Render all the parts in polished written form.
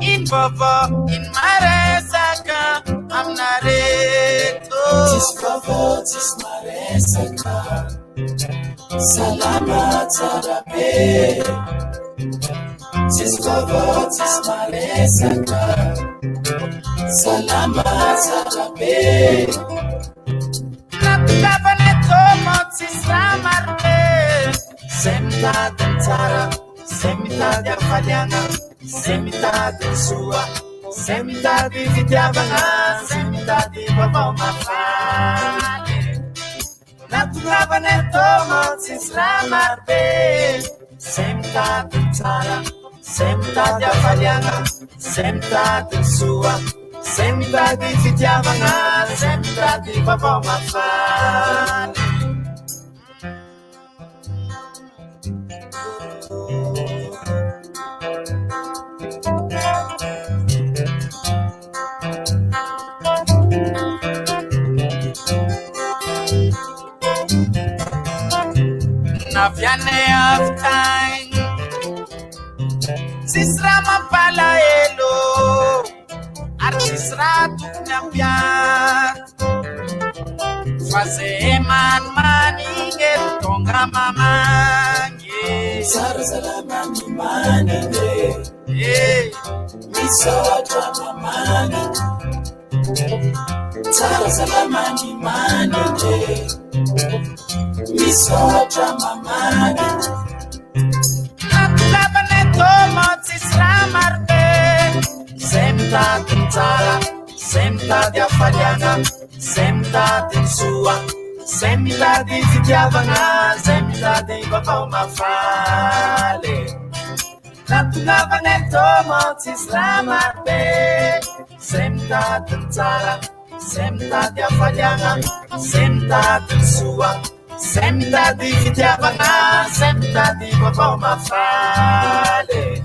In Bobo, in Maresaka, I'm not it. Tis Bobo, tis Maresaka. Salama Tarabe. Tis Bobo, tis Maresaka. Salama Tarabe. Natabaneto Motis Ramarbe. Semta Dentara, Semta de Afaliana, Semta de Sua, Semta de Vidiavana, Semta de Babamafane. Natabaneto Motis Ramarbe. Semta Dentara, Semta de Afaliana, Semta de Sua. Semta di Fitiavana, semta di Babamafane. Naviane of time, Sisrama Palaelo. Artisratu nyampiat Faze man maningel tonga mamange Sarazala mani maninde. Misatra mamani. Sarazala mani maninde. Misatra mamani. Natabaneto Motis Ramarbe. Semta Tentara, Semta di Afaliana, Semta di Sua, Semta di Fitiavana, Semta di Babamafale. Natabaneto Motis Ramarbe. Semta Tentara, Semta di Afaliana, Semta di Sua, Semta di Fitiavana, Semta di Babamafale.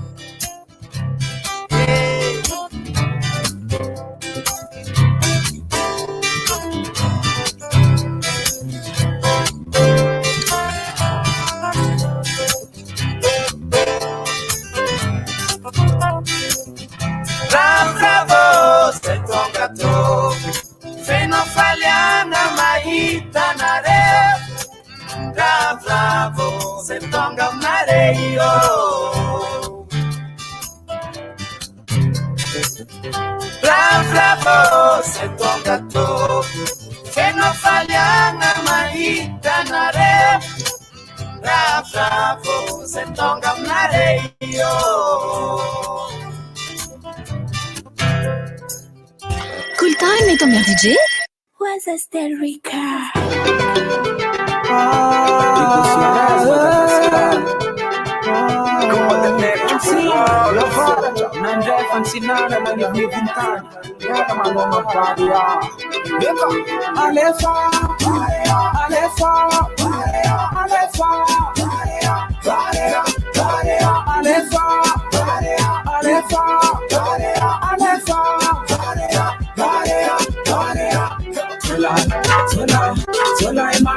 Bravo, se tonga to, feno faliana maita nare. Bravo, se tonga mareio. Bravo, se tonga to, feno faliana maita nare. Bravo, se tonga mareio. Cool time med Tom DJ. Was a Sterica. Nandre fansinana na nivintana. Yata manoma padia. Alefa, Alefa, Alefa, Alefa, Alefa, Sola ma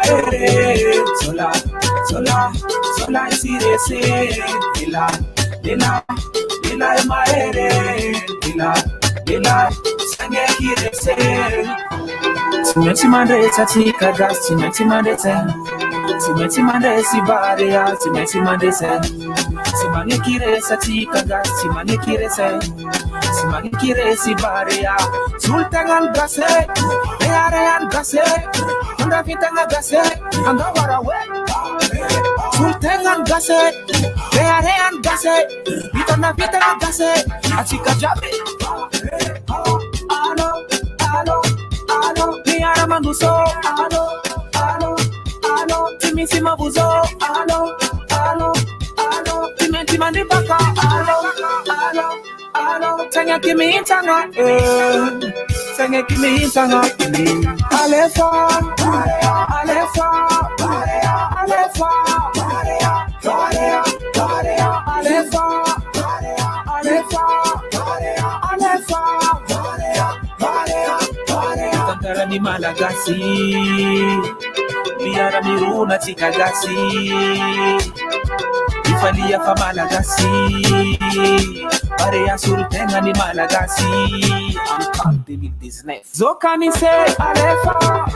sola sirese ila ma ila sange kirese Timeti mande tatika gas timeti mande sibaria timeti mande se simani kirese tika gas simani kirese sibaria sultangan gase rearean gase anda vitanga gase anda warawe sultangan gase rearean gase vitanga gase atika jabe alo miara manduso alo timisi mabuzo alo timenti mandipaka alo tanya kimi intanga Alefa Tantara ni Malagasi Biara miruna chikagasi Ifalia fa Malagasi Barea soltegna ny malagasy amin'ny 2019 zokanise alefa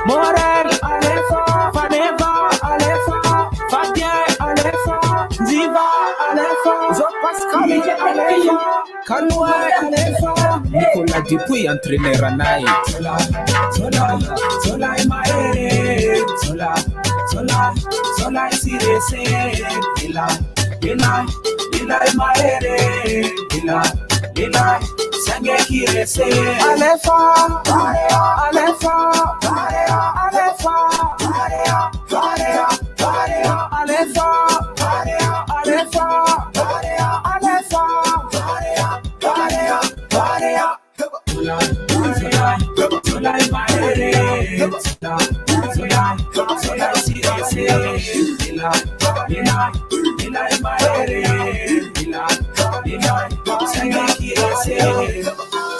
morel alefa faneva alefa fabien alefa njiva alefa zopascali alefa kanoe alefa Nicolas Dupuis entraîneur anay zola maere zola sirese ila maere ila sange kirese alefa alefa alefa alefa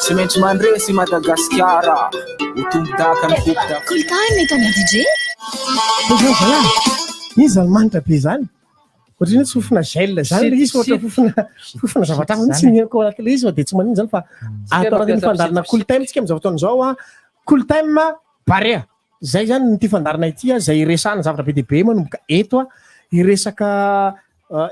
tsy maintsy mandresy Madagasikara ho tombodaka ny coupe Kolotany eto amin'ny DJ. Izy zany manitra be zany. Ohatriny tsy fofona gel zany izy fofona zavatra hafa tsy mihinako anaty izy fa dia tsy manino zany fa atao anatin'ny fandarina cool time tsika amin'izao fotoan'izao a cool time barea. Zay zany ny fandarina ity zay resahana zavatra be dia be manomboka eto iresaka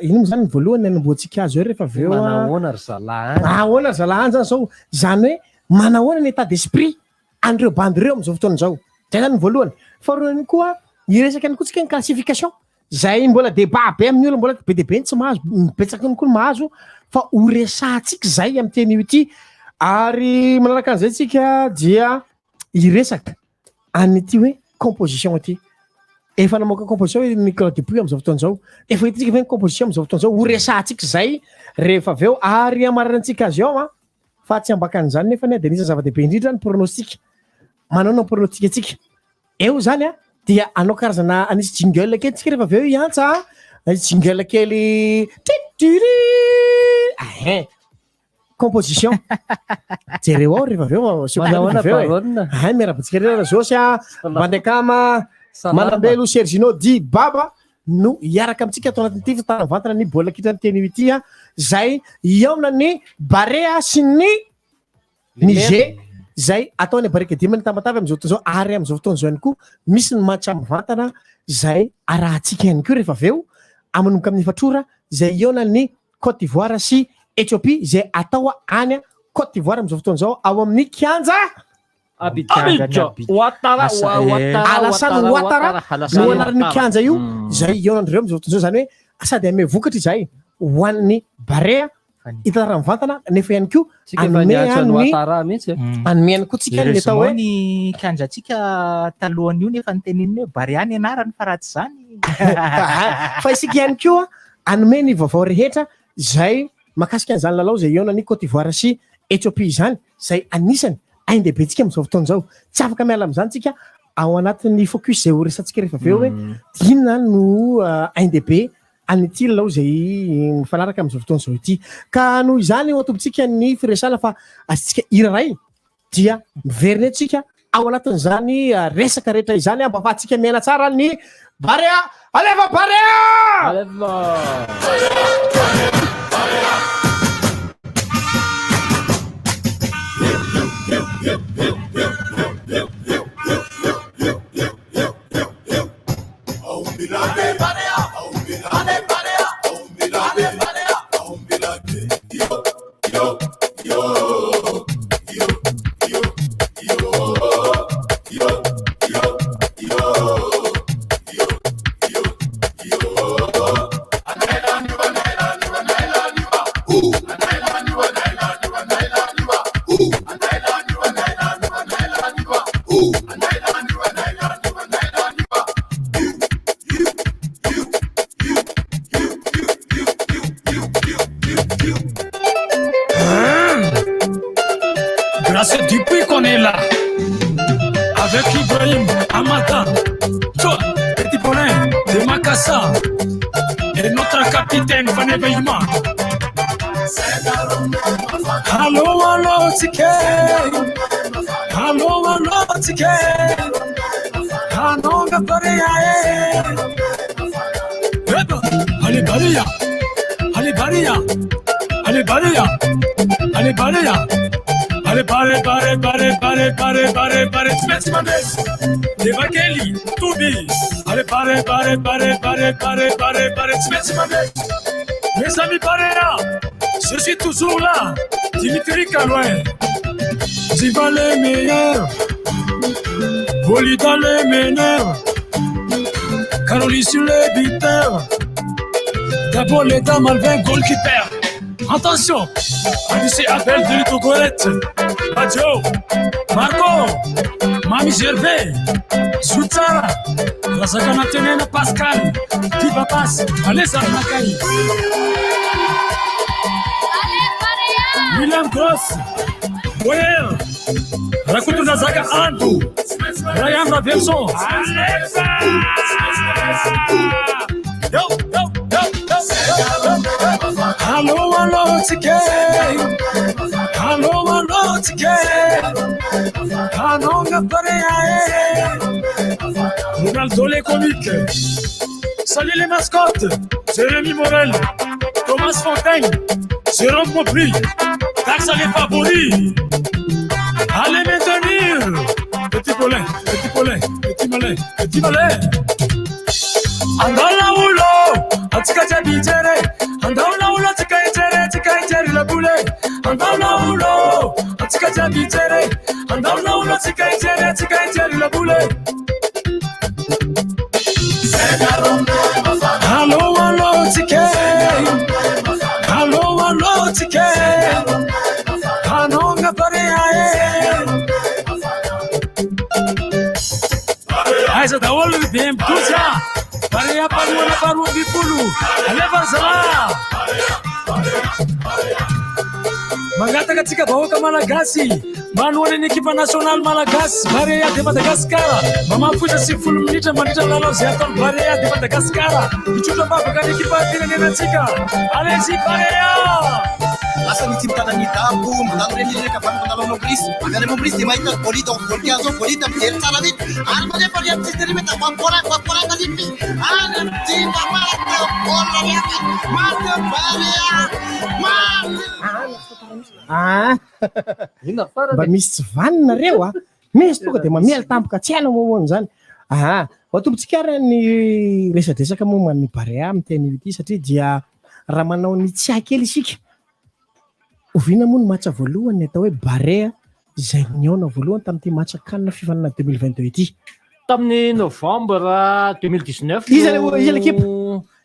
ino moa zany ny voalohany anamboatsika azy eo rehefa avy eo manahoana ry zalahy ahoana ry zalahy zany zao zany hoe manahoana ny état d'esprit an'ireo bandy ireo amin'izao fotoan'izao zay zany ny voalohany faharoany koa iresaka ihany koa tsika ny classification zay mbola débat be amin'ny olo mbola be dia be tsy mahazo mipetsaka ihany koa mahazo fa ho resahantsika zay amin'ny teny io ity ary manaraka an'izay tsika dia iresaka an'ity hoe composition ity efa namoaka composition Nicolas Dupuis amin'izao fotoan'izao efa hitantsika ve ny composition amin'izao fotoan'izao ho resahantsika zay rehefa avy eo ary amarantsika azy ao fa tsy ambakan'izany nefa dia nisy zava-dehibe indrindra ny pronostic manao ny pronostic atsika eo zany dia anao karazana anisy jingle kely tsika rehefa avy eo iantsa jingle kely composition jereo ao rehefa avy eo miarabantsika reo zosy bandekama manambelo Sergino Di Baba no iaraka amintsika atao anatin'ity fitaravantana ny baolina kitra ny teny ity zay iaona ny barea sy ny Niger zay ataony barika dimy ny tambatavy amin'izao fotoan'izao ary amin'izao fotoan'izao ihany koa misy ny match mivantana zay arahantsika ihany koa rehefa avy eo amanomboka amin'ny fatrora zay iaona ny Côte d'Ivoire sy Éthiopie zay atao any Côte d'Ivoire amin'izao fotoan'izao ao amin'ny kianja Ouattara Alassane Ouattara no anaran'ny kianja io zay iaonan'ireo amin'izao fotoan'izao zany hoe sady ame vokatra izay ho an'ny barea itara mivantana nefa ihany koa anomehany koa tsika ny atao hoe ny kianjatsika talohan'io nefa nyteneniny hoe barea ny anarany fa raha tsy zany fa isika ihany koa anome ny vaovao rehetra zay makasika an'izany lalao zay iaona ny Côte d'Ivoire sy Éthiopie zany zay anisany ain-dehibetsika amin'izao fotoan'izao tsy afaka miala amin'izany tsika ao anatin'ny focus zay ho resantsika rehefa avy eo hoe inona no ain-dehibe an'ity lalao zay mifanaraka amin'izao fotoan'izao ity ka noho izany ho atombontsika ny firesana fa azitsika iraray dia miverina etsika ao anatin'izany resaka rehetra izany mba ahafahantsika miaina tsara ny barea alefa barea C'est depuis qu'on est là, avec Ibrahim Amata, toi, Petit Paulin de Makassa, et notre capitaine Van Eveillement. Allô, allô, ticket. Allô, allô, ticket. Allô, Gabaria. Allez, Baria. Allez, Baria. Allez, Barea. Allez, Barea. Allez, Bare. Merci, Mandès. Evangeli, Toubi. Allez, Bare. Merci, Mandès. Mes amis, Barea. Je suis toujours là. Dimitri Kalouin. Tu vas les meilleurs. Voli dans les meneurs. Caroline sur les buteurs. D'abord les dames Alvin goalkeeper. Attention, Alice Abel de Togolette. Badio, Marco, Mami Gervais, Zoutara, Razakana Tenena Pascal, Tibapas, Alessa Nakari. William Gross, Boyer, Rakutu Nazaga Andu, Ryan Ravelson. Hello, ticket. Ronaldo les comiques. Salut les mascottes. Jérémy Morel, Thomas Fontaine, Jérôme Mopri, Taxa les favoris. Allez maintenir. Petit Molin. Andala ulo, atika jabijere. Andala ulo, tika ijere la boule. Andala ulo, atika jabijere. Andala ulo, tika ijere la boule. Hello, tike. Hanonga Barea. Aisa da olo bem tuja. Barea paru bipulu. Aleva zala. Mangata katika bahoka Malagasy. Manuane ni ekipa national Malagasy. Barea de Madagascar. Mamafuja si full minute manita lalo ziaton Barea de Madagascar. Ichuta baba kani ekipa tena tika. Allez Barea. Asa ni timta ni tabu, mtandre ni le kafan kwa lono pris. Agare mo pris de maita polito, polkiazo, polita terza la vit. Algo de polia sistemi meta kwa pora da lipi. Ana timba mata pora ya. Mata Barea. Mba misy tsy vanina reo a misy tonga de mamela tampoka tsy haina momoana zany tompontsika ary ny resadresaka momba ny Barea amin'ny teny ity satria dia raha manao ny tsy hakely isika oviana moa ny matcha voalohany atao hoe Barea izay niaona voalohany tamin'ity matcha CAN fifanana 2022 ity tamin'ny novembre 2019 iza l'équipe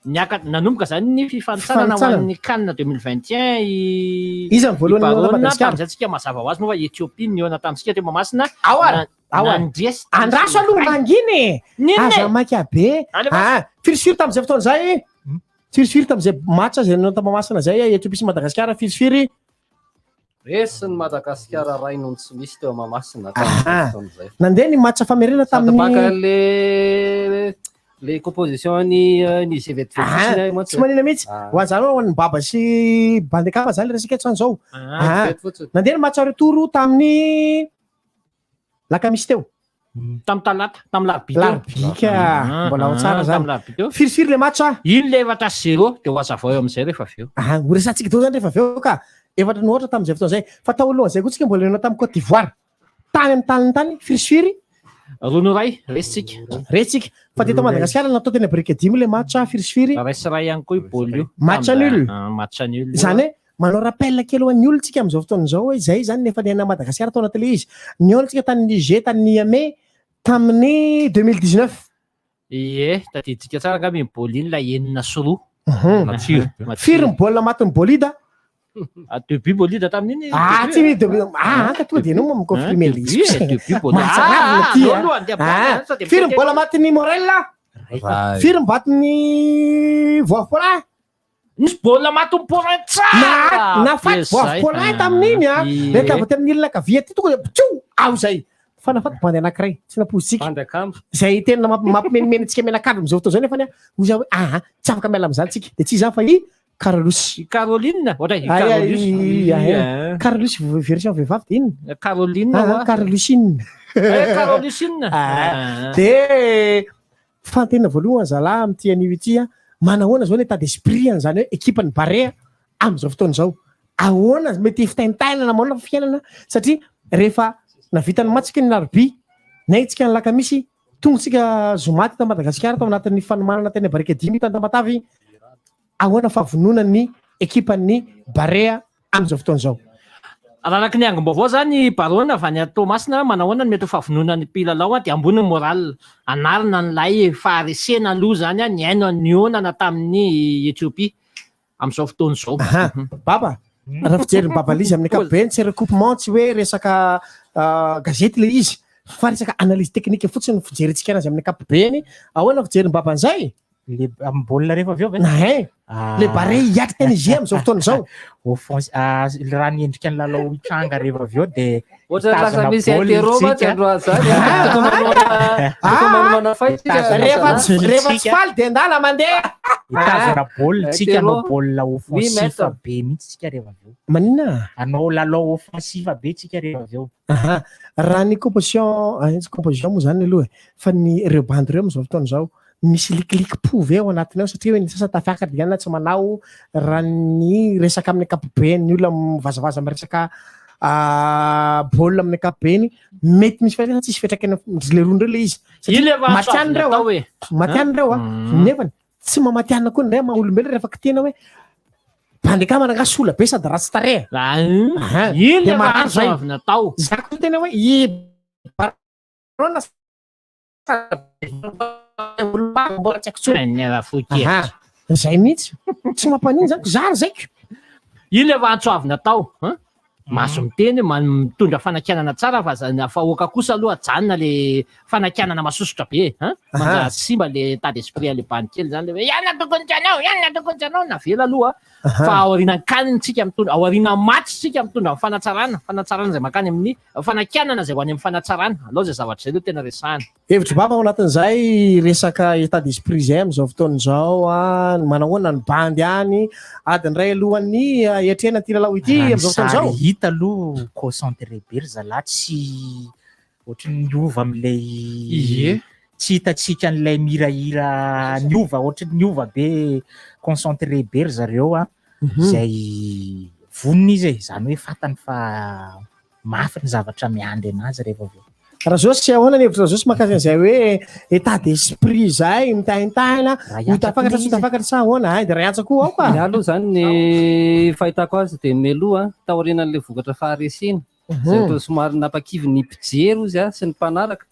nanomboka zany ny fifantsarana ho an'ny CAN 2021 iza voalohany tamin'izay tsika mazava ho azy moa fa Ethiopie niona tamintsika teo Mahamasina andraso aloha manginy aza maika be firifiry tamin'izay fotoana zay firifiry tamin'izay match zay niona Mahamasina zay Ethiopie sy Madagasikara firifiry resiny Madagasikara ray noho tsy misy teo Mahamasina nandeha ny match famerena tamin'ny le composition ny GVT tsy manina mihitsy ho an'izany ho an'ny baba sy bandekapa zany le resaka eto zany zao nandeha ny match retour tamin'ny lakamisy teo tamin'ny talata tamin'ny larobika mbola ao tsara zany firifiry le match iny le 4-0 de ho azavao eo amin'izay rehefa avy eo ho resantsika teo zany rehefa avy eo ka efatra nohatra tamin'izay fotoana zay fa tao alohan'izay koa tsika mbola niona tamin'ny Côte d'Ivoire tany amin'ny tany firifiry rono ray resitsika fa teto Madagasikara natao tena brique dimy le match firifiry resy ray ihany koa bôly io match nul zany hoe manao rappel kely ho an'ny olona tsika amin'izao fotoana izao hoe zay zany nefa niaina Madagasikara tao anatin'ilay izy niona tsika tany Niger tany Niamey tamin'ny 2019 tadiditsika tsara nga mi bôly iny la enina sy roa firy ny baolina matin'ny bolida debut bolida tamin'iny tsy ka tonga de enao miconfirmer izy firy ny baolina matin'ny Morel firy ny batin'ny Voafolin nisy baolina matin'ny Porin tsara nafaty Voafolin tamin'iny rehefa avy tamin'ny ilona kavia ty tonga de tso ao zay fa nafaty bandy anankiray tsy napositsika zay tena mampimenimeny tsika menakavy am'izao fotoana zao nefa oza hoe tsy afaka miala am'izany tsika de tsy zany fa Carolus Caroline Carolus version vehivavy de iny Carolusine de fantena voalohany zalahy amin'ity anio ity manahoana zao ny état d'esprit an'izany hoe équipe ny Barea am'izao fotoana zao ahoana mety fitaintainana maona fiainana satria rehefa navitany matsika ny larobia naitsika ny lakamisy tongotsika zomaty ta Madagasikara tao anatin'ny fanomanana teny barika dimy Tamatavy ahoana favononan'ny ekipan'ny Barea amin'izao fotoan'izao. Araraky ny angom-baovao zany Barona avy any Tomasina manahoana ny mety ho fahavononan'ny mpilalao dia ambony moral anarina nylay faharesena aloha zany ny aino ny onana tamin'ny Etiopia amin'izao fotoan'izao. Baba raha fijeriny babalizy amin'ny ankapobeny tsy recoupement tsy hoe resaka gazety le izy fa resaka analyse teknika fotsiny fijerentsika anazy amin'ny ankapobeny ahoana fijeriny baban'izay le amin'ny baolina rehefa avy eo le Barea hiatry teny izy amin'izao fotoan'izao offense raha ny endrika ny lalao hitranga rehefa avy eo dia ohatra lasa misy interoma ty androany zany rehefa tsy faly dia andala mandeha hitazona baolina tsika anao baolina offensive be mihitsy tsika rehefa avy eo maninona anao lalao offensive be tsika rehefa avy eo raha ny composition moa zany aloha fa ny ireo bandy ireo amin'izao fotoan'izao misy likiliky povy ao anatiny ao satria hoe ny sasa tafiaka diana tsy manao raha ny resaka amin'ny ankapobeny ny olona mivazavaza amin'ny resaka baolina amin'ny ankapobeny mety misy fiatrana tsisy fiatraikany le roa ndreo le izy matiany reo nefa tsy mamatiana koa ndray maha-olombelo rehefa kitena hoe bandeka manangasy ola be sady ratsy tareha iny avy natao za koa tena hoe zay mihitsy tsy mampaniny zany zary zaiko iny efa antsoavy natao maso miteny mitondra fanakianana tsara fa oka kosa aloha janona le fanakianana masosotra be manja simba le état d'esprit le bany kely zany le hoe iana tokony tsanao navela aloha fa aorinan-kaniny tsika mitondra aorinan match tsika mitondra fanatsarana zay makany amin'ny fanakianana zay ho any amin'ny fanatsarana aloha zay zavatra zay aloha tena resahana hevitry baba ao anatin'izay resaka état d'esprit zay amin'izao fotoan'izao manahoana ny bandy any adin'iray alohan'ny iatrena ty lalao ity amin'izao fotoan'izao hita aloha concentré be ry zalahy tsy ohatry ny ova amin'ilay tsy hitatsika an'ilay mirahira ny ova ohatry ny ova be concentré be ry zareo zay voniny izy zany hoe fatany fa mafy ny zavatra miandry anazy rehefa avy eo raha zao sy ahoana ny hevitra zao sy makasy an'izay hoe état d'esprit zay mitaintahina hotafakatra sa ahoana dia raha koa ao ka ny aloha zany ny fahitako azy dia meloha taorianan'le vokatra faharesena zay to somary napakivy ny mpijery ozy sy ny mpanaraka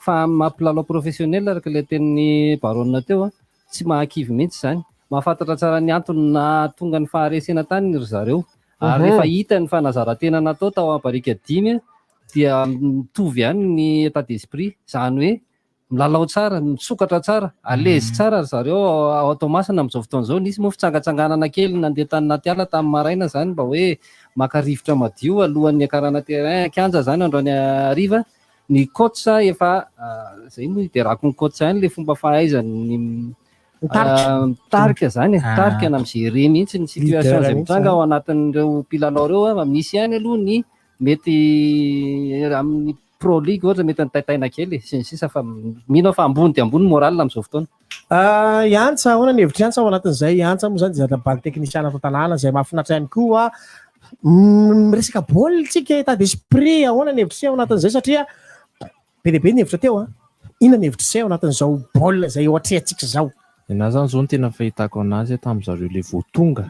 fa mampilalao professionnel araka le tenin'ny Barona teo tsy mahakivy mihitsy zany mahafantatra tsara ny antony na tonga ny faharesena tany ry zareo ary rehefa hita ny fanazarantena natao tao barika dimy dia mitovy ihany ny état d'esprit zany hoe milalao tsara misokatra tsara alezy tsara ry zareo ao Tomasina amin'izao fotoan'izao nisy moa fitsangatsanganana kely nandeha tany naty ala tamin'ny maraina zany mba hoe maka rivotra madio alohan'ny akarana terrain kianja zany androany hariva ny coach efa zay moa iterako ny coach ihany le fomba fahaizany tarika zany tarika na mijery mihitsy ny situation zay mitranga ao anatin'ireo mpilalao reo misy ihany aloha ny mety amin'ny pro league ohatra mety nitaitaina kely sy ny sisa fa mino fa ambony dia ambony moral amin'izao fotoana iantsa ahoana ny hevitra iantsa ao anatin'izay iantsa moa zany zatabaly teknisiana atao tanàna zay mahafinatra ihany koa resaka baolina tsika état d'esprit ahoana ny hevitra sy ao anatin'izay satria be deabe ny hevitra teo inona ny hevitra sy ao anatin'izao baolina zay ohatrehantsika zao na zany zao ny tena fahitako anazy tamin'izareo le vao tonga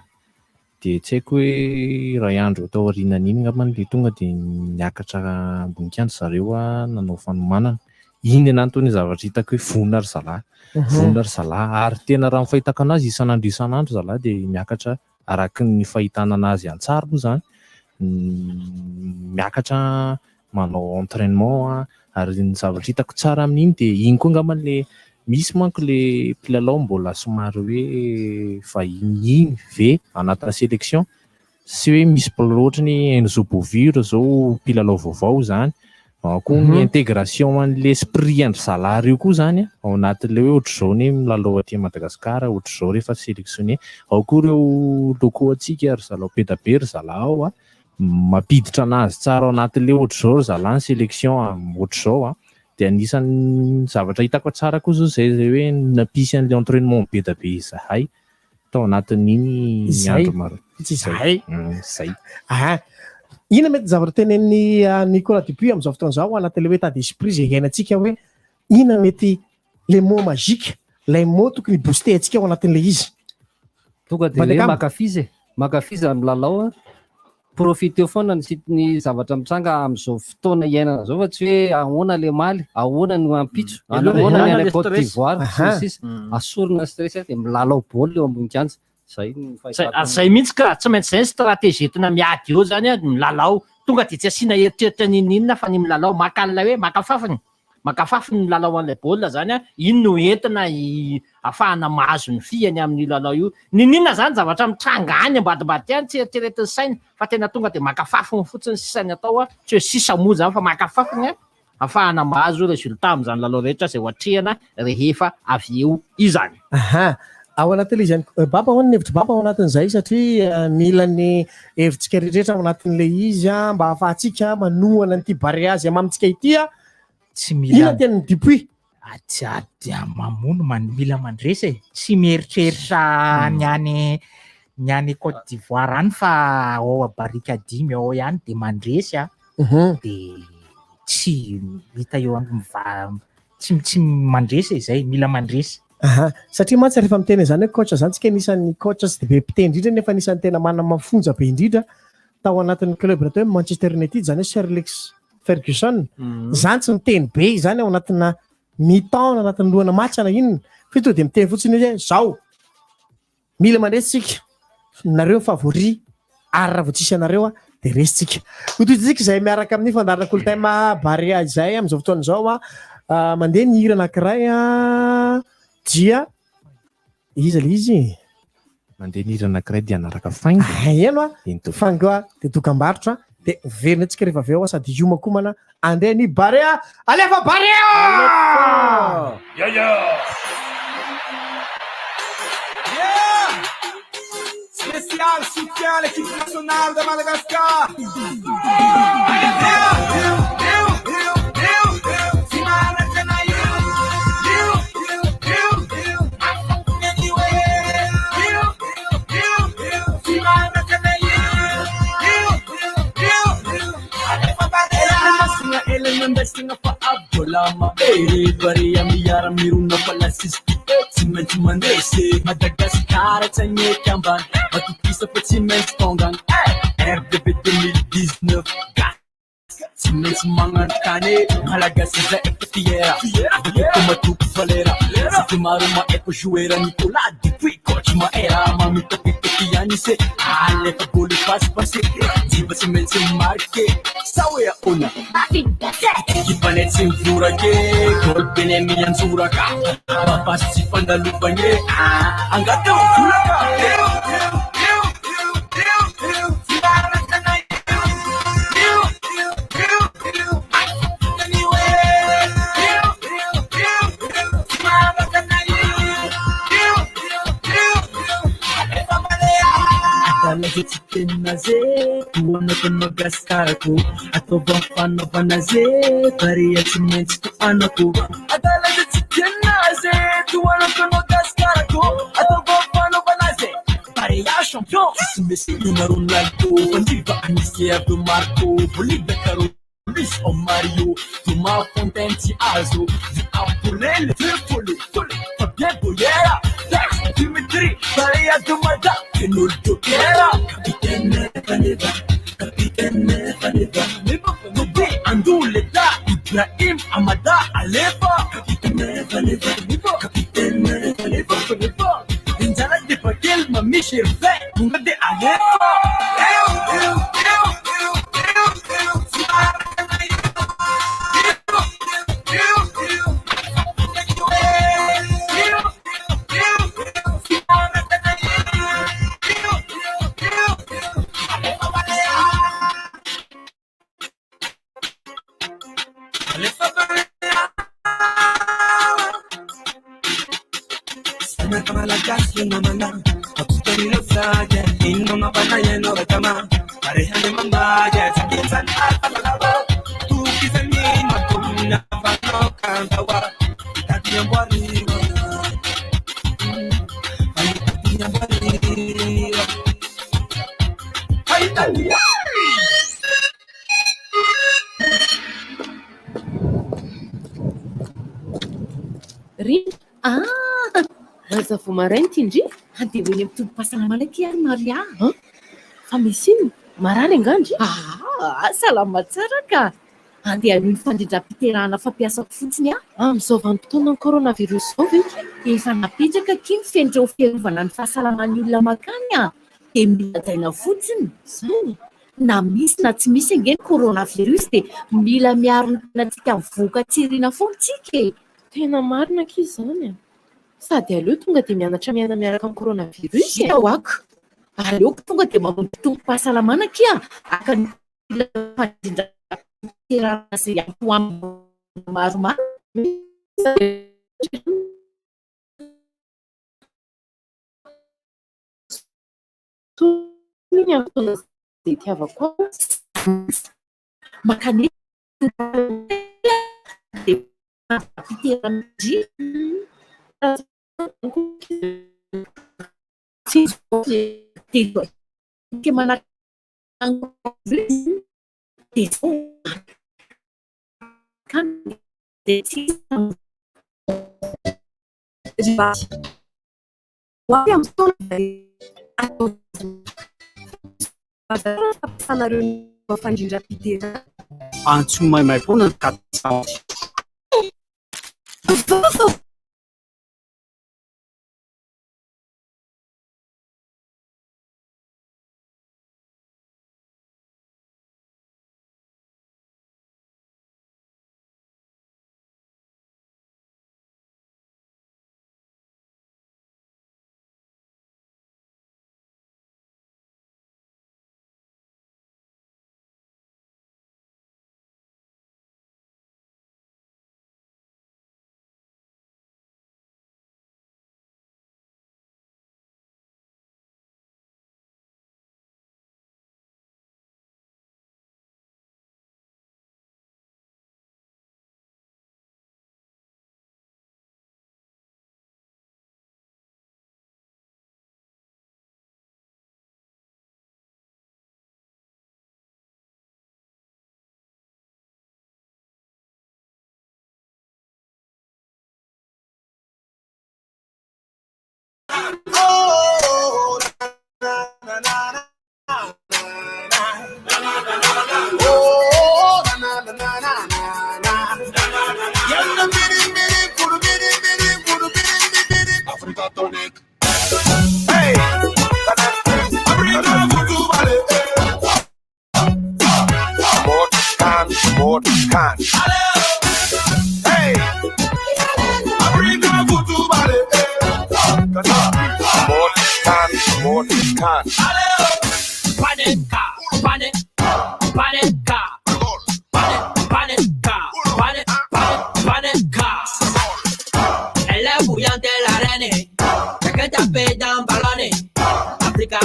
dia tsy haiko hoe ray andro atao aorinan iny ngambany le tonga dia niakatra amboninkandro zareo nanao fanomanana iny anantony zavatra hitako hoe vonona ry zalahy ary tena raha ny fahitako anazy isanandro zalahy dia miakatra araky ny fahitana anazy antsara moa zany miakatra manao entraînement ary ny zavatra hitako tsara amin'iny dia iny koa ngambany le misy manko le mpilalao mbola somary hoe vahiny ve anatin'ny sélection sy hoe misy loatra ny Enzo Boviro zao mpilalao vaovao zany koa ny intégration an'l'esprit andry zalahy io koa zany ao anatin'le hoe ohatr' zao ny milalao aty Madagasikara ohatr' zao rehefa sélectionné ao koa reo loko atsika ry zalahy pedabe ry zalahy ao mampiditra anazy tsara ao anatin'le ohatr' zao ry zalahy ny sélection ohatr' zao dia anisan'ny zavatra hitako tsara koa zao zay hoe nampisy an'le entraînement be da be zahay tao anatin'iny andro maro tsy zay zay ina mety zavatra tenen'ny Nicolas Dupuis am'izao fotoana zao anatin'le hoe état d'esprit zay iainantsika hoe ina mety le mot magique lay mot tokony booster antsika ao anatin'le izy tonga de hoe makafizy amin'ny lalao profiteo foana ny zavatra mitranga am'izao fotoana iainana zao fa tsy hoe ahoana le maly ahoana no ampitso ahoana ny any Côte d'Ivoire asorina stress de milalao baolina eo ambony kianja zay mihitsy ka tsy maintsy zay stratégie tena miady eo zany milalao tonga de tsy asiana eritreritra ninina fa ny milalao makalina hoe makafafiny ny milalao an'ilay baolina zany iny no entina ahafahana mahazo ny fiany amin'ny lalao io ninina zany zavatra mitranga any ambadimbady any tsy eritreretin'ny saina fa tena tonga de makafafiny fotsiny sisany atao tsy hoe sisa moa zany fa makafafiny ahafahana mahazo resultat amin'izany lalao rehetra zay hoatrehana rehefa avy eo izany ao anatin'le izany baba hoany ny hevitry baba ao anatin'izay satria mila ny hevitsika rehetra ao anatin'le izy mba ahafahantsika manohana n'ity baréage amamitsika ity tsy mila tian'ny Dupuis atsiady mamono mila mandresy tsy mieritreritra ny any Côte d'Ivoire any fa ao abarika 10 ao ihany de mandresy de tsy hita eo tsy mandresy zay mila mandresy satria mantsy rehefa miteny zany hoe coach zany tsika nisan'ny coach tsy de be mpiteny indrindra nefa nisan'ny tena manana mafonja be indrindra tao anatin'ny club raha hoe Manchester United zany hoe Sir Alex Ferguson zany tsy miteny be zany ao anatina mi-temps anatin'ny lohana match na inona fa to de miteny fotsiny hoe zao mila mandresitsika nareo favori ary raha vao tsisy anareo de resitsika hototsika zay miaraka amin'ny fandarana kolotaima baréage zay am'izao fotoana zao mandeha ny hira anankiray dia izy le izy mandeha ny hira anankiray dia anaraka faingo eno faingo de dokam-barotra de verina atsika rehefa avy eo sady iomakomana andeha ny barea alefa barea Spécial soutien à l'équipe nationale de Madagascar. Investing up Abdulama, Bari Amiyara Miruna Palacis, Cement Mandese, Madagascar, Tanya Kamban, but a piece of a cement tongan, RDB 2019, Cement Mangantane, Malagasy, Fiera, Tomatu Valera, Maruma Epo Juera, Nicolas Dupuis, Coach Maera, Mamita Piani, say, I let a bully pass, Diva Cement Marque, Sawea Una. Ipanet Simfura ke, Kolpene Mian Suraka, Papas Sipanda Lupanye, Angata Suraka. Naze, tuona con Madagascarku, atoba fano banaze, paria ciments to anaku. Adala de Tikenaze, tuona con Madagascarku, atoba fano banaze, paria champion. Messi numero un alto, Bandiva Anisia do Marco, Bolívia Caro, Luis o Mario, Tuma Fontenti Azo, di Apurel, Tripoli, Fabien Boyera, Tex, Dimitri, Paria do Mada, Kenulto Kera, Capitaine Vaneva, Nubi Anduleta, Ibrahim Amada, Alepa, Capitaine Vaneva, Injala de Patel, Mamishi, Munga de Alepa. rindra mazava marainy ty indri andeha hoeny amin'ny tombo-pahasalamana aky ary Maria fa misy ino marary angandry salama tsara ka andeha anohy fandrindram-piterahana fampiasako fotsiny amin'izao vanim-potoana ny coronavirus zao ve efa napetraka ky mifenitra ho fiarovana ny fahasalaman'ny olona makany dia mila jaina fotsiny zany na misy na tsy misy angeny coronavirus dia mila miaro ny tenantsika mivoaka tsirina foantsika tena marina ky zany sady aleo tonga dia mianatra miaraka amin'ny coronavirus ako aleoko tonga dia mamonjy tombo-pahasalamana ky aka ny fandrindram-piterahana izay ampy amin'ny maromaro ny avotona izay tiavako makane dia manaka antso maimay foana ny katsa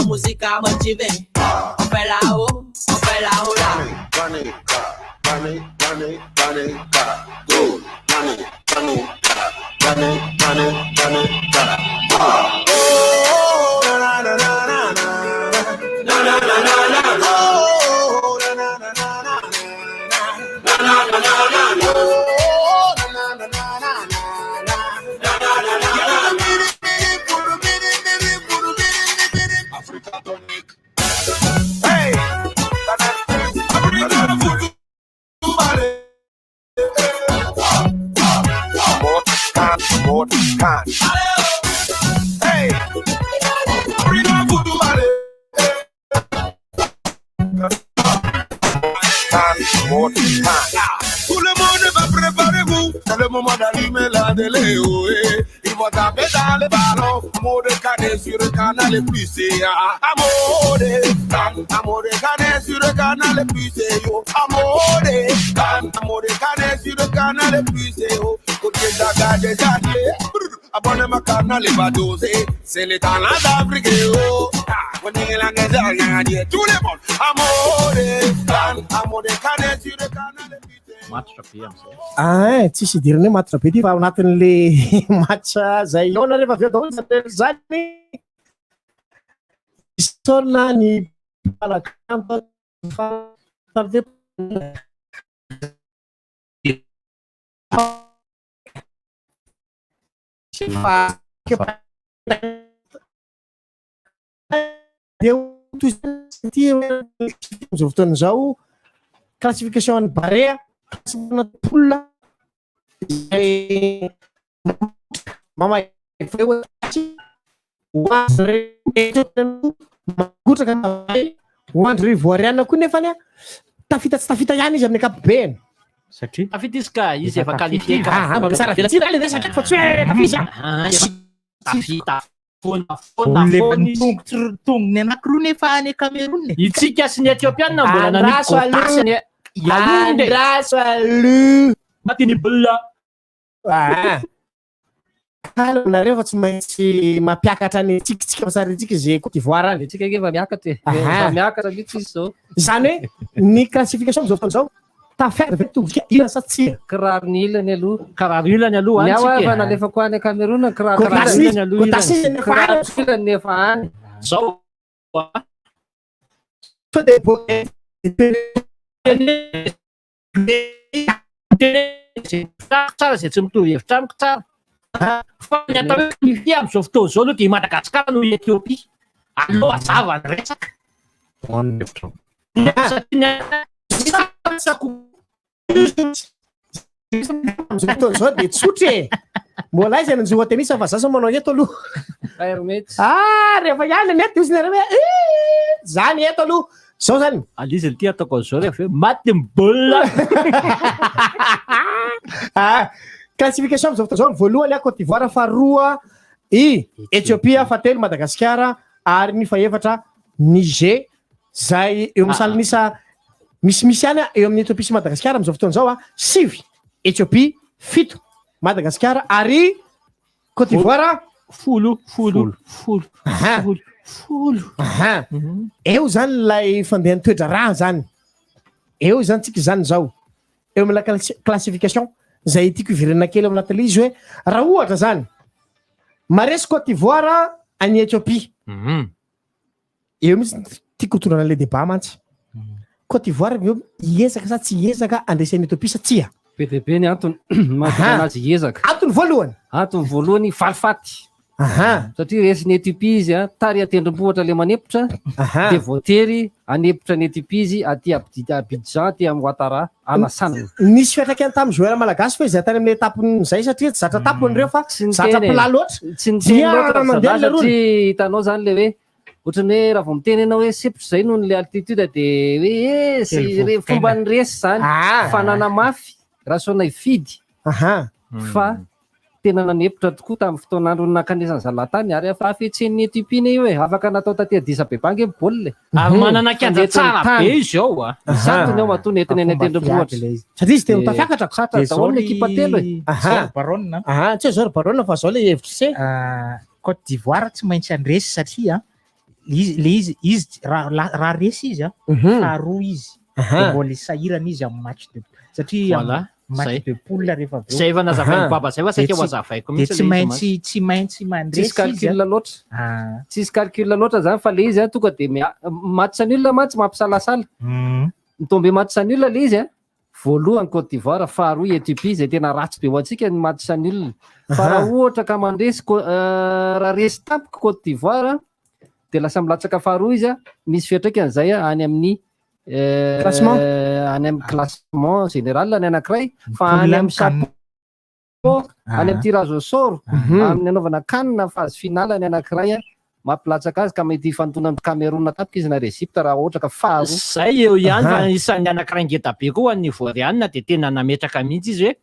Música motive, on fait là-haut là. Panica, go, panica. Oh, na na na na na na na na na na. Oh, na na na na na na na na na na. Oh, na na na na na Hey, bring on voodoo body. Tout le monde va préparez-vous. C'est le moment d'allumer la télé. Il va taper dans les ballons. Amore canet sur le canal plus Amore canet sur le canal plus Amore canet sur le canal plus Côté d'aga des années. Abonne ma canal les va doser. C'est le talent d'Afrique. Tout le monde. Amore canet sur le canal plus tsisy idirany hoe matotra be ty fa ao anatin'le match zay ona rehefa avy eo zany isorina ny palakanta zao fotoana zao classification any barea poule zay magotraka hoandry voariana koa nefany tafita tsy tafita ihany izy amin'ny ankapobeny satria tafita izy ka izy efa qualifié tsara vela tsy raha le resaka fa tsy hoe tafita tongony anankiroa nefa any Cameroun itsika sy ny Etiopiana mbola nanitasany andraso aloha matiny bola nareo fa tsy maintsy mampiakatra ny tsikitsika masaritsika zay Côte d'Ivoire any tsika efa miakatra efa miakatra mihitsy izy zao zany hoe ny classification zao fotoana zao tafera vetovika ilany sa tsy kiraro ny ilany aloha kiraro ilany aloha ny aho efa nalefako any Cameroun kiraro ilany aloha ilany nefa any zao tsara zay tsy mitovy hevitra amiko tsara fa ny atao hoe qualifié am'izao fotoana zao aloha dia Madagasikara no Etiopia aloha azava ny resaka zao de tsotra mbola izy nanjoa tenisa fa zasa manao eto aloha rehefa ihany mety izy nareo hoe zany eto aloha zao zany alizy ty ataoko an'izao rehefa hoe maty mibolina classification am'izao fotoana zao voalohany a Côte d'Ivoire faharoa i Etiopia fahatelo Madagasikara ary ny fahaefatra Niger zay eo amin'ny salinisa misy any eo amin'ny Etiopia sy Madagasikara am'izao fotoana zao sivy Etiopia fito Madagasikara ary Côte d'Ivoire folo eo zany lay fandehan'ny toedra raha zany eo zany tsika zany zao eo amin'ny la classification zay tiako ivirana kely amin'ny anatin'ilay izy hoe raha ohatra zany maresy Côte d'Ivoire any Etiopia eo mihitsy tiako tondrana le débat mantsy Côte d'Ivoire eo hiezaka sa tsy hiezaka andraisan'ny Etiopia sa tsia be dia be ny antony mahatonga anazy hiezaka antony voalohany falifaty satria resy ny Etiopia izy tary atendrombohitra le manepotra dia voatery anepotra ny Etiopia izy aty Abidjan aty amin'ny Ouattara anasanana nisy fiatraikany tamin'ny joueur malagasy fa izy tany amin'ny etapony zay satria tsy zatra tapony reo fa zatra plat loatra tsy niteny loatra satria hitanao zany le hoe ohatrany hoe raha vao miteny ianao hoe sepotry zay noho le altitude dia hoe fomba ny resy zany fanana mafy raha soana ifidy fa tena nanepotra tokoa tamin'ny fotoanandro nankanesany zalatany ary efa afetsen'ny Etiopia io hoe afaka natao taty Addis Abeba nge baolina ary manana kianja tsara be izy ao satony ao matony entiny any atendrombohitra satria izy tena tafiakatra satra daholo ny ekipa telo tsy zao baronne fa zao le hevitra se Côte d'Ivoire tsy maintsy andresy satria izy raha resy izy faharoa izy mbola sahirana izy amin'ny match de satria match de poule rehefa zay efa nazavainy baba zay fa saika ho azavaiko mihitsy tsy maintsy mandresy calcul loatra tsisy calcul loatra zany fa le izy tonga dia match nul mantsy mampisalasala mitombe match nul le izy voalohany Côte d'Ivoire faharoa Etiopia zay tena ratsy be ho antsika ny match nul fa raha ohatra ka mandresy raha resy tampoka Côte d'Ivoire dia lasa milatsaka faharoa izy misy fiatraikany zay any amin'ny classement any amin'ny classement général ny anankiray fa any amin'ny chapeau any amin'ny tirage au sort amin'ny anaovana canne phase finale ny anankiray mampilatsaka azy ka mety fanotona amin'ny Cameroun tapika izy na Egypte raha ohatra ka faharoa zay eo ihany fa isan'ny anankiray ngeda be koa ny Ivoirianina dia tena nametraka mihitsy izy hoe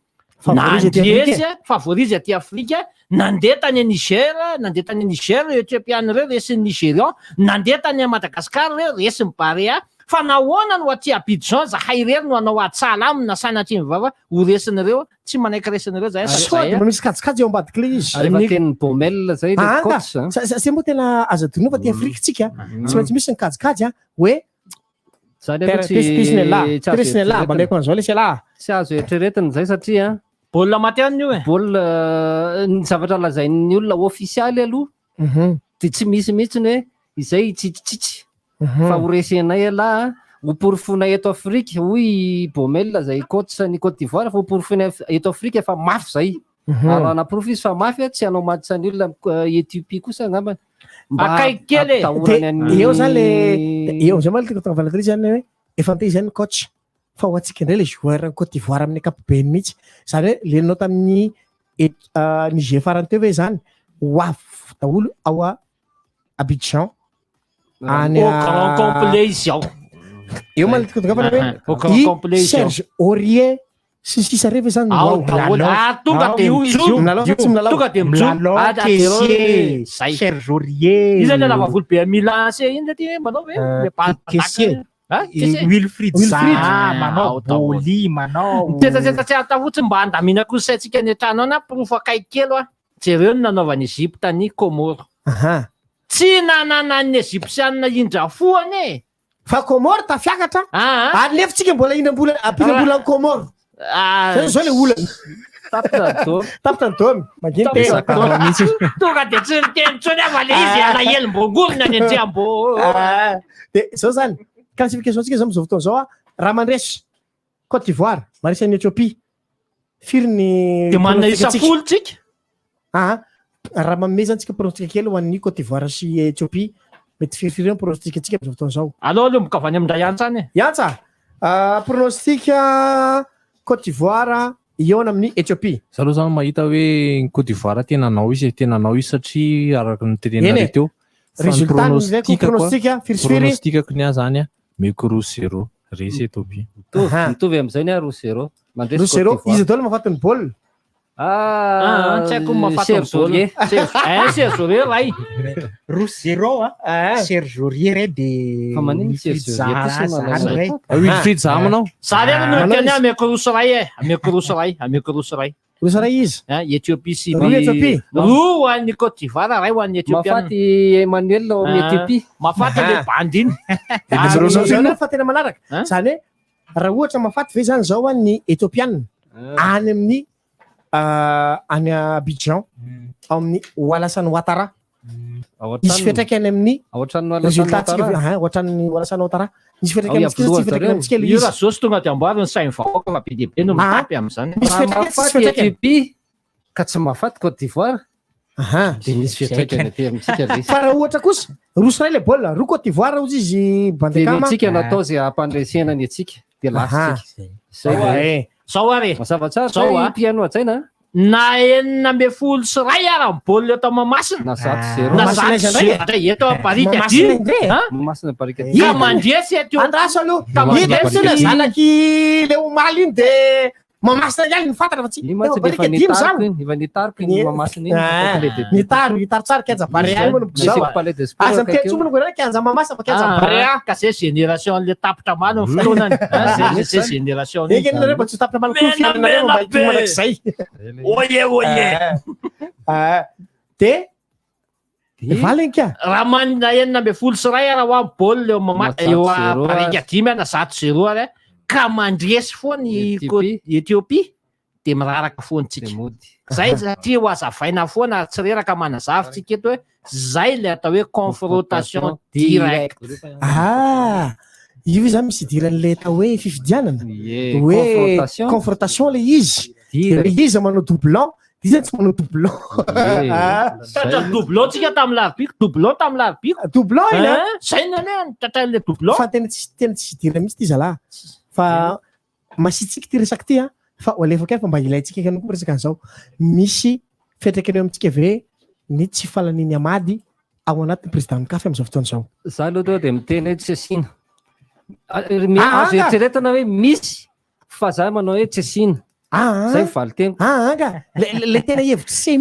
favorizy aty Afrika nandeha tany Niger Etiopiana reo resy Nigérian nandeha tany Madagasikara reo resy Barea fa nahoana no aty Abidjan zahay rery no anao atsala amina sanatry mivava ho resin'ireo tsy manaiky resin'ireo zay misy kajikajy eo ambadiky le izy rehefa tenin'ny Baumel zay le coach se moa tena azo adonao fa ty Afrika tsika tsy maintsy misy ny kajikajy hoe pisnela manaiky an'izao le sela tsy azo eritreretiny zay satria baolina maty any io baolina ny zavatra lazain'ny olona ofisialy aloha dia tsy misy mihitsy ny hoe izay tsitsitsitsy fa horesenay alahy hoporofona eto Afrika hoy Baumel zay coach ny Côte d'Ivoire fa hoporofona eto Afrika efa mafy zay arahana profisy fa mafy tsy anao matitsany olona Etiopie kosa angambany akaiky kely eo zany le eo zay mal tokotavalatry zany hoe efa te zany coach fa ho antsika indray le joueur Côte d'Ivoire amin'ny ankapobeny mihitsy zany hoe lenao tamin'ny Niger farany teo hoe zany ho avy daholo ao Abidjan grand complet izy ao eo mal tokotavana hoe Serge Aurier sisa reva zany tonga de tonga de Kessié Serge Aurier izy zany lava volo be à Milan se iny ty manao Kessié Wilfried Zaha manao Boli manao tetsa atafotsy mba andamina kosaitsika ny trano na profo akaiky kely a jereo ny nanaovan'ny Egypte ny Comore tsy nanana ny Egyptianina indrafoany fa Comore tafiakatra ary nefitsika mbola inambola apinambola ny Comore zao le olana tapitra ny dômy magnino tonga de tsy niteny tsony ava le izy alahelo mbongorona ny andriambo de zao zany classification tsika zao amizao fotoana zao raha mandresy Côte d'Ivoire maresy any Éthiopie firy ny de manana isa folo tsika raha manome zany tsika pronostika kely ho an'ny Côte d'Ivoire sy Éthiopie mety firifiry ny pronostika tsika amizao fotoana zao allo lomboka avy any amin'ndray antsa any yantsa pronostika Côte d'Ivoire eo amin'ny Éthiopie za aloha zany mahita hoe Côte d'Ivoire tena nao izy satria araka ny tenenareo teo résultat ndraiky pronostika firifiry pronostikako nia zany meko 0-0 resy Éthiopie mitovy am'izay ny 0-0 mandresy 0-0 izy dôla mahafatany bôl tsy haiko mahafatany bôl Serge Aurier ray 0-0 Serge Aurier de Wilfried Zaha manao za reny no teny ameko rosy ray rosaray izy Éthiopie sy Éthiopie ho an'ny Côte d'Ivoire ray ho an'ny Éthiopie mafaty Emmanuel ao amin'ny Éthiopie mafaty le bandiny fa tena manaraka zany hoe raha ohatra mafaty ve zany zao an'ny Éthiopiane any amin'ny any Abidjan ao amin'ny Alassane Ouattara izy fetraky any amin'ny résultat tsika ohatran'ny Alassane Ouattara izy fetraky amitsika io raha zao sy tonga de amboary ny sainy vahoaka fa be dia be no mitapy am'izany mafaty Éthiopie ka tsy mafaty Côte d'Ivoire de misy fetraikany aty amitsika fa raha ohatra kosa roso ray le baolina roa Côte d'Ivoire ozy izy bandekama tsika natao zay ampandresena ny atsika de lasitsika zao are mazava tsara piano atsaina na enina ambe folo sy ray ara baolina atao Mahamasina na 0-0 eto aparika dy ka mandresy eto andraso aloha itsy zanaky le omaly iny de Mahamasina ihany ny fantatra fa tsy efa nitariko ny Mahamasina iny nitaro tsara kianja Barea moa aza mitsomony go raiky kianja Mahamasina fa kianja Barea ka zay génération le tapitra malo ny fotoanany zay génération ekenareo mba tsy tapitra malo koa fiainanareo mba itony manak'izay oye de valiny kya raha manina enina ambe folo sy ray raha hoa baolina eo eo aparika 10 ana 0-0 ary ka mandresy foany Éthiopie de miraraka foantsika zay satria ho azavaina foana tsy reraka manazavitsika eto hoe zay le atao hoe confrontation direct io zany misy idiran'le atao hoe fifidianana hoe confrontation le izy izy manao doublon izy tsy manao doublon doublon tsika tamin'ny larbico doublon ina zay nane tratran'le doublon fa tena tsy idira mihitsy ty zalahy fa masitsika ty resaky ty fa alefa kely fa mba ilaitsika ihany koa resaka an'izao misy fetraky aneo amitsika ve ny tsy falaniny amady ao anatin'ny président mikafy am'izao fotoana zao za aloha teo de miteny hoe tsy asina azo eritreretana hoe misy fa za manao hoe tsy asina zay valy tena anga le tena hevitry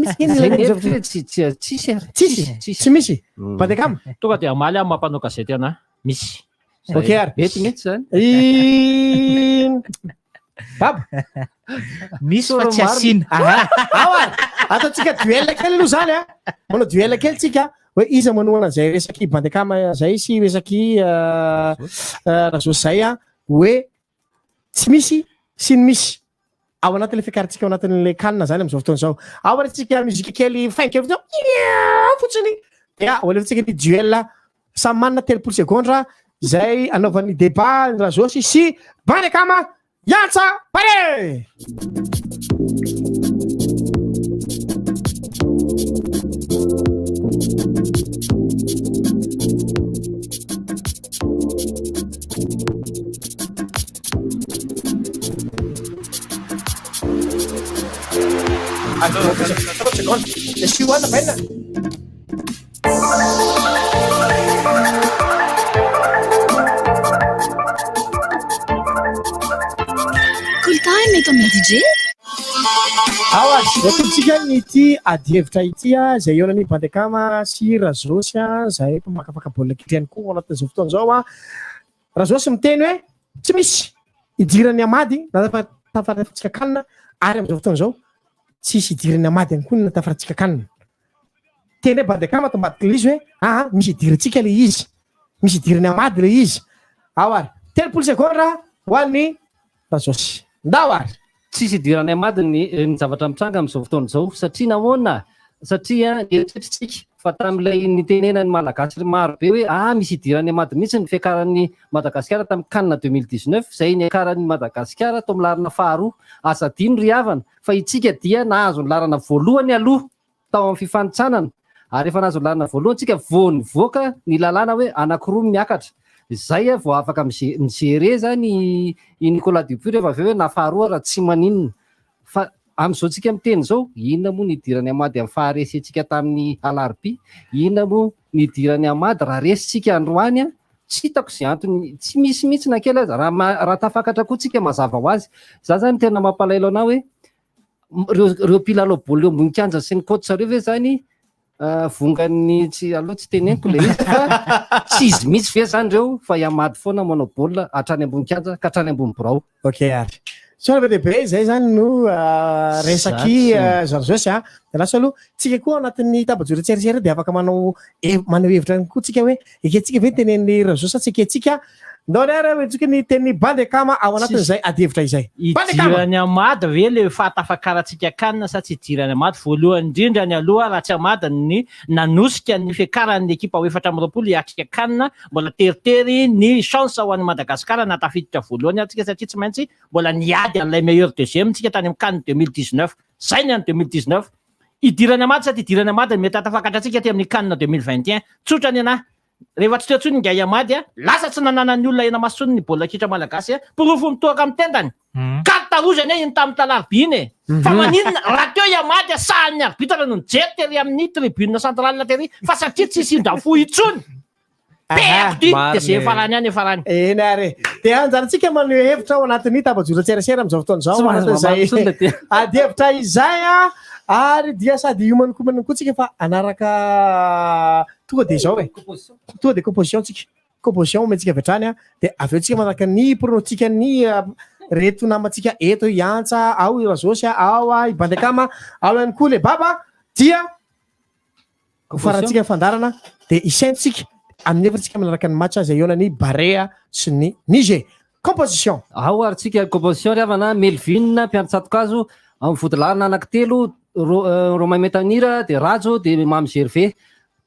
tsy misy bandekama tonga de amaly amin'ny mampanao gazety ana misy ok ary mety mihitsy zany baba misy fa tsy asina ataotsika duel kely aloha zany manao duel kely tsika hoe iza manoana zay resaky bandekama zay sy resaky raha zay hoe tsy misy sy ny misy ao anatin'le fiakarantsika ao anatin'le kanina zany am'izao fotoana zao ao arentsika muzika kely fainky fotsiny o alefantsika ny duel samy manana 3 secondes zay anaovan'ny débat raha zosy sy bandekama yantsa pare Kultain eto amin'ny DJ. Aoatsika nyity adihevitra ity zay eo ny Bandekama sy Razosy zay mpamakafaka baolina kitra ihany koa anatin'izao fotoana zao Razosy miteny hoe tsy misy idirany amady na tafaratsika kanina ary amin'izao fotoana zao tsisy idirany amady ihany koa na tafaratsika kanina. Teny hoe Bandekama tambadika le izy hoe misy idirantsika le izy, misy idirany amady le izy. Ary 3 secondes ho an'ny Razosy. Ndao ary tsisy idirany amady ny zavatra mitranga amin'izao fotoana zao satria nahoana satria eritreretritsika fa tamin'ilay nitenenany malagasy maro be hoe misy idirany amady mihitsy ny fiakaran'ny Madagasikara tamin'ny kanina 2019 zay niakaran'ny Madagasikara tao amin'ny larana faharoa asa dimy ry havana fa itsika dia nahazo ny larana voalohany aloha tao amin'ny fifanitsanana ary efa nahazo ny larana voalohany tsika vao nivoaka ny lalàna hoe anankiroa miakatra. Zay vao afaka mijery zany i Nicolas Dupy rehefa avy eo hoe nafaharoa raha tsy maninona fa amin'izao tsika miteny zao inona moa nidirany amady amin'ny faharesentsika tamin'ny alarobia, inona moa nidirany amady raha resitsika androany tsy hitako izay antony tsy misy mihitsy na kely aza raha tafakatra koa tsika mazava ho azy. Za zany tena mampalaelo anao hoe reo mpilalao baolina ambony kianja sy ny coach reo ve zany vongan'ny aloha tsy teneniko le izy fa tsy izy mihitsy ve zany reo fa iamady foana manao baolina hatrany ambony kianja ka hatrany ambony birao. Ary so lehibe zay zany no resaky Razosy de lasa aloha tsika koa anatin'ny tabajoro tserisery de afaka manao hevitra koa tsika hoe eketsika ve tenen'ny Razosy tsy eketsika ndao ary tsika ny teny Bandekama ao anatin'izay adihevitra izay. Idirany amady ve le fahatafakaratsika kanina sa tsy idirany amady voalohany indrindra ny aloha raha tsy amady ny nanosika ny fiakaran'ny ekipa 4-20 hiatrika kanina mbola teritery ny chance ho an'ny Madagasikara na tafiditra voalohany atsika satria tsy maintsy mbola niady an'ilay meilleur deuxième tsika tany amin'ny CAN 2019 zay ny any 2019 idirany amady sa ty idirany amady mety atafakatra atsika ty amin'ny CAN 2021 tsotra ny anahy rehefa tsy teotsony ngay amady lasa tsy nanana ny olona ena masony ny baolina kitra malagasy pirofo mitoaka amin'ny tendany carte rouge ane iny tamin'ny talarobia iny fa maninona raha teo amady sahan'ny arbitre no nijery tery amin'ny tribune centrale tery fa satria tsy sindra fo itsony perdu de zay farany any farany eny ary de anjarantsika maneho hevitra ao anatin'ny tabajoro tserasera amin'izao fotoana zao anatin'izay adihevitra izay ary dia sady human koa tsika fa anaraka tonga de zao tonga de composition tsika composition mentsika vetrany de avy eo tsika manaraka ny pronostika ny reto namatsika eto iantsa ao i Razosy ao i Bandekama ao ihany koa le baba dia farantsika fandarana de isaintsika amin'ny efatsika manaraka ny match zay eo ny Barea sy ny Niger. Composition ao ary tsika composition ry havana Melvin Mpiantsatokazo amin'ny vodilana anankitelo Romain Metanira de Rajo de Mamy Gervais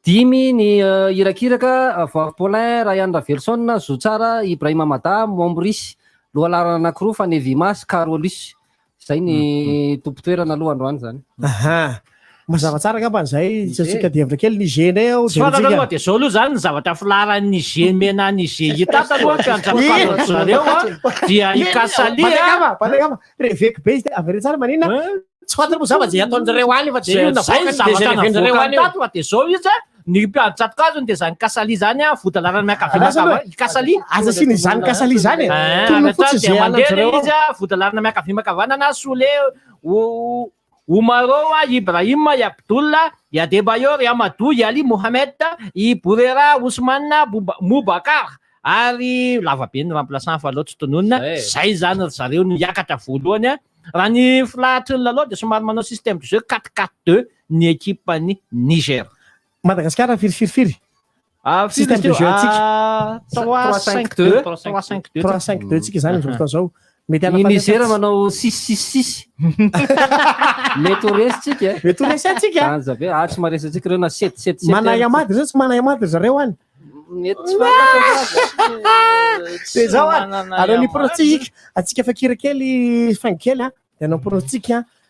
5 ny Irakiraka Paulin Ryan Ravelson Zotsara Ibrahima Mada Mombris lohalarana anankiroa fa Nevimas Carolus zay ny tompo-toerana aloha androany zany. Mazava tsara ngamba an'izay tsika diavitra kely Niger ndray ao de zao aloha zany ny zavatra filaran'ny Niger mena Niger hitata aloha mpiantsatokazo dia ikasali Bandekama reveko be izy avy tsara maninona tsy fantatra moa zava-zay ataon'jareo any fa zay zavatra de zao izy ny mpiantsatokazo de zany kasali zany vodalarana miakavia kasali aza sy ny zany kasali zany izy vodalarana miakavia makavanana sole Umaro Ibrahim Abdullah Yadebayor Yamadou Yali Mohamed Iburera Ousmane Moubakar ary lavabe ny remplaçant fa loatra tononona zay zany zareo ny yakatra voalohany raha ny filahatry ny lalao de somary manao système de jeu 4-4-2 ny équipe ny Niger. Madagascar firy système de jeu 3-5-2 tsika zany fotoana zao mety ny Niger manao 6-6-6 mety resitsika mety resitsika anjave tsy maresatsika reo na 7-7 manay amady zao tsy manay amady zareo any mety tsy fantatra de zao alors ny pronostic atsika fakira kely faingo kely de anao pronostic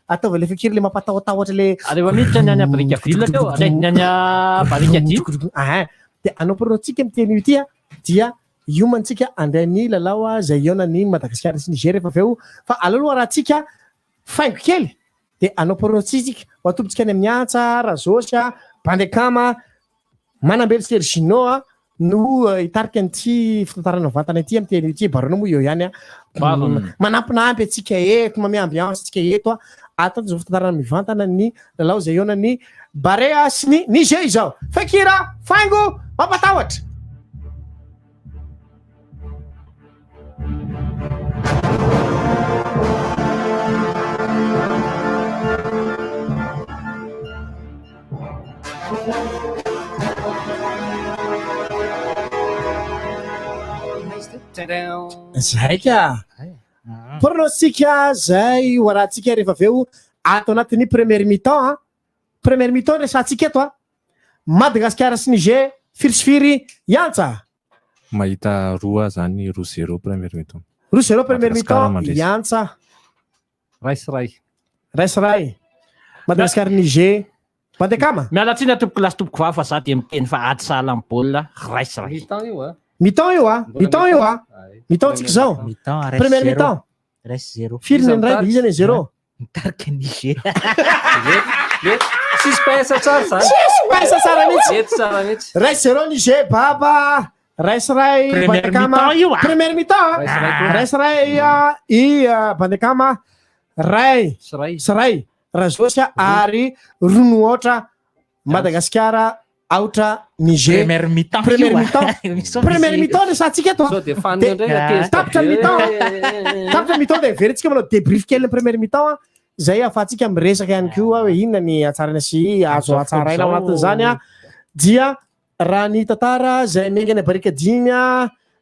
ataova le fakira le mampatahotahotra le rehefa miditra ny any Afrika Ville teo ny any Barika Dy de anao pronostic am'teny io ty dia iomantsika andray ny lalao zay eo ny Madagasikara sy Niger rehefa avy eo fa aloha raha tsika faingo kely de anao pronostic ho atopitsika any amin'ny antsa razosy bandekama manambely sergino no hitarika an'ity fitantarana vantana ity amin'ny teny ity barona moa eo ihany manampinampy atsika eto mamy ambiance atsika eto atao zao fitantarana mivantana ny lalao zay eona ny Barea sy ny Niger izao Fakira Fango mampatahotra zay ka pronostika zay ho arahantsika rehefa aveo ato anatin'ny première mi-temps première mi-temps resantsika eto Madagascar sy Niger firisifiry yantsa mahita roa zany 0-0 première mi-temps 0-0 première mi-temps yantsa raisiray Madagascar Niger bandekama mialatsiny tompoko lasy tompoko va fa za de miteny fa ady sahala amin'ny baolina raisiray mi-temps io mi-temps tsika zao première mi-temps firy ny ray de izany 0 mitarika Niger suspense tsara mihitsy ray 0 Niger baba raisiray bandekama première mi-temps raisiray bandekama ray saray razosy ary rono ohatra Madagascar aotra Niger première mi-temps resantsika eto tapitra mi-temps de veritsika manao débrief kely première mi-temps zay afahantsika miresaka ihany koa hoe inona ny atsarana sy azo atsaraina ao anatin'izany dia raha ny tantara zay mengany barika dimy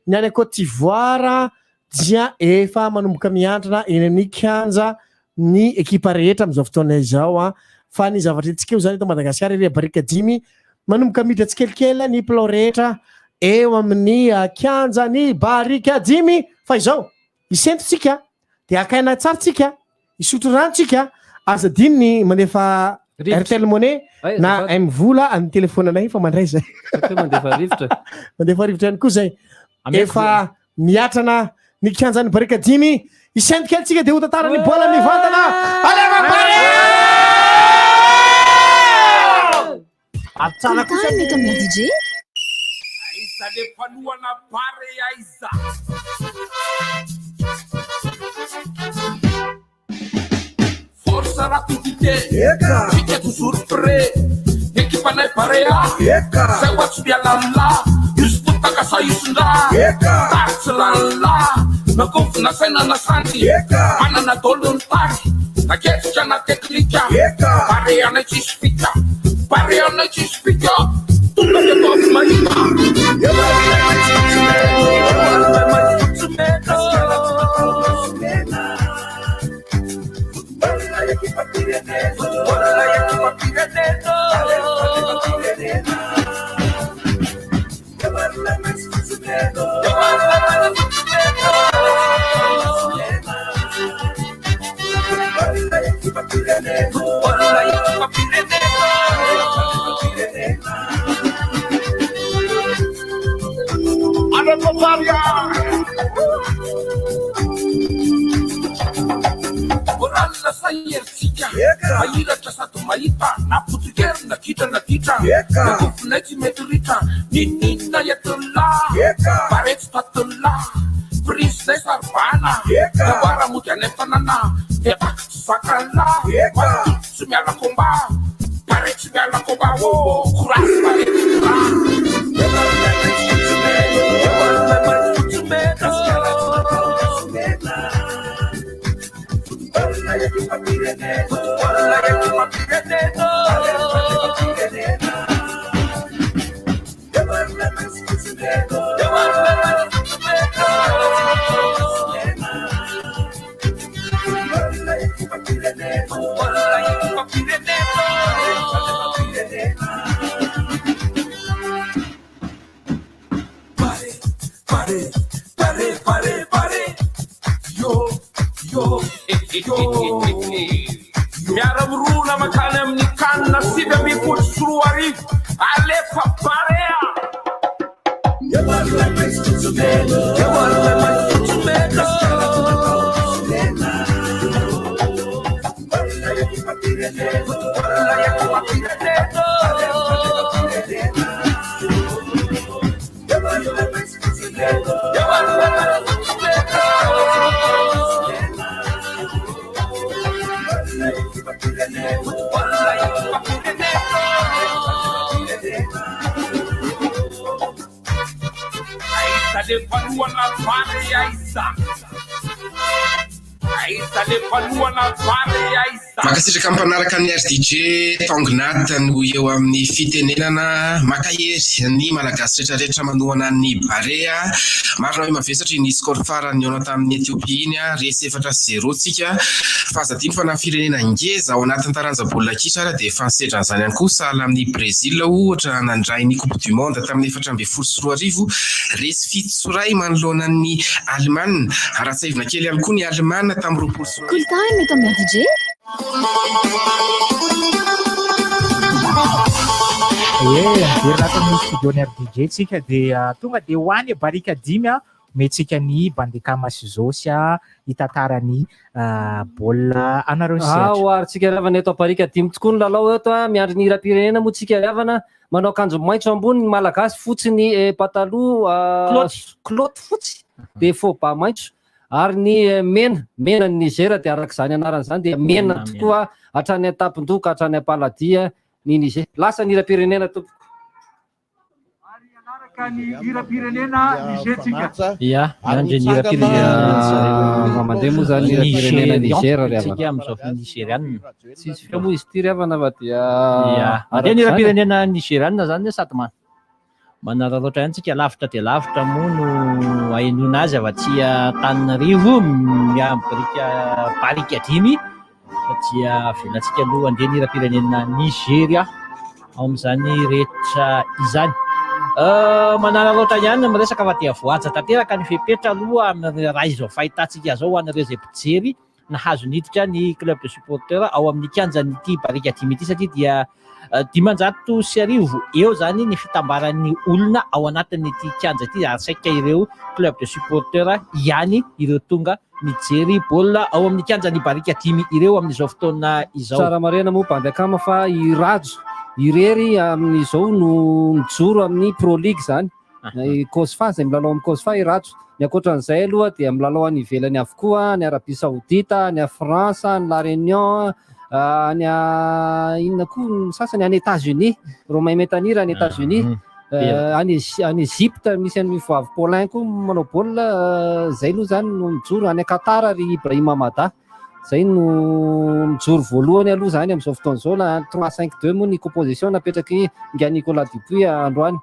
ny any Côte d'Ivoire dia efa manomboka miantrana eny amin'ny kianja ny ekipa rehetra amin'izao fotoana izao fa ny zavatra antsika eo zany eto Madagascar ery barika dimy manomboka miditra tsikelikely ny pilao rehetra eo amin'ny kianja ny barika dimy fa izao isentotsika de akaina tsara tsika isotro ranontsika azadiny mandefa RTL Money na mvola amin'ny telefonanay fa mandray zay mandefa rivotra ihany koa zay efa miatrana ny kianja ny barika dimy isentokely tsika de ho tantarany bola mivantana Atsara kosa ny eto amin'ny DJ aiza le mpanohana bare aiza forza rapidité fika toujours prêt ekipanay barea zay ohatsy mialamla izy potaka sa isondra tarotsy lanla nakofina sainana sandy manana dolony tary naketsitra na teknika bareanay tsisy fika bareanay tsisy fika tonga de toavy mahita Oralla sayertsika mahiratra sady mahita napotikerina kitrana titra nakofinay tsy mety ritra ninina etolà baretsy tatolà prisinay saribana dabara mody any tanana de takitsy zakala tsy miala komba baretsy miala komba o korasy baretsy miaramrona makany amin'ny kanina sivy amby folo sy roa arivo alefa barea paloana vary aiza aiza le paloana vary aiza makasitraka ampanaraka ny RDJ tongnata no eo amin'ny fitenenana makahery ny malagasy rehetrarehetra manohana ny barea marina hoe mavesatra ny skôr farany eo tamin'ny Etiopia iny resy 4-0 tsika fahazadino fa na firenena ngeza ao anatin'ny taranja baolina kitra dia efa nisedran'izany ihany koa sahala amin'ny Brésil ohatra nandray ny Coupe du Monde tamin'ny 2014 resy fito tsoray manoloana ny Allemagne ara-tsaivina kely ihany koa ny Allemagne tamin'ny 20 Kultime eto amin'ny DJ. Very studiony RDJ tsika dia tonga dia hoany barika 10 metsika ny bandeka masizosy hitantarany baolina anareo oarytsika riavana eto barika 10 tokoa ny lalao eto miandry ny hira-pirenena moa tsika riavana manao akanjo maitso ambony ny malagasy fotsiny pataloha clotte fotsy dia faux-bas maitso ary ny mena ny Niger dia arak'izany anaran'izany dia mena tokoa hatrany Tapindoka hatrany Paladia ny Niger lasa ny hira-pirenena tompoko ny hira-pirenena Niger tsika andry ny hira-pirenena mandeha moa zany hira-pirenena Niger tsika amin'izao nigeriana tsisy fika moa izy ty riavana fa dia mandeha ny hira-pirenena nigeriana zany sady manararaotra ihany tsika lavitra dia lavitra moa no ahenona azy avatsy Antananarivo barika 10 dia avelantsika aloha andeha ny hira-pirenena Nigeria ao amin'izany rehetra izany manararaotra ihany miresaka fa dia voaja tanteraka ny fepetra aloha amin'ny raha izao fahitantsika zao ho anareo izay mpijery nahazo niditra ny club de supporter ao amin'ny kianjan'ity barika 10 ity satria dia 590 eo zany ny fitambaran'ny olona ao anatin'ity kianja ity ary saika ireo club de supporter ihany ireo tonga mijery baolina ao amin'ny kianjan'ny barika 10 ireo amin'izao fotoana izao tsara marena moa bandakama fa irajo irery amin'izao no mijoro amin'ny Pro League zany Kosfa zay milalao amin'ny Kosfa irajo ny ankoatran'izay aloha dia milalao any ivelany avokoa ny Arabia Saoudita ny France ny La Réunion ny inona koa ny sasany any États-Unis Romain Metanira any États-Unis any Egypte misy any vavy Paulin koa manao baolina zay aloha zany no mijoro any Qatar ary Ibrahim Hamada zay no mijoro voalohany aloha zany amin'izao fotoana izao na 3-5-2 moa ny composition napetraky nga Nicolas Dupuis androany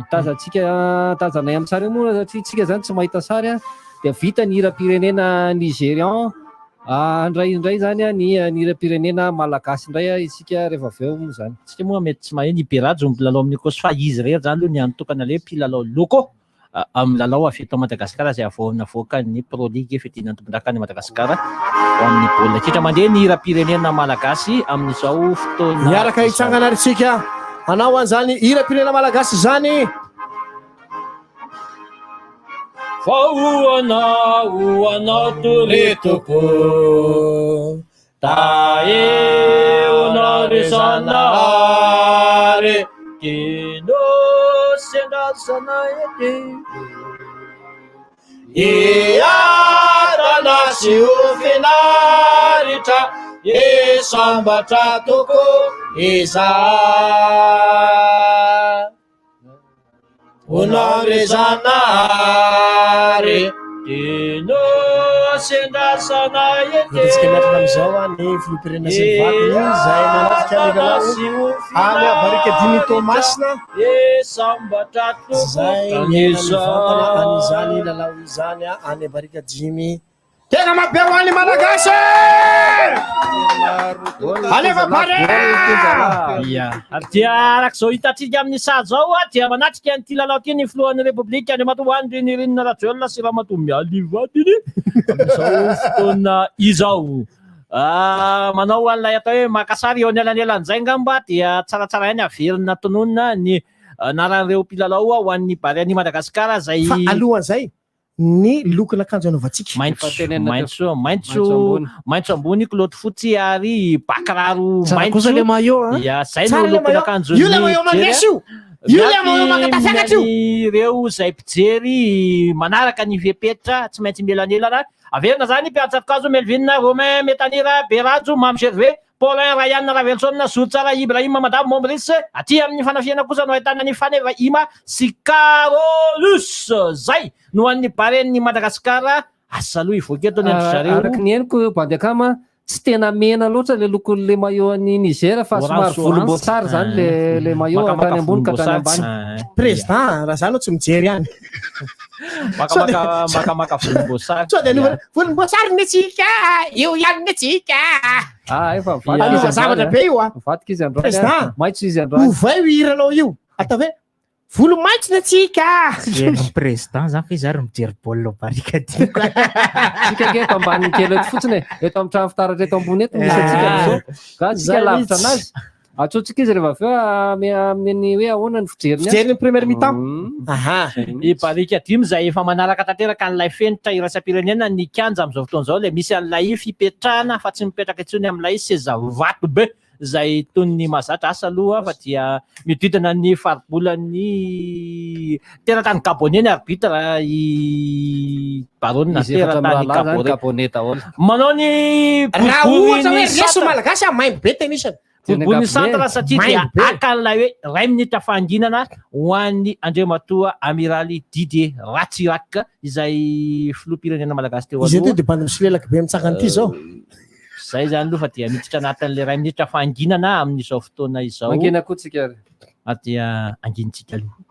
tazanay amin'ny sary moa satria tsika zany tsy mahita sary dia vita ny hira-pirenena Nigérian indraindray zany ny hira-pirenena malagasy indray isika rehefa avy eo moa zany tsika moa mety tsy maheno Iberajo milalao amin'ny Kosfa izy rehetra zany aloha ny anotokana le mpilalao loko amin'ny lalao avy eto Madagasikara izay avoaka ny Pro League fidiana tombon-daka ny Madagasikara ao amin'ny baolina kitra mandeha ny hira-pirenena malagasy amin'izao fotoana miaraka hitsangana aritsika anao an'izany hira-pirenena malagasy zany Anao toretoko taeo na resanare kino sendasana ete iatana sy ofinaritra esambatra toko iza una resanare kino sendasana ete tsika miatrana amin'izao ny filopirenena sy vatiny zay manatrika milalao any barika 10 Tomasina zay mienanyvatana an'izany lalao izany any barika 10 tena mabe ho any malagasy alefa pare dia arak'izao hitatsika amin'ny sady zao dia manatrika nyity lalao ty ny filohan'ny Repoblika any matoany ny Renina Rajoelina sy Ramatoa mialivadiny amin'izao fotoana izao manao an'ilay atao hoe makasary eo anelanelan'izay ngamba dia tsaratsara ihany averina tononina ny anaran'ireo mpilalao ho an'ny barian'i Madagasikara zay fa alohan'izay ny lokona akanjo anaovantsika maitso ambony kiloty fotsy ary bakiraro maitso le maillot zay no lokona akanjo ireo zay mpijery manaraka ny fepetra tsy maintsy melanelana averina zany mpiatsatokazo Melvin Romain Metanira Berajo Mamy Gervais Paulin Ryan Ravelson zo tsara Ibrahima Madame Mombris aty amin'ny fanafiana kosa no ahitana ny Faneva sy Carolus zay no an'ny baren'ny Madagasikara asa aloha ivoaka eto ny andro zareo araky ny henoko Bandiakama tsy tena mena loatra le lokon'le maillot an'ny Niger fa somary volomboasary zany le maillot hatrany ambony ka hatrany ambany. Président raha zany tsy mijery ihany. Makamaka volomboasary. Sao dia volomboasary ny tsika io ihany ny tsika. Efa zavatra be io a. Vatika izy androany. Président maitso izy androany. Ovay hiranao io. Atao hoe volo maitso ny tsika. Président zany fa izy ary mijery baolina barika diako. Tsika ke eto ambany kely eto fotsiny eto amin'ny trano fitaratra eto ambony eto misy atsika amin'izao. Ka tsika lavitra anazy. Atsotsika izy rehefa avy eo amin'ny hoe ahoana ny fijeriny. Fijeriny première mi-temps. I barika dimy zay efa manaraka tanteraka an'ilay fenitra iraisam-pirenena ny kianja amin'izao fotoan'izao le misy an'ilay fipetrahana fa tsy mipetraka etsony amin'ilay seza vato be zay tony ny mahazatra asa aloha fa dia mididina ny faribolan'ny teratany Gabonais ny arbitre i baronina teratany Gabonais daholo. Manao ny raha ohatra hoe reso malagasy maimbo be tenisany. Boribory centre satria dia akan'ilay hoe ray minitra fanginana ho an'ny Andriamatoa Amiraly Didier Ratsiraka izay filoham-pirenena malagasy teo aloha. Izy dia bandy misolelaka be mitsangana ity zao. Zay zany aloha fa dia miditra anatin'ilay ray minitra fanginana amin'izao fotoana izao. Mangina koa tsika. Dia anginitsika aloha.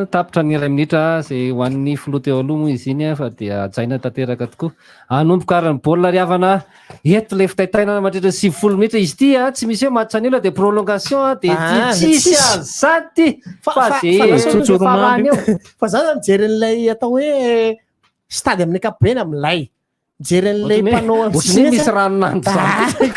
Tapitra ny iray minitra zay ho an'ny filoha teo aloha moa izy iny fa dia ajaina tanteraka tokoa. Hanomboka arany baolina riavana eto le fitaitaina mandritra 90 minitra izy ity tsy misy hoe match nul dia prolongation dia tsisy azady fa fa za mijery an'ilay atao hoe stade amin'ny ankapobeny amin'ilay mijery an'ilay mpanao misy ranonandro zany.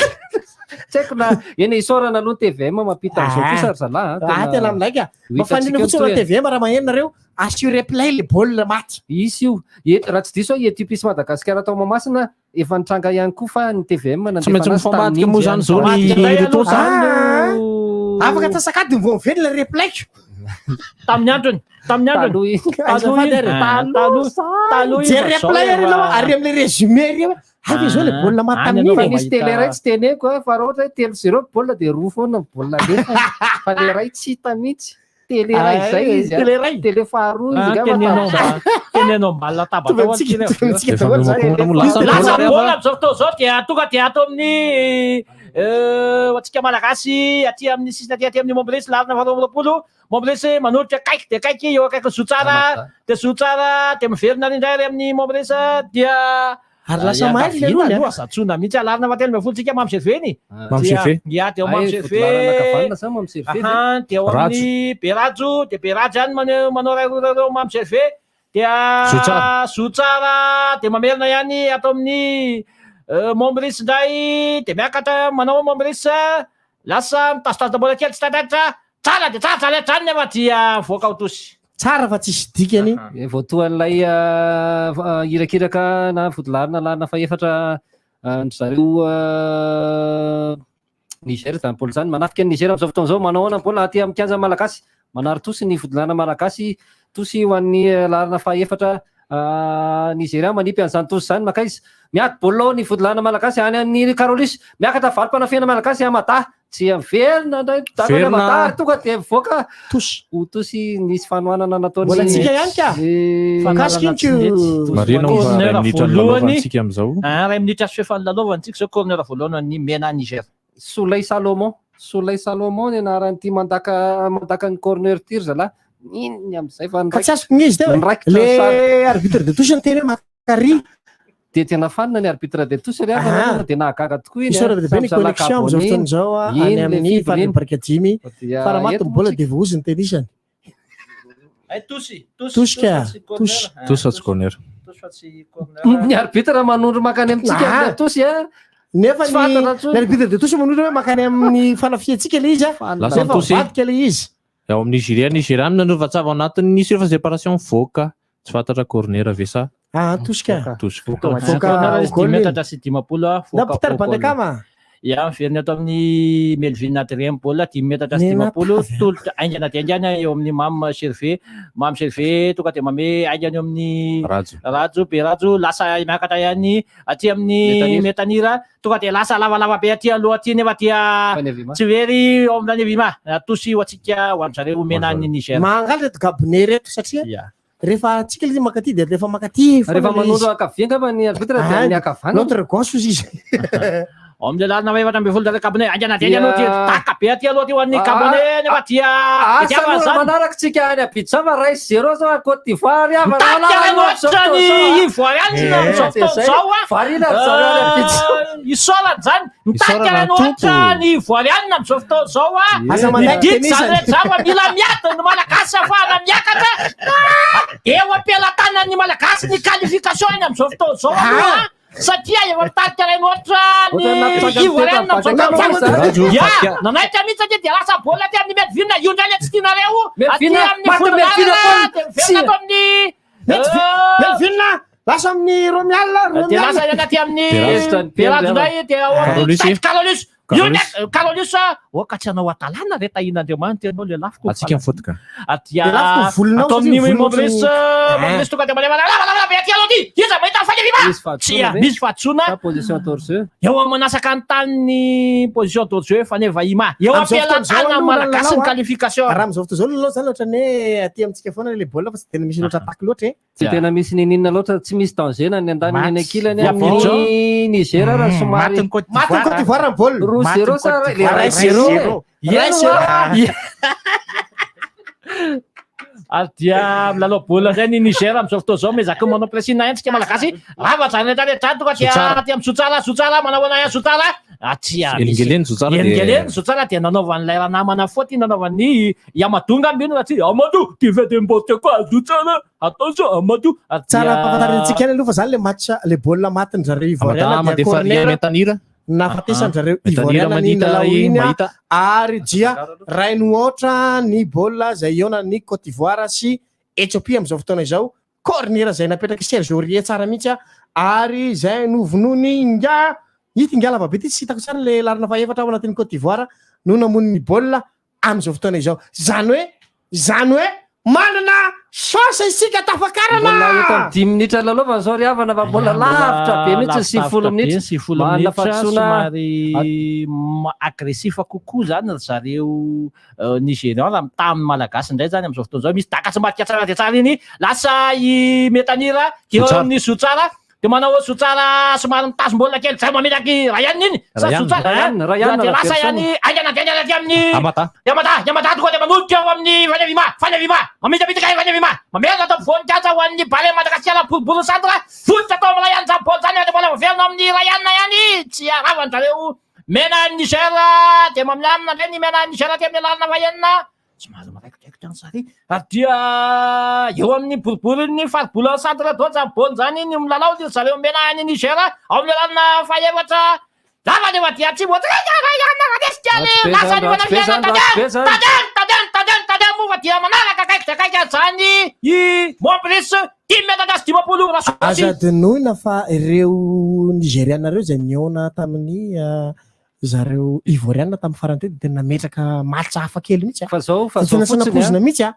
Tseko na eny isorana aloha ny TVM mampita an'izao kosa ry zalahy. Tena amin'ilay ka. Mafanina fotsiny na TVM raha magneno nareo assure replay le baolina match. Isy io. Raha tsy diso etypisy Madagasikara tao Mahamasina efa nitranga ihany koa fa ny TVM tsy maintsy mifambatika moa zany zao afaka tasakady mivonveny le replay. Tamin'ny androny jery replay ary amin'le résumé ry avy zao le baolina mataminy. Misy télé ray tsy teneko fa raha ohatra hoe 3-0 baolina dia roa foana baolina lefa fa le ray tsy hita mihitsy. Télé ray zay izy. Télé faharoa izy tenenao mbalina tabatra lasa baolina amin'izao fotoana izao dia tonga dia ato amin'ny atsika malagasy aty amin'ny sisiny aty amin'ny Mombres larina 20 Mombres manolotra kaiky dia kaiky eo akaiky Zotsara dia miverina indray ary amin'ny Mombres dia ary lasa maily aloha zatsona mihitsy alarina vatelo mbe folontsika mamserveny dia eo mamserve dia eo amin'ny Berajo dia Berajo any manao rareo mamserve dia Zotsara dia mamerina ihany atao amin'ny Mombres indray dia miakatra manao Mombres lasa mitazotazona bola kely tsy tatatra tsara dia tsara zany nefa dia voaka ho tosy tsara fa tsisy dikany. Voatoan'ilay irakiraka na fotolarina larina fa efatra ny zareo Niger zany baolina zany manafika ny Niger amin'izao fotoana izao manao ana baolina aty amin'ny kianja malagasy manary tosy ny fotolarina malagasy tosy ho an'ny larina fa efatra Nigeria manipy an'izany tosy zany maka izy miady baolina ny fotolarina malagasy any amin'ny Carolus miakatra valim-panafihana malagasy Amata tsy averina ndray Amata tonga dia voaka tosy nisy fanohanana nataony mbola tsika ihany ka ray minitra sy fefan'lalovantsika zao corner voalohany ny mena Niger. Soleil Salomon ny anaran'ity mandaka ny corner tir zala iny amin'izay fa tsy azoko ny izy teo le arbitre de touche ny teny Makary dia tena fanina ny arbitre de touche ry avana dia nahagaga tokoa iny isaorana be ny connexion amin'izao fotoana izao any amin'ny fariparika dimy faramaty ny bola dia voaoziny tenisany tosy corner ny arbitre manondro makany amintsika tosy nefa ny arbitre de touche manondro hoe makany amin'ny fanafiantsika le izy lasa vadika le izy ao amin'ny Nigeria nanova tsava anatin'ny nisy rehefa séparation voaka tsy fantatra cornera ve sa tosika metatra sy 10 na pitary bandakama ia miveriny ato amin'ny Melvin Natrième baolina 10 metatra sy 10 tolotra aingana dia aingana eo amin'ny Mam Servé tonga dia mame aingana eo amin'ny Rajo be Rajo lasa miakatra ihany aty amin'ny Metanira tonga dia lasa lavalava be aty aloha aty nefa dia tsy very ao amin'ny Vima atosy ho antsika ho an'zareo menany Niger mangaly reto gabone reto satria rehefa atsika le makaty dia rehefa makaty rehefa manondro akavianga fa ny arbitre dia ny akavana notre gosse izy ao amin'ny lalana efatra ambin'ny folo dara Gabone aingana dia aingana dia taka be aty aloha ty ho an'ny Gabone nefa dia asa manaraka tsika any Abidjan fa 0 zao Côte d'Ivoire mitaka ny Ivoirianina amin'izao fotoan'izao isolany zany mitaka loatra ny Ivoirianina amin'izao fotoan'izao midity zany rehetra zany fa mila miady ny malagasy afahana miakatra eo am-pelantanan'ny malagasy ny qualification iny amin'izao fotoan'izao satria efa mitarika ray loatra ny Ivoirianina amin'izao nanaitra mihitsy satria dia lasa baolina aty amin'ny Melvin io ndray le tsy tianareo aty amin'ny folonato amin'ny Melvin lasa amin'ny Romial dia lasa anaty amin'ny Berado ndray dia Carolus ka tsy anao atalana re tahin'Andriamanitra ianao le lafiko atsika mifotoka atao amin'ny Maurice tonga dia malema lavalava be aty aloha ty iza mahita fanevima tsia misy fahatsona eo amin'ny manasaka ny tany position d'hors-jeu faneva ima eo am-pelantana malagasy ny qualification raha amin'izao fotoa zao aloha zany ohatra ny aty amintsika foana le baolina fa tsy tena misy loatra ataky loatra tsy tena misy ninina loatra tsy misy danger na ny andaniny eny ankilany amin'ny Niger raha somary maty Côte d'Ivoire baolina 0 sa dia milalao baolina zay ny Niger amin'izao fotoa zao mezaka manao presina entsika malagasy ravatrany rehetra tonga dia aty amin'ny Sotsara manao anahy Sotsara Elingeleny Sotsara dia nanaovan'ilay ranamana faute nanaovan'ny Yamadonga ambino aty Amadou tu veux n'importe quoi Sotsara attention Amadou tsara ampafantarintsika any aloha fa zany le match le baolina matiny zareo Ivoiriana dia corner nafatesany zareo Ivoiriana ny lalao iny ary dia rainy ohatra ny baolina zay iona-ny Côte d'Ivoire sy Ethiopie amin'izao fotoana izao corner zay napetraka Serge Aurier tsara mihitsy ary zay novonony inga hita ingala babe ty tsy hitako tsara le larina faefatra ao anatin'ny Côte d'Ivoire no namoniny ny baolina amin'izao fotoana izao zany hoe manana chance isika tafakarana 10 minitra lalova zao riavana fa mbola lavitra be mihitsy 10 minitra manana fahatsona somary agressifa kokoa zany zareo Nigérian raha tamin'ny malagasy indray zany amin'izao fotoana zao misy dakatsy mbatika tsara dia tsara iny lasa i Metanira eo amin'ny Sotsara dia manao Sotsara somary mitazom-baolina kely zay mamelaky Ryan iny sa Sotsara dia lasa ihany aingana dia aty amin'ny Yamada tonga dia manolotra eo amin'ny Fanevima mamitapitika Fanevima mamela atao voninkazo ho an'ny Bale Madagasikara boribory centre fototra atao amin'ny Ryan zany baolina zany dia mbola maverina amin'ny Ryan ihany tsy aravany zareo mena Niger dia mamilamina ndray ny mena Niger ty amin'ny lalana vahenina somary maraikidraiky trano sary dia eo amin'ny boribory ny faribola centre doa zany baolina zany ny milalao dia zareo mena ny Niger ao amin'ny lalana faefatra zava nefa dia tsy moa tadea moa fa dia manaraka kaiky zany i Maurice 10 metatra sy 10 aza dinoina fa ireo Nigériana reo zay niona tamin'ny zareo Ivoiriana tamin'ny farany teo dia tena metraka match hafa kely mihitsy fa zao sanapozina mihitsy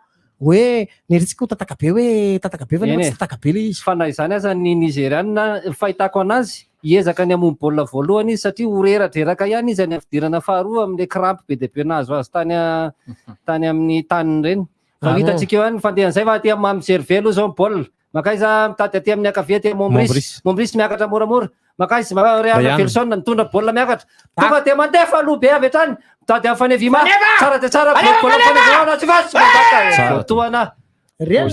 hoe neritsika ho tatakabe hoe tatakabe fa nefa tsy tatakabe le izy fa na izany aza ny Nigériana fahitako anazy hiezaka ny amony baolina voalohany izy satria horeradreraka ihany izy any afidirana faharoa amin'le crampe be dia be nahazo azy tany amin'ny taniny reny fa hitantsika eo ihany fandehan'izay fa aty amin'ny Mam Servé aloha zao baolina makaiza mitady aty amin'ny akavia aty Maurice miakatra moramora makaizy Real Felson nitondra baolina miakatra tonga dia mandefa aloha be avy hatrany mitady amin'ny Fanevima tsara dia tsara baolina Fanevima tsy vasy toana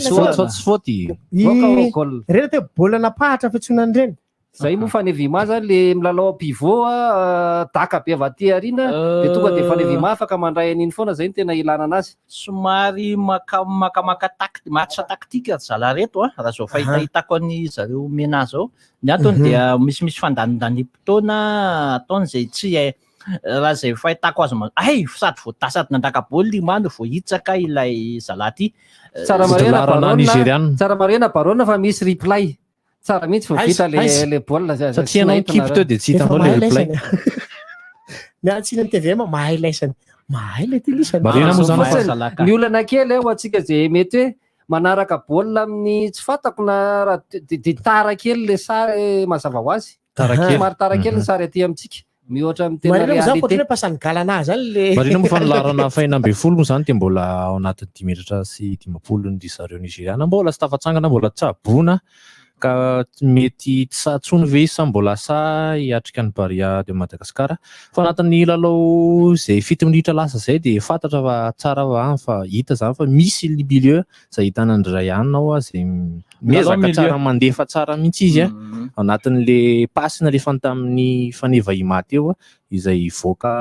tsy faute rena teo baolina napahatra fitsonany reny zay moa Fanevima zany le milalao pivot daka be avy aty arina dia tonga dia Fanevima afaka mandray an'iny foana zay ny tena ilana anazy somary makamaka match taktika zala reto raha zao fahitahitako any zareo mena zao ny antony dia misy fandanindany fotoana ataony zay tsy raha zay fahitako azy ay sady voatasady nandraka-baolina mano voahitsaka ilay zalaty tsara marena barona fa misy reply tsara mihitsy vovita le baolina satria anao kipo teo dia tsy hitanao le replay miatsina ny TV mahay laisany mahay le tilisany ny olana kely ho atsika zay mety hoe manaraka baolina amin'ny tsy fantako na raha de tara kely le sary mazava ho azy somary tara kely ny sary aty amintsika mihoatra amin'ny tena réalité pasany galana zany le marina moa fa nilarana fahinambe folo moa zany dia mbola ao anatin'ny 10 minitra sy 10 ny zareo nigériana mbola sy tafatsangana mbola tsabona ka mety tsatsony ve sa mbola sa hiatrika ny Barea de Madagasikara fa anatin'ny lalao zay 7 minitra lasa zay dia fantatra fa tsara fa hita zany fa misy milieu zay hitana ndray ihany ao zay miezaka tsara mandefa tsara mihitsy izy anatin'le pasina le fantamin'ny faneva imaty eo izay voaka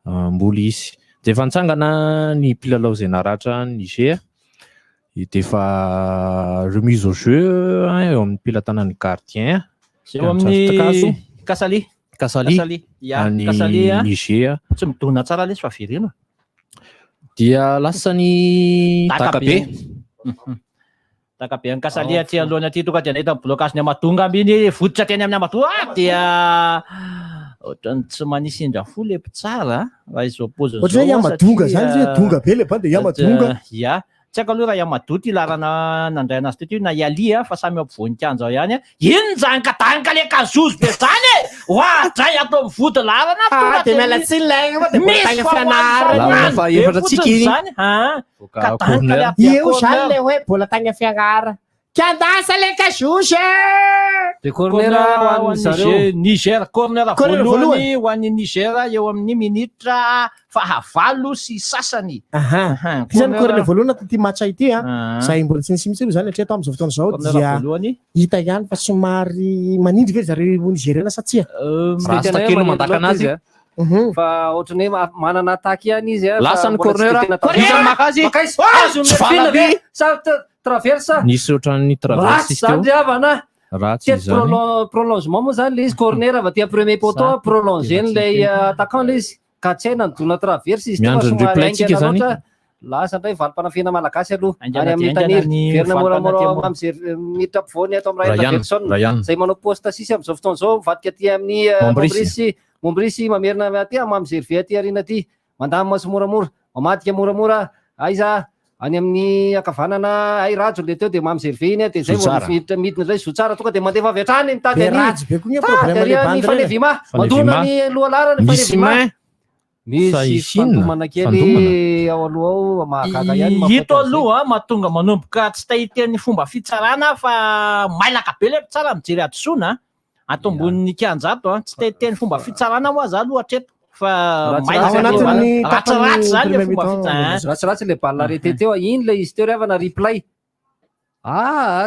mbola izy dia efa nitsangana ny mpilalao zay naratra Niger dia efa remise au jeu eo amin'ny pilatanan'ny gardien eo amin'ny Kasali any Niger tsy midona tsara lesy fa virina dia lasany takabe any Kasali aty alohany aty tonga dia nahita blocage ny Amadonga ambiny voditra teny amin'ny Amadonga dia ohatrany tsy manisy indra-fo le mpitsara raha izy opposé ohatry hoe Amadonga zany donga be le bande Amadonga ya tsy haiko aloha raha Amadou ty larana nandray anazy teto na Yalia fa samy ampovonin-kianja ao ihany ino zankadanka le kazozo be zany dray atao mivody larana dia miala tsiny lay misy fianarana fa efatra tsika zany io zany le hoe bola tagny fianara kiandasa le kazozo de cornera ho an'ny zareo Niger cornera voalohany ho an'ny Niger eo amin'ny minitra fahavalo sy sasany zany cornera voalohany aty match ity zay mbola tsy nisy mihitsy aloha zany hatreto amin'izao fotoana zao dia hita ihany fa somary manindry ve zareo nigeriana satsia rasta kely mandaka anazy fa ohatrany hoe manana attaque ihany izy lasany cornera makazy traversa nisy ohatran'ny traverse izy teo ratsy izany prolongement moa zany le izy corner avy aty premier poteau prolongé n'ilay attaquant le izy ka tsy haina nidona traverse izy lasa ndray valim-panafina malagasy aloha any amin'ny taniry verina moramora mamjery miditra ampovoany ato amin'ny Ryan Davidson zay manao poste sisy amin'izao fotoana izao mivadika aty amin'ny Mombrisy mamerina aty mamjery ve aty arina aty mandamy maso moramora mamadika moramora aiza any amin'ny akavanana ay rajo le teo dia mamjery iny dia zay midina zay zo tsara tonga dia mandefa avy hatrany mitady ny fanevima mandona ny lohalarany fanevima misy fandomana kely ao aloha ao mahagaga ihany hito aloha mahatonga manomboka tsy tahiten'ny fomba fitsarana fa mailaka be le tsara mijery adosoana ato ambonin'ny kianjato tsy tahiten'ny fomba fitsarana ho azy aloha hatreto fa ratsiratsy zany le fomba fitsarana ratsiratsy le balle arrêté teo iny le izy teo revana replay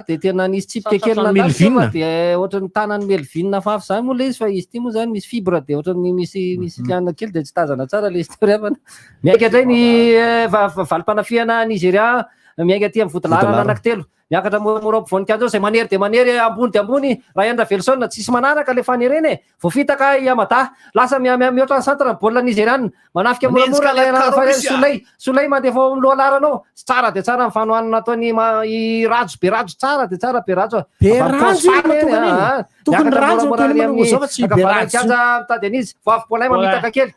dia tena nisy tsipika kely nandalo dia ohatrany tanany Melvin fafy zany moa le izy fa izy ty moa zany misy fibre dia ohatrany misy liana kely dia tsy tazana tsara le izy teo revana miaika indray ny valim-panafihana Nigeria miaika aty amin'ny votolarana anankitelo miakatra moramora ampovoan-kianja zay manery dia manery ambony dia ambony raha Endra Velson tsisy manaraka le fanereny voafitaka Yamada lasa mihoatra ny centre baolina nigériana manafika moramora Souley mandefa ao amin'ny lohalarana tsara dia tsara ny fanohanana ataony rajo be rajo tsara dia tsara be rajo tokony rajo kianja mitady an'izy voavy-polay mamitaka kely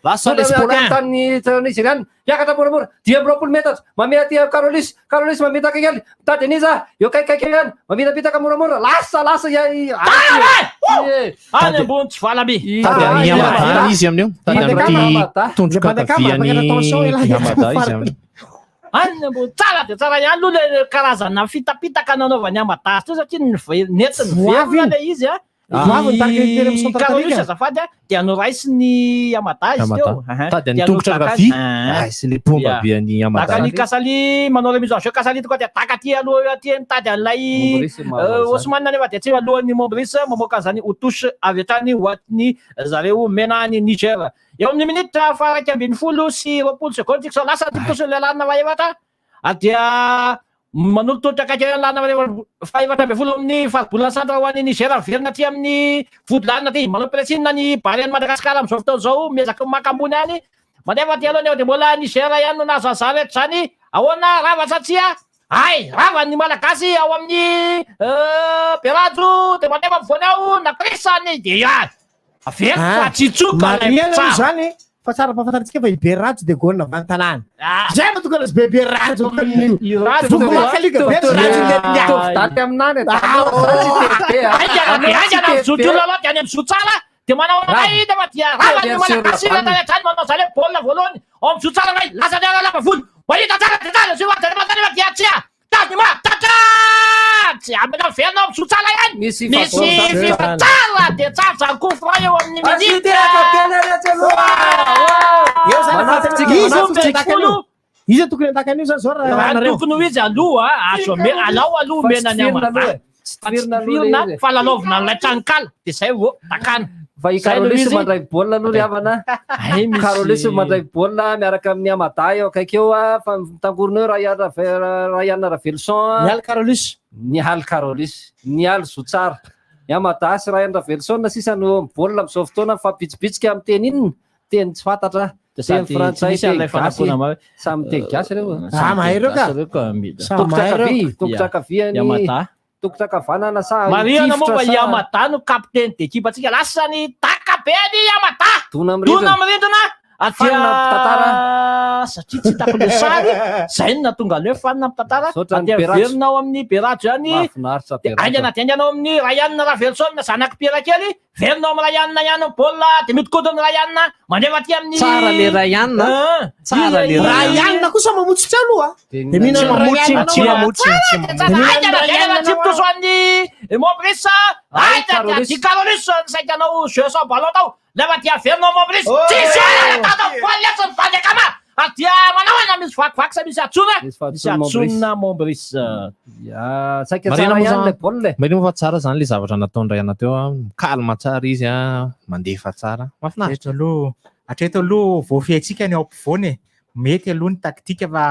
tany nigériana miakatra moramora 10 metatra mamea aty Carolis mamitaka kely mitady an'izy eo kaikaiky ihany mamitapitaka moramora lasa any ambony tsy valabe tady any Yamada izy amin'io tady amin'ity tondroka kaviany Yamada izy amin'io any ambony tsara dia tsara ihany aloha le karazana fitapitaka nanaovany Yamada teo satria netiny voavy le izy Carolis azafady dia noraisy ny Yamada izy teo tady any tongotra kavy sy le pomba be any Yamada ny Kasali manao remise au jeu Kasali tonga dia taka aty aloha aty mitady an'ilay Osman nefa dia tsy alohan'ny Mombris mamoaka zany Outouche avy hatrany ho atiny zareo mena ny Niger eo amin'ny minitra faha 20 sy 20 seconde lasa tipitosy ny lalàna fa efatra dia manolototra akaiky lana faefatra amby folo amin'ny fahabolana satra ho an'ny Nigéria miverina aty amin'ny vodilana ty manao presine ny barea ny Madagasikara amin'izao fotoana izao miezaka makambony any manefa ty aloha nefa dia mbola Nigéria ihany no nahazo an'izany rehetra zany ahoana rava satria ay rava ny malagasy ao amin'ny Berajo dia manefa mivoany ao nakresany dia averiko fa tsitsoka zany fa tsara mpahafantaritsika fa Berajo dia gôna avy an-tanàna zay matokana azy be Berajo daty aminany aingana mizoto olo aloha dia any mizoto tsara dia manao anay dia dia rava ny malagasy rehetra manao zany hoe baolina voalohany ao mizoto tsara ngay lasa ny lapa volo mahita tsara tsara sy nefa dia tsia tany ma tatatsy amina verina ao mizoto tsara ihany misy fifa tsara dia tsara zany kofra eo amin'ny minity izy tokony atakan'io zany zao tokony ho izy aloha azo alao aloha menany amafirina fa lalaovina an'ilay tranokala dia zay vo takana fa i Carolis mandray baolina aloha ry havana Carolis mandray baolina miaraka amin'ny Amada eo akaiky eo fa mitangorona eo Rayana Ravelson nihaly Carolis nihaly Zotsara ny Amada sy Rayana Ravelson sisa no baolina amin'izao fotoana fa bitsibitsika amin'ny teny inona teny tsy fantatra teny frantsay samy teny gasy reo mahay reo tokotra kaviany tokotra kavanana sa Mariana moa fa i Amada no kapiteny d'équipe atsika lasany takabe ny Amada dona mirindrina atia satria tsy hitako le sary zay no natonga ny hoe fanina mitantara atia verina ao amin'ny Berajo any aingana ao amin'ny Rayana Ravelson zanaky Pierakely verina ao amin'ny Rayana ihany baolina dia miodikodo amin'ny Rayana manefa aty amin'ny tsara le Rayana kosa mamotsy aloha dia mihina aingana tsipitoso an'ny Mombris ty Carolis saika anao jeu sans ballon tao nefa dia verina ao Mombris atia manao ana misy vakivaky sa misy atsona Mombris saika tsara ihany le baolina marina fa tsara zany le zavatra nataony Rayana teo kalma tsara izy mandefa tsara mahafinaritra hatreto aloha voafiatsika ny ao ampovoany mety aloha ny taktika fa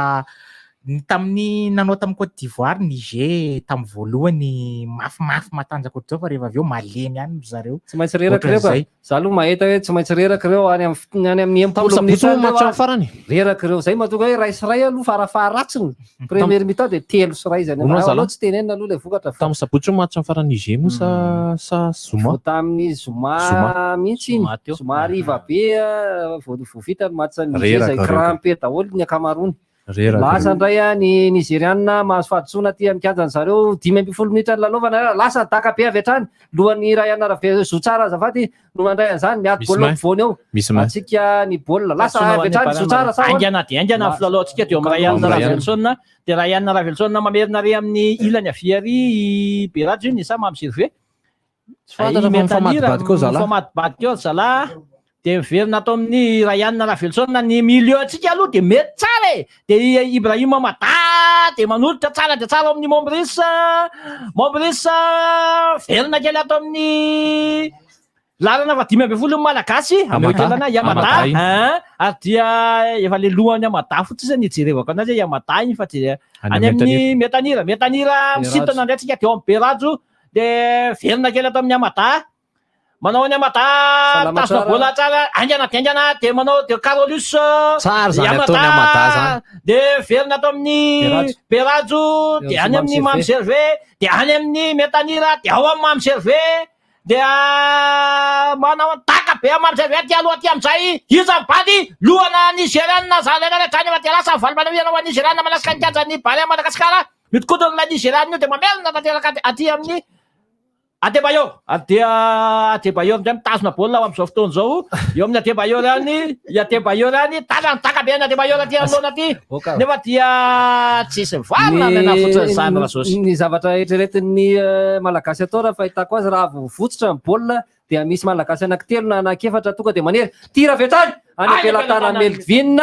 tamin'ny nanao tamin'ny Côte d'Ivoire Niger tamin'ny voalohany mafimafy matanjaka ohatr'izao fa rehefa avy eo malemy ihany zareo tsy maintsy reraka reo fa za aloha mahita hoe tsy maintsy reraka reo any amin'ny empolo minitra farany reraka reo zay mahatonga hoe ray sy ray aloha farafaharatsiny premier mi-temps dia 3 sy ray zany aloha tsy tenenina aloha le vokatra tamin'ny sabotsy match ny farany Niger moa sa Zuma tamin'ny Zuma mihitsy iny Zuma hariva be voavita ny match ny Niger zay crampé daholo ny akamarony lasa ndray ny Nigériana mahazo fahadisoana ty amin'ny kianjany zareo 5 minitra ny lalaovana lasa takabe avy hatrany lohan'ny Rayana Zotsara azafady no mandray an'izany miady baolina ampovoany eo atsika ny baolina lasa avy hatrany Zotsara aingana ny filalaoantsika teo amin'ny Rayana Ravelson dia Rayana Ravelson mamerina re amin'ny ilany avy ary Berajo iny sa mamsirve famadibady keo zala dia miverina atao amin'ny Rayana Ravelson ny milieu atsika aloha dia mety tsara dia Ibrahima Amada dia manolotra tsara dia tsara ao amin'ny Mombris verina kely atao amin'ny lalana fa 5 malagasy amin'ny kelana Amada ary dia efa le lohany Amada fotsy zany ijerevako anazy Amada iny fa dia any amin'ny metanira misintona indray tsika dia ao amin'ny Berajo dia verina kely atao amin'ny Amada manao ny Amada tasona bola tsara aingana dia manao dia Carolis tsara zany ataony Amada zany dia verina atao amin'ny Berajo dia any amin'ny Mamserve dia any amin'ny metanira dia ao amin'ny Mamserve dia manao takabe Mamserve ty aloha aty amin'izay iza mibady lohana Nigériana zany rehetra nefa dia lasa valim-panaviana ho an'ny Nigériana manasika ny kianjan'ny Barea Madagasikara mitikodon'ilay Nigériana io dia mamerina tanteraka aty amin'ny Adebayor Adebayor ndray mitazona baolina ao amin'izao fotoana izao eo amin'ny Adebayor any tanany takabe ny Adebayor aty anoloana aty nefa dia tsisy mivalina amena fotsiny zany rasosy ny zavatra eritreretin'ny malagasy atao raha fahitako azy raha vofototra ny baolina dia misy malagasy anankitelo na anankefatra tonga dia manery tira vetrany any ampelatana Melvin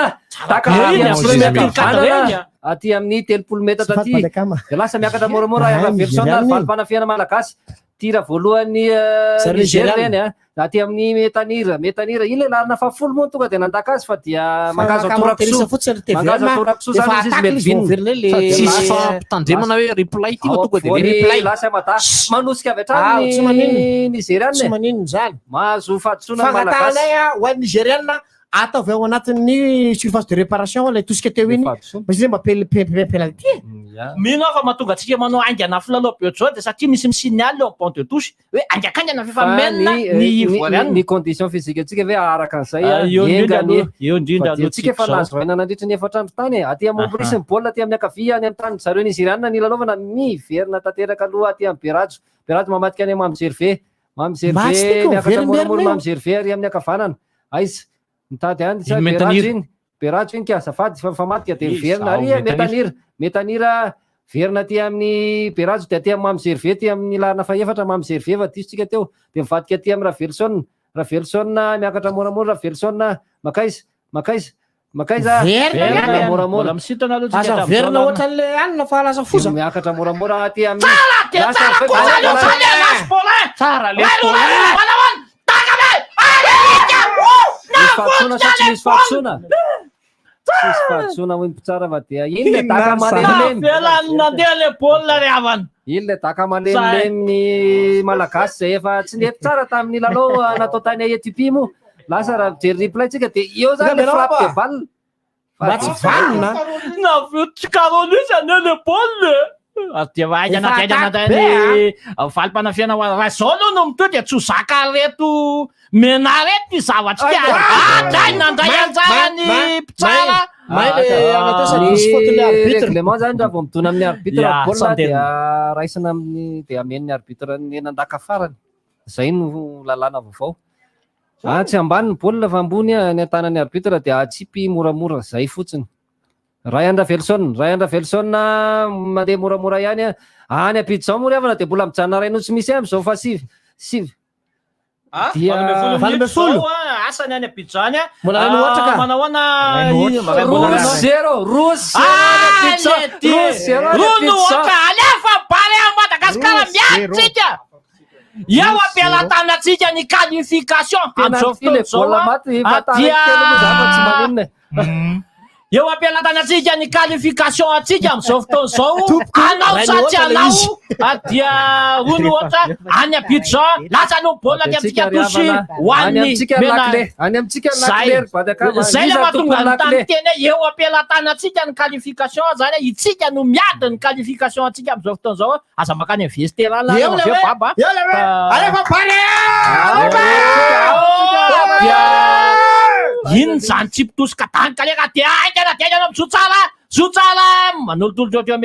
aty amin'ny 30 metatra aty dia lasa miakatra moramora Ravelson valim-panafiana malagasy tira voalohany Nigéria reny a aty amin'ny metanira iny larina fafolo moa tonga de nandaka azy fa dia mangazo atorakisoa zany izy melvinina sisy fampitandremana hoe reply ty tonga de reply lasa mata manosika avy hatrany nigériane zany mahazo fahadisoana malagasy ho an'ny nigériana ataovy ao anatin'ny surface de réparation lay tosika teo iny izy mba penalty mino afa mahatonga atsika manao aingana filalao be zao de satria misy signaly eo pont de touche hoe angakangana fefa menina ny ivoiriana ny condition physique atsika hoe araka an'izay enganytsika efa nazo vaina nandritra ny efatra andro tany aty amobrisy ny baolina aty amin'ny akavia any amin'ny tany zareo nigériana ny lalaovana miverina tanteraka aloha aty amin'ny Berajo mamadika any Mamzerve miakatra moramora Mamzerve ary amin'ny akavanana aiza mitady any sa Berajo iny ka azafady fa famadika de miverina ary metanira verina aty amin'ny Berajo de aty amin'ny Mamzerve ty amin'ny larina faefatra Mamzerve fa disotsika teo de mivadika aty amin'ny Ravelson miakatra moramora Ravelson makaiza moramora misintana aza verina ohatran'le anina fa lasa foza miakatra moramora aty amin'ny tsara le Sisy fahatsona hoy mpitsara fa dia iny le daka malemilemy nandeha le baolina ry havana iny le daka malemilemy malagasy zay efa tsy nety tsara tamin'ny lalao natao tany Ethiopie mo lasa raha mijery replay tsika de eo zany le frappe de balle mba tsy valina naviotsikarolisa ne le baolina dia vaiganatenany valim-panafiana raha zao aloha no mitoy de tsy ho zaka reto mena reto ny zavatry tia nandray anjarany mpitsara règlement zany raha vao midona amin'ny arbitre baolina dia raisina amin'ny de amen'ny arbitre ny nandaka farany zay no lalàna vaovao tsy ambany ny baolina fa ambony ny antanan'ny arbitre dia atsipy moramora zay fotsiny Ryan Ravelson mandeha moramora ihany any apidizao moa riavana de mbola mijanona ray no tsy misy am'izao fa sivy valambefolo asany any apidizany manahoana ronoaka alefa bale a Madagasikara miatsika eo ampialatanantsika ny qualification am'izao fotoana eo ampialatanantsika ny qualification atsika am'izao fotoana zao anao satsy anao dia rono ohatra any Abidjan lasa no baolina ny amitsika tosy hoan'ny zay le mahatonga ny tany teny eo ampialatanantsika ny qualification zany itsika no miady ny qualification atsika am'izao fotoana zao aza makany amin'ny vesterala baba iny zany tsipitosika tanika leka de aingana misotsara manolotolotra ohatry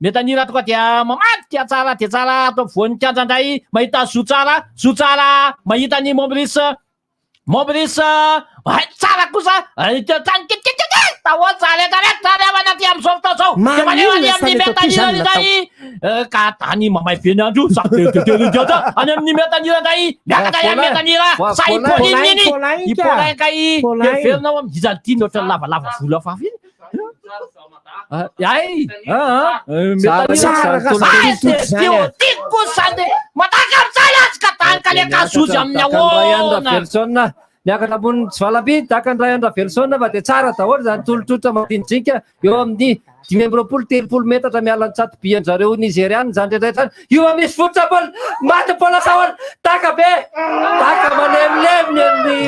metanira toka dia mamadika tsara de tsara atao voan'ny kiandrandray mahita zotsara mahita ny Mombris tsara kosa taotsaretaretrareavanaty am'izao fotoana zao de manehany amin'ny metanira nydray ka tany mamay be ny andro sadedededeata any amin'ny metanira nday miakatra any metanira sa ipoliny ipolainka verinao am izany tiny ohatry ny lavalava vola fafy iny tikosande mataka am'zay atsika tany ka leka azozy amin'ny ahoana miakatra ambony tsy valaby takandray andra Ravelson fa de tsara daholo zany tolotrotra madinidinika eo amin'ny 5 metatra miala ny tsatoby anjareo nigériana zany rehetrarehetra io misy fototra baolina maty baolina sahoana taka malemilemy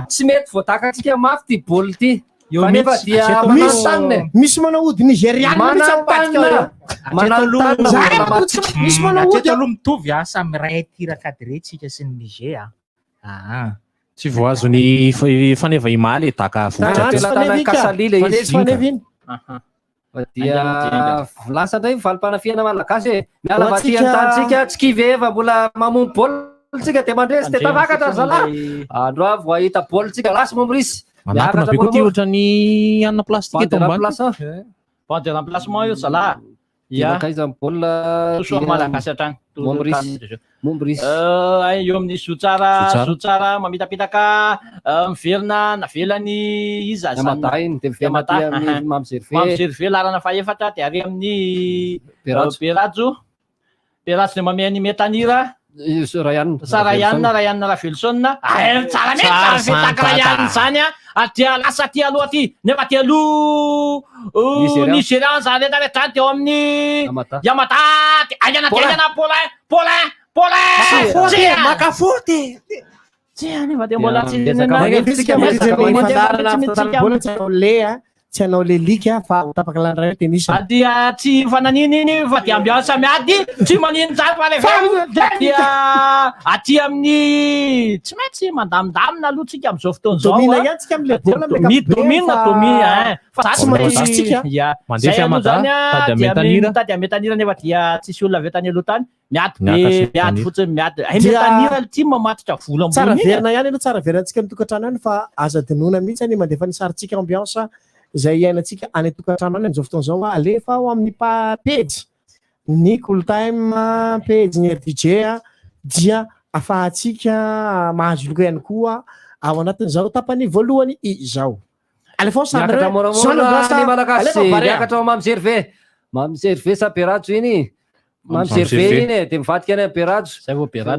tsy mety voatakatsika mafy ty baolina ty fanefa dia misy manao ody nigériana misy manao ody aloha mitovy samy ray tirakadire tsika sy ny Niger tsy voazo ny faneva imaly taka dia lasa ndray valim-panafiana malagasy miala vaty antantsika tsy kivy eva mbola mamomby baolitsika de mandresy de tavakatra zalahy andro avy voahita baolitsika lasa Mombris manatona be koa ty ohatran'ny anina plastika eto ambany pas de remplacement io zalahy kaiza baolina malagasy atrany Mombris eo amin'ny sotsara mamitapitaka miverina navelany iza zany de Mamzerve larana faefatra de ary amin'ny Berajo Perasy le mameny metanira Sarayanna Ravelson tsara mety tsara fitaka Rayanna zany dia lasa ty aloha ty nefa ty aloha Nigérian zany rehetrarehetra teo amin'ny Yamata any anaty aina Paulin Makafoty nefa dia mbola tsy hanao lelika fa tapaka landra tenisa dia tsy fananiny fa dia ambiansa miady tsy manino zany fa rehefa dia aty amin'ny tsy maintsy mandamindamina aloha tsika amin'izao fotoana zao domina mitady ametanira nefa dia tsisy olona avy tany aloha tany miady fotsiny miady metanira ty mamatotra vola tsara verina ihany aloha tsara verinantsika mitokantrano ihany fa aza dinona mihitsy any mandefa ny saritsika ambiansa zay iainantsika any tokantrano any amin'izao fotoana zao alefa ao amin'ny page ny cool time page ny RDJ dia afahantsika mahazo loka ihany koa ao anatin'izao tapany voalohany izao miakatra moramora ny malagasy miakatra mamiserve sa perajo iny mamiserve iny dia mivadika any perajo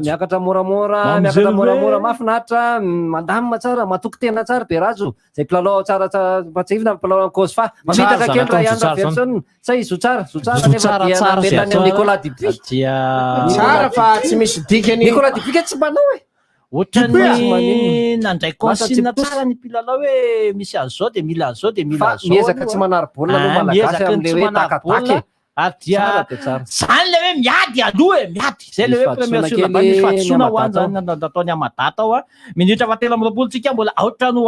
miakatra moramora mafinaritra mandamina tsara matoky tena tsara perajo zay mpilalao tsara patsivina mpilalao cause fa mamitaka kely raha ihany Ravelson sa izy tsara nefa dia metany amin'ny Nicolas Dupuis tsara fa tsy misy dikany Nicolas Dupuis tsy manao ohatrany nandray consigne tsara ny mpilalao hoe misy azo zao dia mila azo zao dia mila azo miezaka tsy manary baolina aloha malagasy amin'le hoe takataky dia zany le hoe miady aloha miady zay le hoe premier sur la balle misy fahadisoana ho any zany nataony Amadata ao minitra fatelo amby roapolo tsika mbola aotrano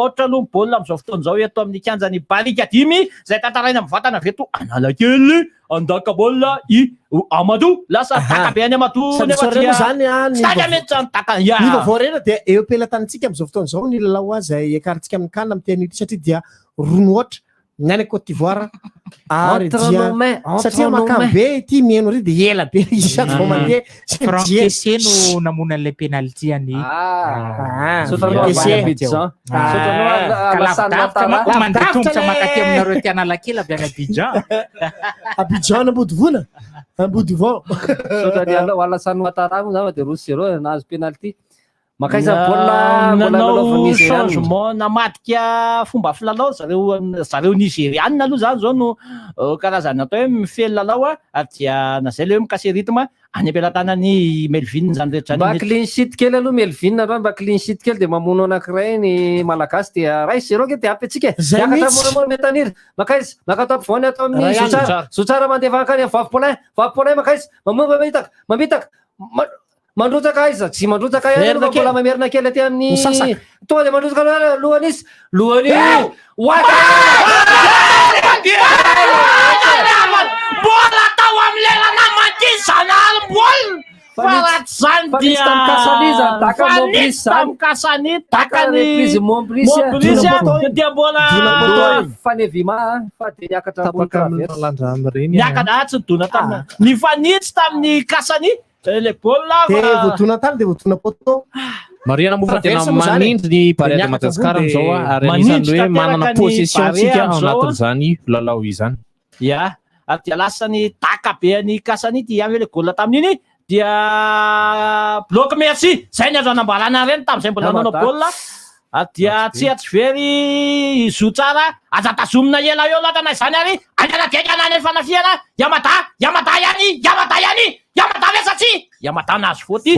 baolina amin'izao fotoana zao eto amin'ny kianjany Barika 10 zay tantaraina amin'ny vatana veto Analakely andaka baolina i Amadou lasa taka be any Amadou nefa dia stade mety zany taka ny vavorena dia eo pelatanytsika amin'izao fotoana zao ny lalao zay ekarintsika amin'ny kanina amin'ny teny satria dia ronoatra ny any Côte d'Ivoire ary dia satria makambe ty mihaino ry dia ela be izy vao mandeha Frankessé no namona an'ilay penalty any mandeha tongotra makaty aminareo ty Analakely avy any Abidjan ambodivona ambodivon alasany Ouattara zava dia 0-0 nahazo penalty makaiza baolina changement namadika fomba filalao zareo Nigérianina aloha zany zao no karazany atao hoe mifely lalao dia na zay le hoe mikase rythme any ampelantanany Melvin zany rehetra mba clean sheet kely aloha Melvin aloha mba clean sheet kely dia mamono anankiray ny malagasy dia ray 0 ke dia ampy atsika miakatra moramora metaniry makaiza makatao ampovoany atao amin'ny Zotsara mandefa akany Vapopolin makaiza mamitaka mandrotsaka aiza tsy mandrotsaka ihany mbola mamerina kely aty amin'ny tonga dia mandrotsaka lohany mbola tao amin'ny lelana mandizana Faratzany dia Kasani takany Montbrisy dia mbola fanevima fa dia niakatra niakatra tsy dona tamina ny fanitsy tamin'ny Kasani le baolina dia voatona tany dia voatona poto Mariana moa fa tena manindry ny Barea de Madagascar amin'izao ary anisan'ny hoe manana possession tsika ao anatin'izany lalao izany ia ary dia lasany takabe ny Kasani dia le gola tamin'iny dia bloc merci zay ny azo anambarana reny tamin'izay mbola nanao baolina dia tsy very Zotsara aza tazomina ela eo latana izany ary anyanadeka anany fanafiana Yamata vesatsy Yamata nazo faute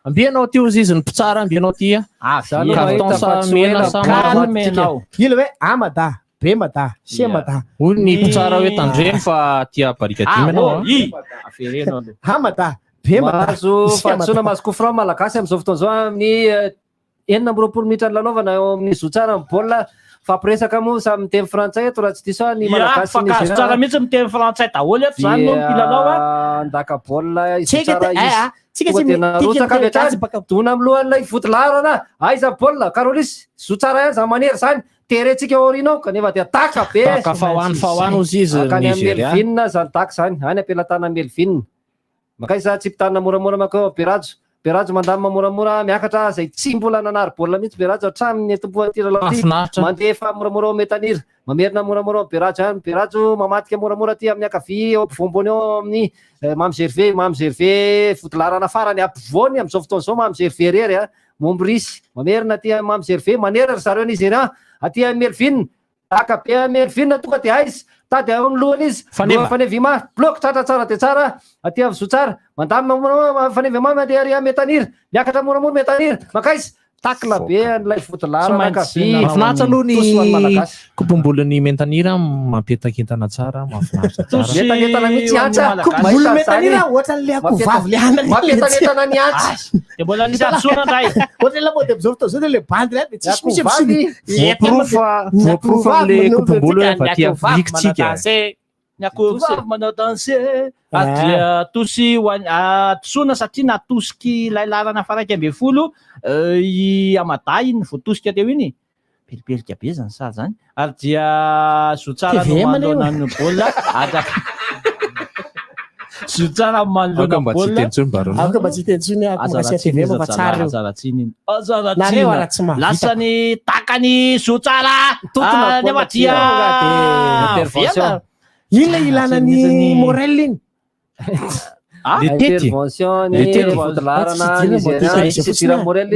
ambianao ty ozy izy ny mpitsara ambianao ty carton sa mena sa menao ilo hoe Amada Bemada Semada hoy ny mpitsara hoe tandreny fa tia Barika 10 ianao Amada Bemada mahazo fahadisoana mahazo coup franc malagasy amin'izao fotoana zao amin'ny 9 minitra lalaovana eo amin'ny Zotsara baolina fampiresaka moa samy miteny frantsay eto raha tsy diso ny malagasy ny tsara mihitsy miteny frantsay daholo eto zany no mpilalao andaka baolina Zotsara izy tena rotsaka vetrany dona amilohan'ilay votilarana aiza baolina Karolis Zotsara ihany za manery zany terentsika eo aorianao kanefa dia taka be fahoany ozy izy akany amin'ny Melvin zany taka zany any ampelatana Melvin makaiza tsy mpitana moramora makao Berajo Berajo mandamy moramora miakatra zay tsy mbola nanary baolina mihitsy Berajo hatramin'ny etom-boatiralao ty mandefa moramora metanira mamerina moramora Berajo any Berajo mamatika moramora ty amin'ny akavia eo ampovoambony eo amin'ny Mamy Gervais fotolarana farany ampovoany amin'izao fotoana izao Mamy Gervais rery Mombrisy mamerina ty Mamy Gervais manera ry zareo Nigéria aty Melvin taka be Melvin tonga dia aizy tady ao amin'ny lohany izy Fanevima bloc tratra tsara dia tsara aty avy Zotsara mandamy Fanevima mandeha ary Metanira miakatra moramora Metanira makaizy takla be an'ilay fotolarana akavia mahafinaritra aloha ny kopom-bolon'ny Metanira mampetankentana tsara mahafinaritra tsara metanetana mihitsy antsa kopom-bolon'ny Metanira ohatran'ilay akovavy le ana mampientanetana ny antsa dia mbola nisy atsona ndray ohatra la mode am'izao fotoana zao dia le bandy dia tsisy misy voaprofo am'le kopom-bolo fa tia vikintsika ny akovavy manao danse dia tosy tsona satria natosiky ilay lalana faraiky amby folo i Amaday iny voatosika teo iny pelipelika be zany sa zany ary dia Zotsara no manoloana ny baolina Zotsara manoloana baolina afaka mba tsy tentsony akomasia TV fa tsara io azaratsiny iny azaratsiny lasany takany Zotsara nefa dia intervention ina ilanany Morel iny intervention ny fotolarana Nigéria Morel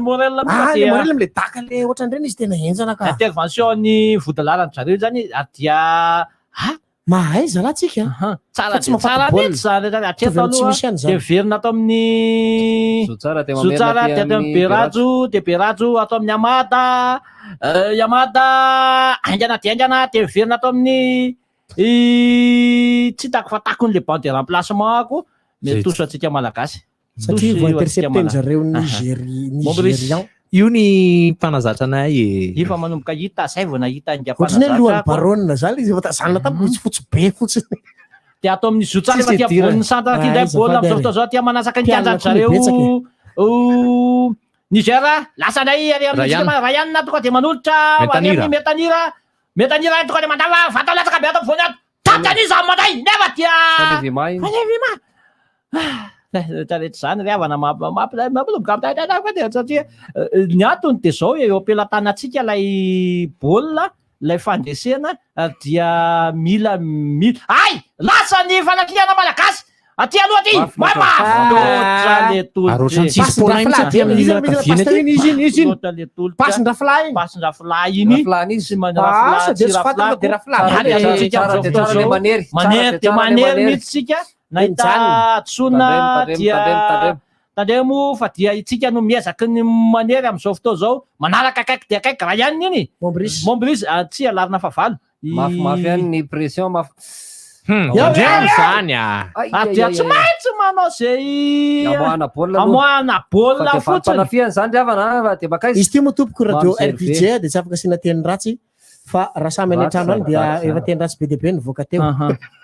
Morel le taka le ohatran'ireny izy tena henjana ka intervention ny fotolarana zareo zany dia mahay zalatsika tsara mihitsy zany atreto aloha dia verina atao amin'ny Zotsara dia atao amin'ny Berajo dia Berajo atao amin'ny Yamada aingana dia aingana dia verina atao amin'ny tsy tako fa takon'le banc de remplacement ako metoso atsika malagasy satria vo intercepten zareo Nigérian io ny mpanazatra anay ifa manomboka hita zay vao nahita ohatrany lohan'ny baronina zany izy efa tazanona tamiko misy fotsy be fotsiny dia atao amin'ny Zotsara efa tia baolina santana tia ndray baolina amin'izao fotoana zao tia manasaka ny kianjany zareo Niger lasa ndray ary amin'ny Ryan tonga dia manolotra amin'ny Metanira tonga dia mandava vatao latsaka be atao voany tatany izy amin'izay nefa dia Fanevima rehetra zany ry havana mampiloboka amin'ny satria ny antony dia zao eo am-pelantanantsika ilay baolina ilay fandresena dia mila ay lasa ny fanakiliana malagasy aty aloha aty pasindrafilay iny manery dia manery mihitsy tsika nahita tsona dia tandremo fa dia itsika no miezaka ny manery amin'izao fotoana zao manaraka akaiky dia akaiky raha ihany iny Mombris tsy alarina favalo mafimafy ihany ny pression zany dia tsy maintsy manao zay amoahana baolina fotsiny zany havana dia makaizy izy ty moa tompoko radio RDJ dia tsy afaka asina teny ratsy fa raha samy any an-trano any dia efa teny ratsy be dia be nivoaka teo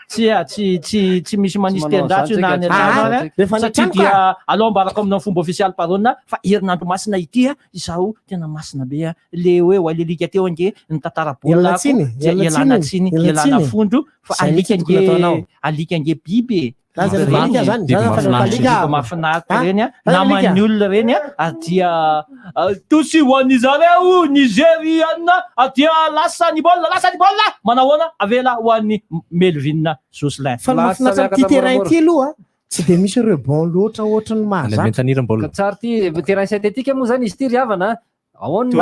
tsy misy manisy teny ratsy io na any an-trano satria dia alao ambarako amin'ny fomba ofisialy baronina fa herinandro masina ity izaho tena masina be le hoe ho alelika teo ange ny tantara baolina ialana tsiny ialana fondro fa alika ange biby mahafinaritra reny namany olona reny dia tosy ho an'ny zareo Nigériana dia lasa ny baolina manahoana avela ho an'ny Melvin Jocelyn fa mahafinaritra ty terrain ity aloha tsy dia misy rebond loatra ohatrany mahazatra tsara ty terrain synthétique moa zany izy ty ry havana ahoana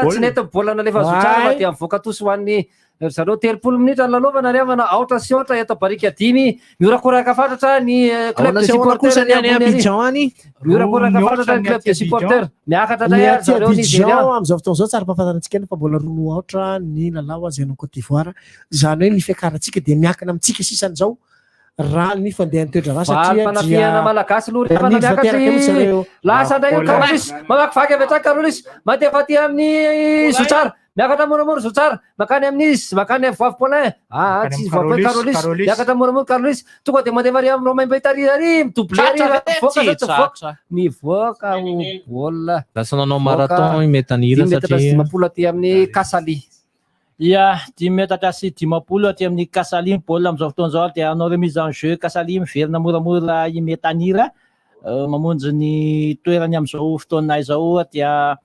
tsy nety baolina lefa Zotsara dia mivoaka tosy ho an'ny zareo 30 minitra ny lalaovana ry havana aotra sy aotra eto barika 10 miorakoraka fatratra ny club de supporter miorakoraka fatratra ny club de supporter miakatra ndray zareo Nigéria amin'izao fotoana zao tsara mpahafantarantsika fa mbola roa aotra ny lalao azy any Côte d'Ivoire zany hoe ny fiakarantsika dia miakina amintsika sisany zao raha ny fandehan'ny toedrava satria manafiana malagasy aloha miakatra lasa ndray Carolis mamakivaky avy atrany Carolis mandefa aty amin'ny Zotsara miakatra moramora Zotsara makany amin'izy makany amin'ny Vavy Paulin tsy Vavy Carolis miakatra moramora Carolis tonga dia mandefa ary amin'ny Romain Mbeitary mivoaka mivoaka baolina lasa nanao marathon Metanira satria mapola aty amin'ny Kasali Ia 10 metatra sy 10 aty amin'ny Kasaly baolina amin'izao fotoan'izao dia anao remise en jeu Kasaly miverina moramora imetanira mamonjy ny toerany amin'izao fotoana izao dia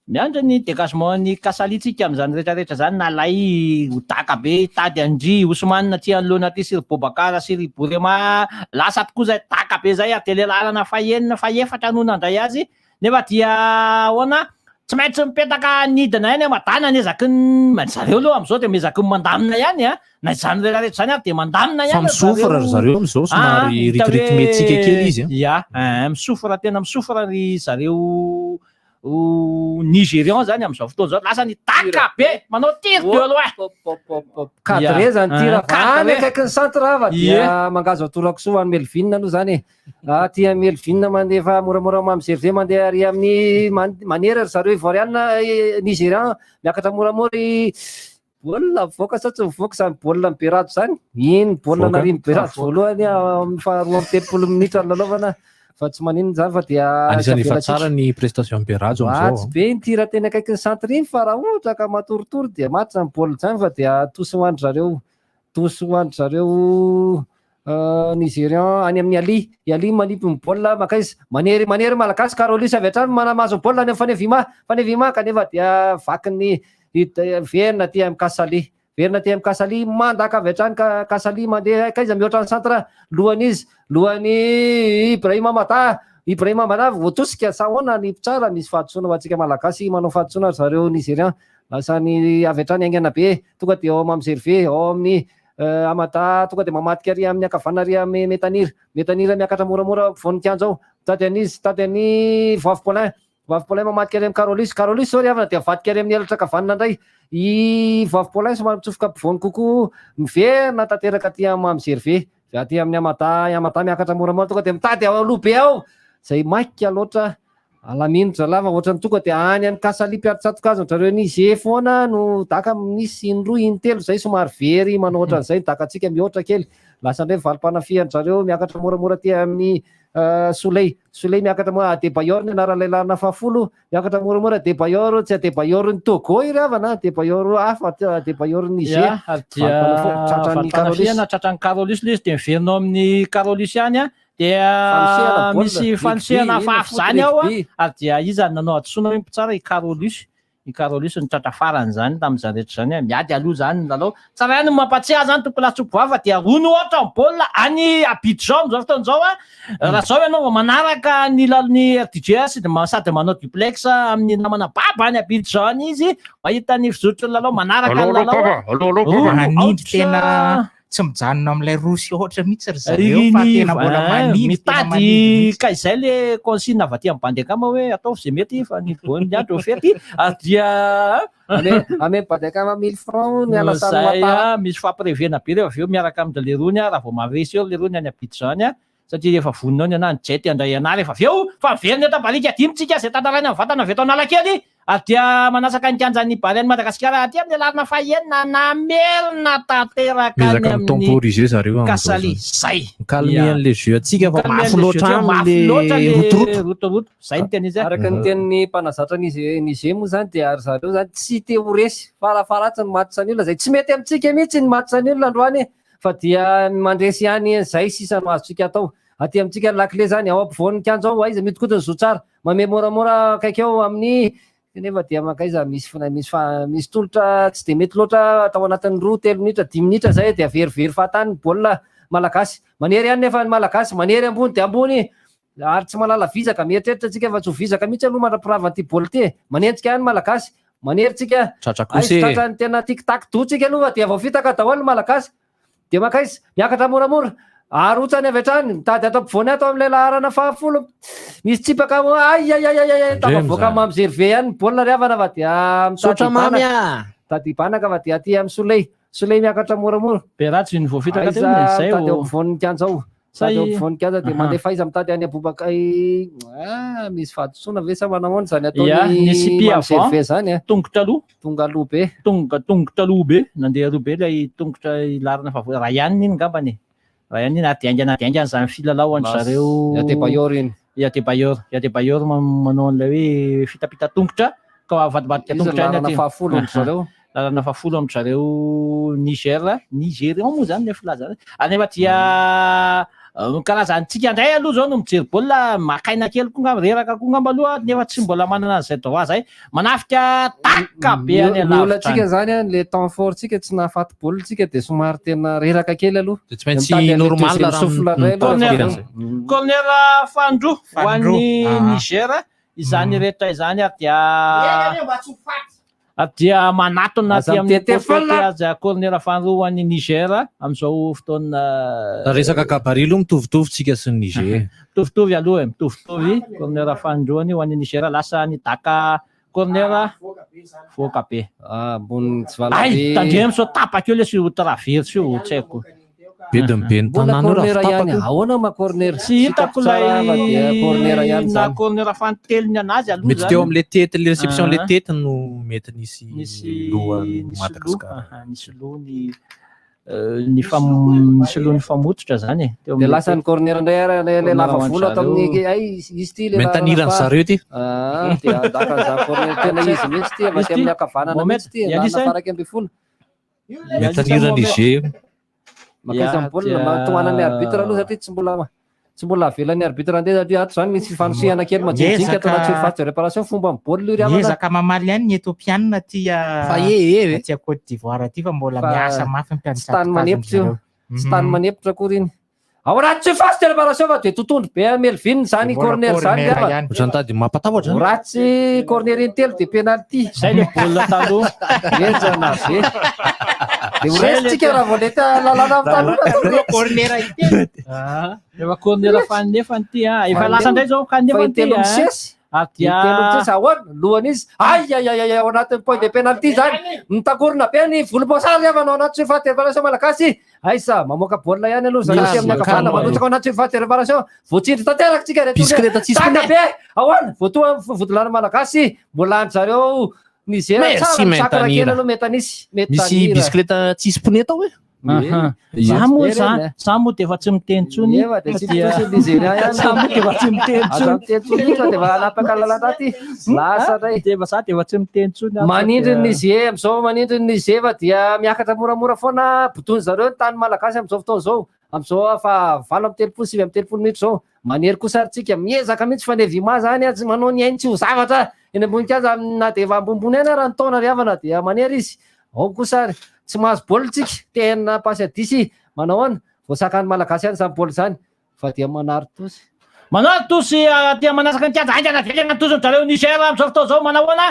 miandry ny dégagement ny Kasalytsika amin'izany rehetrarehetra zany nalay hodaka be tady Andry Ousmane aty anoloana aty Siry Bobakara Siry Borema lasa tokoa zay taka be zay ary dia lalana fahenina faefatra no nandray azy nefa dia ahoana tsy maintsy mipetaka nidina ihany madana ny ezaky ny zareo aloha amin'izao dia mezaky ny mandamina ihany na izany rehetrarehetra zany ary dia mandamina ihany fa misofra zareo amin'izao somary rythmetsika kely izy ia misofra tena misofra ry zareo Nigérian zany amin'izao fotoana zao lasa ny taka be manao tir de loin cadre zany tira vany akaiky ny centre fa dia mangazo atorakosoa any Melvin aloha zany aty Melvin mandefa moramora mamizerive mandeha ary amin'ny maniera ry zareo ivoiriana Nigérian miakatra moramora baolina mivoaka sa tsy mivoaka zany baolina miberado zany iny baolina narimy berado voalohany faharoa amby 30 minitra ny lalaovana fa tsy manino zany fa dia anisan'ny efa tsara ny prestation Berajo amin'izao tsy be ny tira tena akaiky ny centre iny fa raha ohatra ka matoritory dia maty zany baolina zany fa dia tosy hoandry zareo Nigérian any amin'ny Ali manipy ny baolina makaizy manery malagasy Carolis avy hatrany manamazo baolina any amin'ny fanevima kanefa dia vaky ny verina ty amin'ny Kasaly verina ty amin'ny Kasaly mandaka avy hatrany Kasaly mandeha kaiza mihoatra ny centre lohany Ibrahima Mata voatosika sa ahoana ny tsara misy fahatsoana ho antsika malagasy manao fahatsoana zareo Nigérian lasa ny avy hatrany aingana be tonga dia ao mamizerive ao amin'ny Amata tonga dia mamadika ary amin'ny akavana ary amin'ny metanira miakatra moramora voninkianjo ao tady any Vavy Paulin mamadika ary amin'ny Carolis sori avana dia vadika ary amin'ny elatra akavanana indray i Vavy Paulin somary mitsofoka ampovoany kokoa miverina tanteraka aty mamizerive aty amin'ny Amata miakatra moramora tonga dia mitady ao aloha be ao zay maika loatra alaminitra lava ohatrany tonga dia any amin'ny Kasaly mpiatritsatokazo zareo Niger foana no daka misy indroa intelo zay somary very manao ohatran'izay dakatsika mihoatra kely lasa indray valim-panafihan zareo miakatra moramora ty amin'ny Soleil miakatra Adebayor ny anaran'ilay lalana 10 miakatra moramora Adebayor tsy Adebayor ny Togo iry avana Adebayor hafa Adebayor ny Niger tratran'ny Carolis le izy dia miverinao amin'ny Carolis ihany dia misy fanosehana fafy zany ao ary dia izy nanao adsoina hoe mpitsara i Carolis ny tratra farany zany tamin'izany rehetra zany miady aloha zany ny lalao tsara ihany mampatsiahy zany tompolasy dia rono ohatra ny baolina any Abidjan amin'izao fotoan'izao raha zao ianao manaraka ny lalany RDG sady manao duplex amin'ny namana baba any Abidjan izy mahita ny fizotry ny lalao manaraka ny lalao tena tsy mijanona amin'ilay rosy ohatra mihitsy ry zareo fa tena mbola mitady ka izay le consigne avy aty amin'ny bandy akama hoe ataovy izay mety fa ny boiny andro fety dia ame bandy akama 1000 francs ny alasany misy fampirevena be rehefa avy eo miaraka amin'ny Lerony raha vao mavesy eo Lerony any Abidjan satria rehefa voninao ny ana ny jet andray ana rehefa avy eo fa miverina eto balika adimitsika zay tantaraina ny vatana avy eto Analakely dia manasaka ny kianjan'ny bary any Madagasikara aty amin'ny lalana fahenina namelona tanteraka any amin'ny Kasaly zay calmer an'le jeu atsika fa mafy loatra am'le rotoroto zay ny tena izy araka ny tenin'ny mpanazatra Niger moa zany dia ary zareo zany tsy te ho resy farafaratsy ny match-ny olona zay tsy mety amintsika mihitsy ny match-ny olona androany fa dia mandresy ihany zay sisa no azontsika atao aty amintsika lakile zany ao ampovoan'ny kianjo ao aiza mitokotony zo tsara mame moramora akaiky eo amin'ny nefa dia makaiza misy tolotra tsy de mety loatra atao anatin'ny 2-3 minitra 10 minitra zay dia verivery fahatany baolina malagasy manery ihany nefa ny malagasy manery ambony dia ambony ary tsy malala vizaka mieritreritra tsika fa tsy ho vizaka mihitsy aloha mandrapirava ty baolina ty manenjika ihany malagasy manery tsika tratrany tena tic-tac dotsika aloha dia vao fitaka daholo malagasy dia makaizy miakatra moramora arotsany avy hatrany mitady ato ampovoany ato amin'ilay laharana 10 misy tsipaka tafavoaka mamizerive ihany baolina riavana fa dia mitady banaka fa dia aty amin'ny Soleil miakatra moramora Berajo ny voafitaka zay tady eo ampovoan'ny kianja ao tady eo ampovoan'ny kianja dia mandefa izy mitady any Abobakay misy fahadosona ve sa manahoana zany ataony mamizerive zany tongotra aloha be nandeha roa be ilay tongotra ilarina favoa raha ihany iny ngambany raha ihany iny adiangana zany filalao any zareo Adebayor manao an'ilay hoe fitapita tongotra ka avadibadika tongotra iny zareo lalana fafolo amin'ny zareo Nigeria moa zany le filaza anefa dia karazantsika ndray aloha zao no mijery baolina makaina kely koa ngamba reraka koa ngamba aloha nefa tsy mbola manana an'izay droit zay manafika taka be any alavitra zany le temps fort tsika tsy nahafaty baolina tsika de somary tena reraka kely aloha tsy maintsy normal corner Fandro ho an'ny Niger izany rehetra izany dia manatona aty amin'ny azy corner Fandro ho an'ny Niger amin'izao fotoana resaka gabarit aloha mitovitovy tsika sy ny Niger mitovitovy aloha mitovitovy corner Fandro ho an'ny Niger lasa nidaka corner foka be ambony tsy valabe tandremo so tapaka eo le sy traverse io tsy haiko be de be ny tanàna corner ihany ahoana ma corner tsy hitako lay corner ihany na corner fanteliny anazy aloha mety teo amin'le tety le réception le tety no mety nisy loha Madagasikara nisy lohany nisy lohany famototra zany de lasa ny corner ndray le lava volo atao amin'ny izy ty le mentanirany zareo ty de adaka za corner tena izy mihitsy ty avy amin'ny akavanana mihitsy ty nafaraky amby folo mentanirany Niger makaiza baolina tohanan'ny arbitre aloha satria tsy mbola avelan'ny arbitre andeha satria ato zany misy fanosehana kely majinijinika atao anaty surface de réparation fomba amin'ny baolina io riavana ezaka mamaly ihany ny Etiopiana tia Côte d'Ivoire ty fa mbola miasa mafy tsy tany manepitra io tsy tany manepitra akory iny ao anaty surface de réparation fa de totondo be Melvin zany corner zany zany mampatahotra ratsy corner intelo de penalty zay le baolina taloha ejana be de resitsika raha vao leta lalana amin'ny corner efa corner fanefany ty efa lasa ndray zao kanefany ty ahoana lohany izy ay ao anatin'ny point de penalty zany mitakorona be ny volomboasary avy anao anaty surface de réparation malagasy aisa mamoaka baolina ihany aloha zany sy amin'ny akavana manotraka ao anaty surface de réparation voatsindry tanteraka tsika tana be ahoana voatoa vodolana malagasy mbola any zareo Niger tsara misakana kely aloha mety anisy misy bisikileta tsisy pneu tao hoe za moa de efa tsy miteny tsony manindry ny Niger am'izao manindry ny Niger fa dia miakatra moramora foana botony zareo ny tany malagasy am'izao fotoana zao am'izao fa 7:30 minitra zao manery kosa aritsika miezaka mihitsy fa nevima zany azy manao ny ainy tsy ho zavatra eny ambonikazy na de efa ambonimbony eny raha ny taona riavana dia manery izy ao kosa tsy mahazo baolina tsika tena pasy adisy manao ana voasakany malagasy ihany zany baolina zany fa dia manary tosy dia manasaka ny kianja aingana velana tosony zareo Niger am'izao fotoana zao manao ana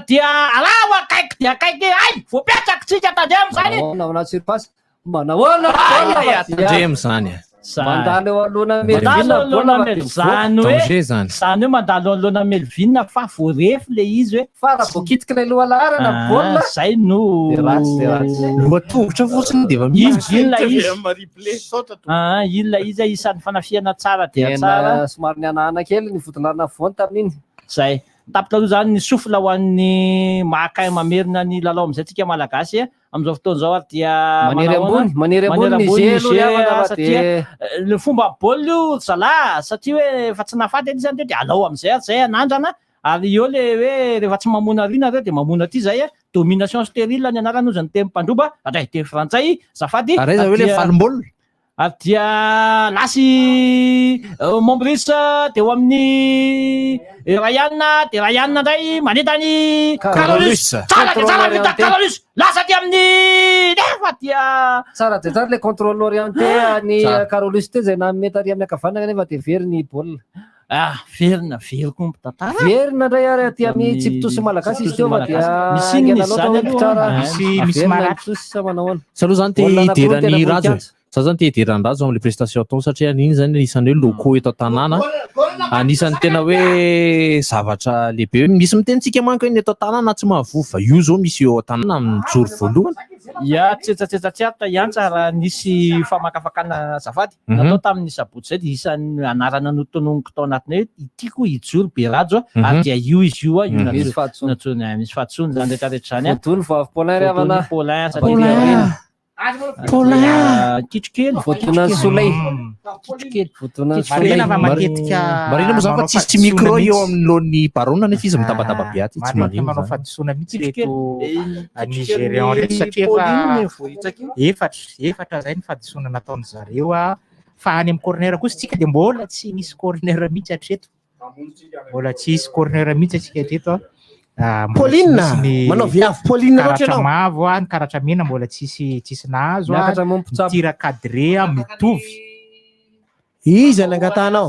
dia alao akaiky dia akaiky ay voapetraka tsika tandremo zany ao anaty surface manao ana tandremo zany mandalo eo alohana zany hoe mandalo alohana Melvin fa voarefy le izy hoe fa raha voakitiky le loha laharana baolina zay no lohatongotra fotsiny de efa inona izy isan'ny fanafiana tsara dia tsara somary ny anahana kely ny vodolana voany tamin'iny zay tapitra aloha zany ny sofla ho an'ny mahakay mamerina ny lalao am'izay tsika malagasy am'izao fotoana zao dia manery ambony satria le fomba baolina io zala satria hoe efa tsy nahafaty edy zany de alao am'izay zay anandrana ary eo le hoe rehefa tsy mamona rina reo de mamona aty zay domination stérile ny anarana ozy ny teny mpandroba atray teny frantsay zafady araiza hoe le falim-baolina dia lasy Mombris de eo amin'ny Ryan ndray manetany Carolus tsara Carolus lasa ty amin'ny nefa dia tsara de tsara le contrôle orienté ny Carolus te zay namety ary amin'ny akavanana nefa de very ny baolina verina very koa mitantara verina ndray ary aty amin'ny tsipitosy malagasy izy teo fa dia misy maratsy manao ana sa aloha zany te hiderany rajo za zany te hiderany rajo amin'ny prestation ataony satria iny zany isan'ny hoe loko eto an-tanàna anisan'ny tena hoe zavatra lehibe hoe misy mitenitsika manko iny eto an-tanàna tsy mahavofa io zao misy eo an-tanàna mijoro voalohany tsetsatsetsatserata iantsa raha nisy famakafakana zafady natao tamin'ny sabotsy zay de isan'ny anarana notononiko tao anatiny hoe itiko hijoro be rajo ary dia io izy io misy fahatsony zany rehetrarehetra zany voatony vavy Paulin riavana Paulin kitrokely voatonan'ny Soleil Marina fa matetika marina moa zany fa tsisy micro eo amin'ny lohan'ny barona nefa izy mitambadamba biaty tsy marina manao fahadisoana mihitsy reto Nigérian reto satria efatra zay ny fahadisoana nataony zareo fa any amin'ny corner kosa tsika dia mbola tsy misy corner mihitsy hatreto mbola tsy misy corner mihitsy atsika hatreto Pauline manao viavy Pauline loatra ianao mavo ny karatra mena mbola tsisy nahazo tira cadré mitovy iza ny angatanao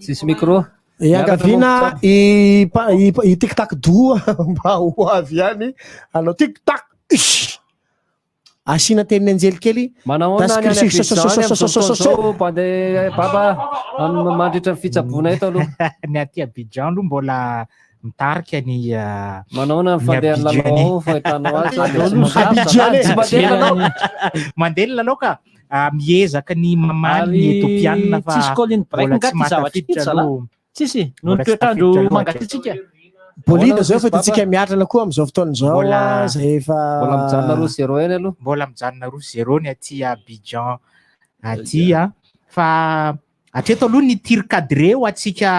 tsisy micro iangaviana i tic-tac doa mba ho avy ihany anao tic-tac asina teniny anjely kely baba mandritra ny fitsabona eto aloha ny aty Abidjan aloha mbola mitarika ny manao fandeha lalao fahitanao mandeha ny lalao ka miezaka ny mamaly ny etopianina fa tsisy colline break ngaty zavatra aloha tsisy no toetrandro mangatitsika Pauline zao fa tsika miatrana koa am'izao fotoana zao zay efa mbola mijanona 0-0 eny aloha mbola mijanona 0-0 ny aty Abidjan aty fa atreto aloha ny tir cadré ho atsika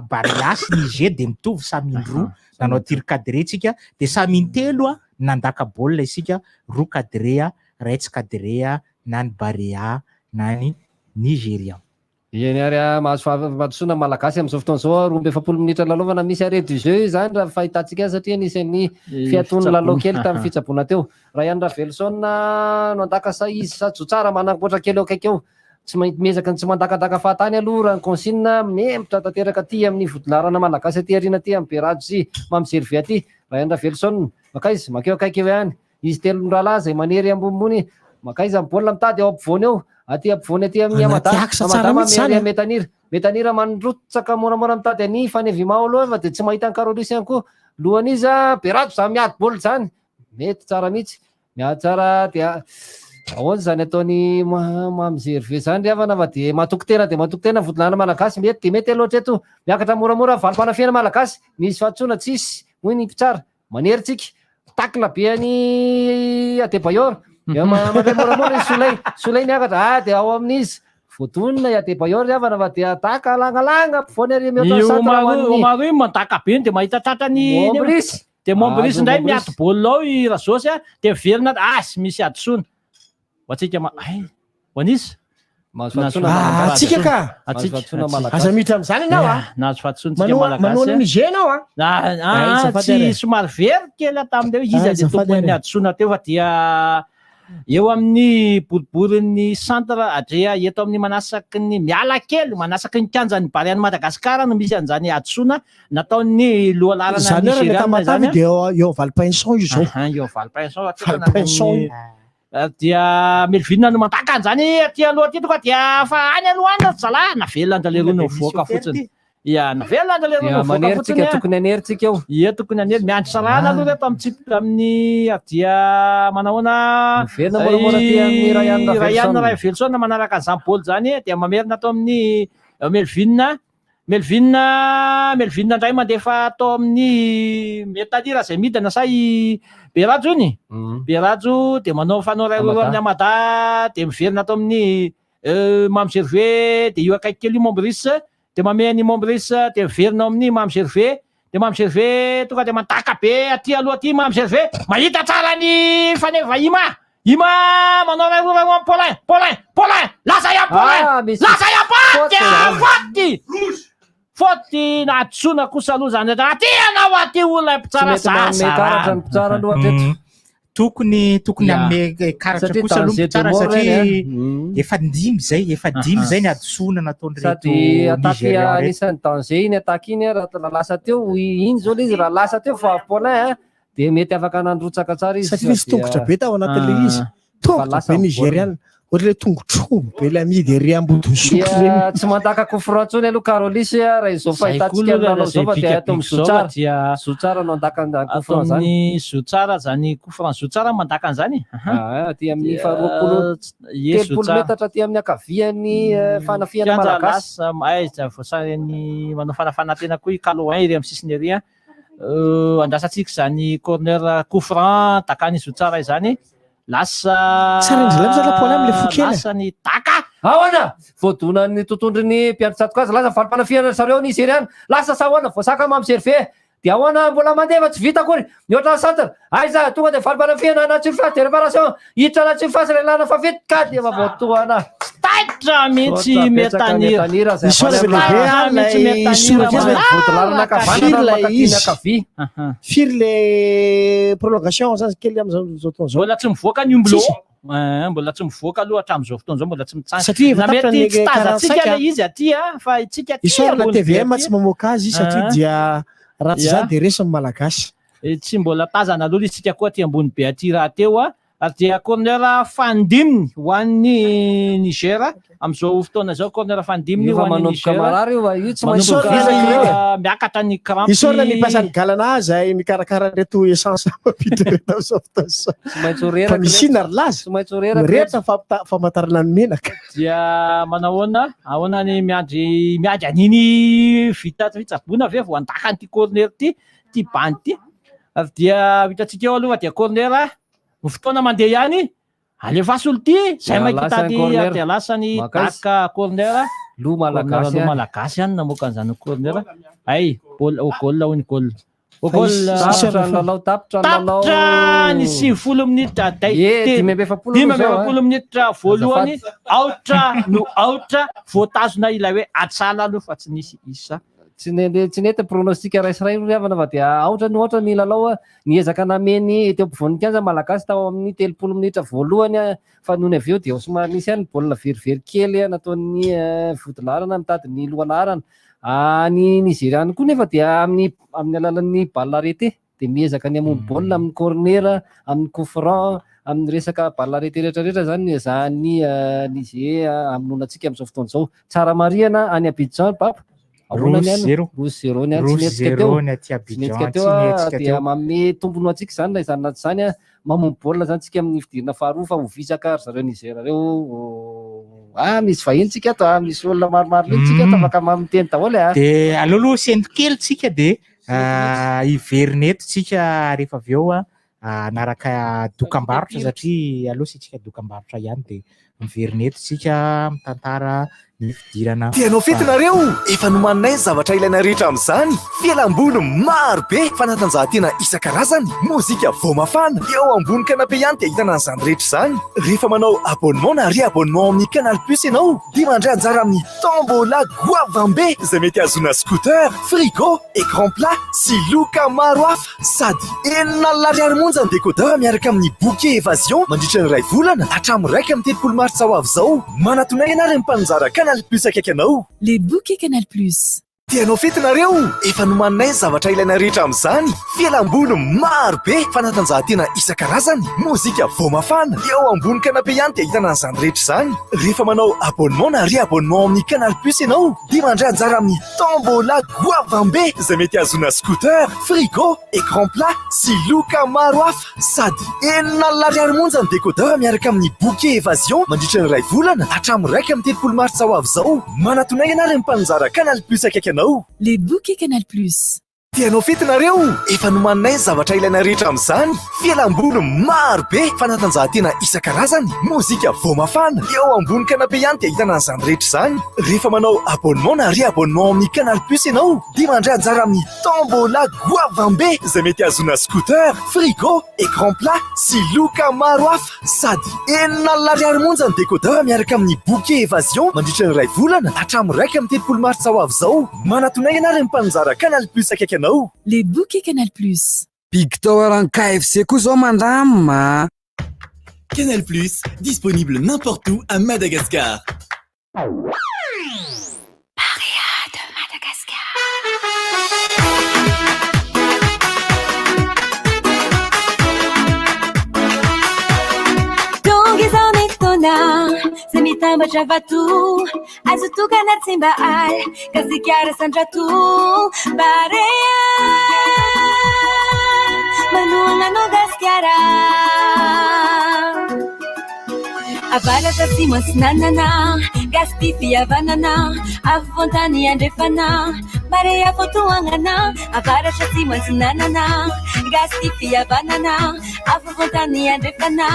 Barias Niger de mitovy samy indroa nanao tir cadré tsika de samy intelo nandaka baolina isika roa cadré ray tsy cadré na ny Barea na ny Nigérian Ieny ary mahazo fahadisoana malagasy am'izao fotoana zao 12 minitra lalaovana misy arrêt du jeu zany raha fahitantsika azy satria nisan'ny fiatoan'ny lalao kely tamin'ny fitsaboana teo raha Andra Velson no andaka izy satso tsara manampoatra kely eo akaiky eo tsy mezaka tsy mandakadaka fahatany aloha raha ny consigne mempotra tanteraka aty amin'ny vodilarana malagasy aty arina aty amin'ny Berado sy Mamzerve aty raha Andra Velson makaizy makeo akaiky eo ihany izy telo rahalahy zay manery ambonimbony makaizy amin'ny baolina mitady eo ampovoany eo aty ampovoany aty amin'ny Amadama metanira mandrotsaka moramora mitady any fanevimao aloha fa dia tsy mahita ny Karolisy ihany koa lohan'izy Berado za miady baolina zany mety tsara mihitsy miady tsara dia ahoana zany ataony Mamzerve zany ry havana fa dia matoky tena vodilana malagasy mety loatra eto miakatra moramora valim-panafiana malagasy misy fahatsoana tsisy hoy ny mpitsara manery tsika takla be any Adebayor moramora Souley miakatra dia ao amin'izy voatonina Adebayor havana fa dia ataka lagnalanga ampovoany ary maro mandaka be dia mahita tratrany dia Mombris indray miato baolina ao i Razosy dia miverina asy misy adisoana atsika hoan'izy atsika ka aza mitra am'izany ianao nahazo fahatsoantsika malagasy Niger ianao tsy somary very kely tamindreo izy le tompony adisoana teo fa dia eo amin'ny boriborin'ny centre adrea eto amin'ny manasaky ny miala kely manasaky ny kianjan'ny Barian'i Madagasikara no misy an'izany adisoana nataon'ny lohalarana Nigériana dia eo Valpinson io zao eo Valpinson dia Melvin no mandaka an'izany aty aloha aty toka dia fa any aloha any zalahy navelona andalerona mivoaka fotsiny navelona andalerona mivoaka fotsiny tokony aneritsika eo tokony anery miandry salana aloha reto amin'ny dia manahoana Ryan Velson manaraka an'izany baoly zany dia mamerina atao amin'ny Melvin indray mandefa atao amin'ny metanira zay midina say Berado iny Berado dia manao fanao ray amin'ny Amada dia miverina atao amin'ny Mamzerve dia io akaiky kely Mombris dia mameny Mombris dia miverina amin'ny Mamzerve dia Mamzerve tonga dia mandaka be aty aloha aty Mamzerve mahita tsara ny faneva Ima manao ray amin'ny Paulin lasa ya Paulin faty nahatsoana kosa aloha zany aty anao aty olona mpitsara sasa tokony ame karatra kosa aloha mpitsara satria efa dimy zay ny adisoana nataony reto Nigéria anisan'ny danger iny ataka iny raha lasa teo iny zao izy raha lasa teo fa Paulin dia mety afaka nandrotsaka tsara izy satria misy tongotra be tao anatin'ilay izy tongotra be Nigériana ohatry le tongotrombo be la midy ery ambodosoko regny tsy mandaka kofrantsony aloha Karolisy raha izao fahitantsika lalao zao fa dia atao Zotsara no andaka kofran zany Zotsara zany kofran Zotsara mandaka an'izany aty amin'ny faharoapolo telopolo metatra aty amin'ny akavian'ny fanafiana malagasy voasariny manao fanafanantena koa i Kaloin iry amin'ny sisiny ery andrasatsika zany corner kofran takany Zotsara izany lasa Tsara indrindra mizaha lapoaly am'le fokely. lasa ny daka. Ahoana voadonan'ny tontondriny mpianatsato azy lasa valim-panafiana zareo Nizeria any lasa sa ahoana voasaka mamserve dia ahoana mbola mandefa tsy vita akory ny oatra centre aiza tonga dia valim-panafiana anaty surface de réparation hiditra anaty surface ilay lana fa vita ka dia voatoana taitra mihitsy metanira firy le prolongation zany kely am'zao fotoana zao mbola tsy mivoaka ny omblo mbola tsy mivoaka aloha hatramin'izao fotoana zao mbola tsy mitsanga satria efa tapitra ny tsy tazatsika le izy aty fa itsika isorana TVM tsy mamoaka azy satria dia ratsy zany de resy malagasy tsy mbola tazana aloha isika koa aty ambony be aty raha teo dia corner fandiminy ho an'ny Niger am'izao fotoana zao corner fandiminy ho an'ny Niger miakatra ny crampe isorana ny mpasan'ny galana zay mikarakara reto essence mapiditra reto am'izao fotoana zao fa misina ry laza rehetra famantarana ny menaka dia manahoana ahoana ny miandry an'iny vita fitsaboana ve vo andaka an'ity corner ty bany ty dia hitantsika eo aloha dia corner ny fotoana mandeha ihany alefaso olo ty zay mahitady dia lasany daka corner lo malagasy ihany namoaka an'izany corner ay gol hony gol tapitra ny 9 minitra dimy amby efapolo minitra voalohany aotra voatazona ilay hoe atsala aloha fa tsy nisy isa tsy nety pronostika raisiray riavana fa dia aotra ny ohatra ny lalao niezaka nameny teo ampovoan'ny kianja malagasy tao amin'ny 30 minitra voalohany fa nohony avy eo dia somary nisy ihany baolina verivery kely nataon'ny fotolarana mitady ny lohanarana ny Nigériany koa nefa dia amin'ny alalan'ny balle arrêté dia miezaka ny amony baolina amin'ny corner amin'ny coup franc amin'ny resaka balle arrêté rehetrarehetra zany zany Niger amononatsika amin'izao fotoana izao tsara marihana any Abidjan papa Rouge 0 ny aty Abidjan dia manome tombony atsika zany na izany naty zany mamono baolina zany tsika amin'ny fidirana faharoa fa hovisaka zareo Niger reo misy vahiny tsika ato misy olona maromaro le tsika ato afaka mamiteny daholo dia alohaloha sendro kely tsika dia iverineto tsika rehefa avy eo naraka dokam-barotra satria aloha sitsika dokam-barotra ihany dia miverineto tsika mitantara ny fidirana tianao fetinareo efa nomaninay zavatra ilaina rehetra amin'izany fialam-boly maro be fanatanjahantena isan-karazany mozika vao mafana eo ambony kanape ihany dia hitana an'izany rehetra izany rehefa manao abonnement na re-abonnement amin'ny Canal Plus ianao dia mandray anjara amin'ny tombola goavambe izay mety azona scooter frigo écran plat sy loka maro hafa sady 9,000 monja ny décodeur miaraka amin'ny bouquet évasion mandritra ny 2 volana hatramin'ny 1 martsa ho avy izao manatonay ianareo mpanjara Canal Plus akaiky anao les bouquets Canal Plus tianao fetinareo efa nomaninay zavatra ilaina rehetra amin'izany fialam-boly maro be fanatanjahantena isan-karazany mozika vao mafana eo ambony kanape ihany dia hitana an'izany rehetra izany rehefa manao abonnement na re-abonnement amin'ny Canal Plus ianao dia mandray anjara amin'ny tombola goavambe izay mety azona scooter frigo écran plat sy loka maro hafa sady 9,000 monja ny décodeur miaraka amin'ny bouquet évasion mandritra ny 2 volana hatramin'ny 1 martsa ho avy izao manatonay ianareo mpanjara Canal Plus akaiky les bouquets Canal Plus tianao fetinareo efa nomaninay zavatra ilaina rehetra amin'izany fialam-boly maro be fanatanjahantena isan-karazany mozika vao mafana eo ambony kanape ihany dia hitana an'izany rehetra izany rehefa manao abonnement na re-abonnement amin'ny Canal Plus ianao dia mandray anjara amin'ny tombola goavambe izay mety azona scooter frigo écran plat sy loka maro hafa sady 9,000 monja ny décodeur miaraka amin'ny bouquet évasion mandritra ny 2 volana hatramin'ny 1 martsa ho avy izao manatonay ianareo mpanjara Canal Plus akaiky anao les bouquets Canal Plus Big Tower en KFC koa zao mandama Canal Plus disponible n'importe où à Madagascar. Mitambatra vato azo tokana tsy mba aly kazikiara sandrato barea manoana no gaskiara avalatra tsy mosinanana gasty fihavanana avontany andrefana barea fotoagnana avalatra tsy mosinanana gasty fihavanana avontany andrefana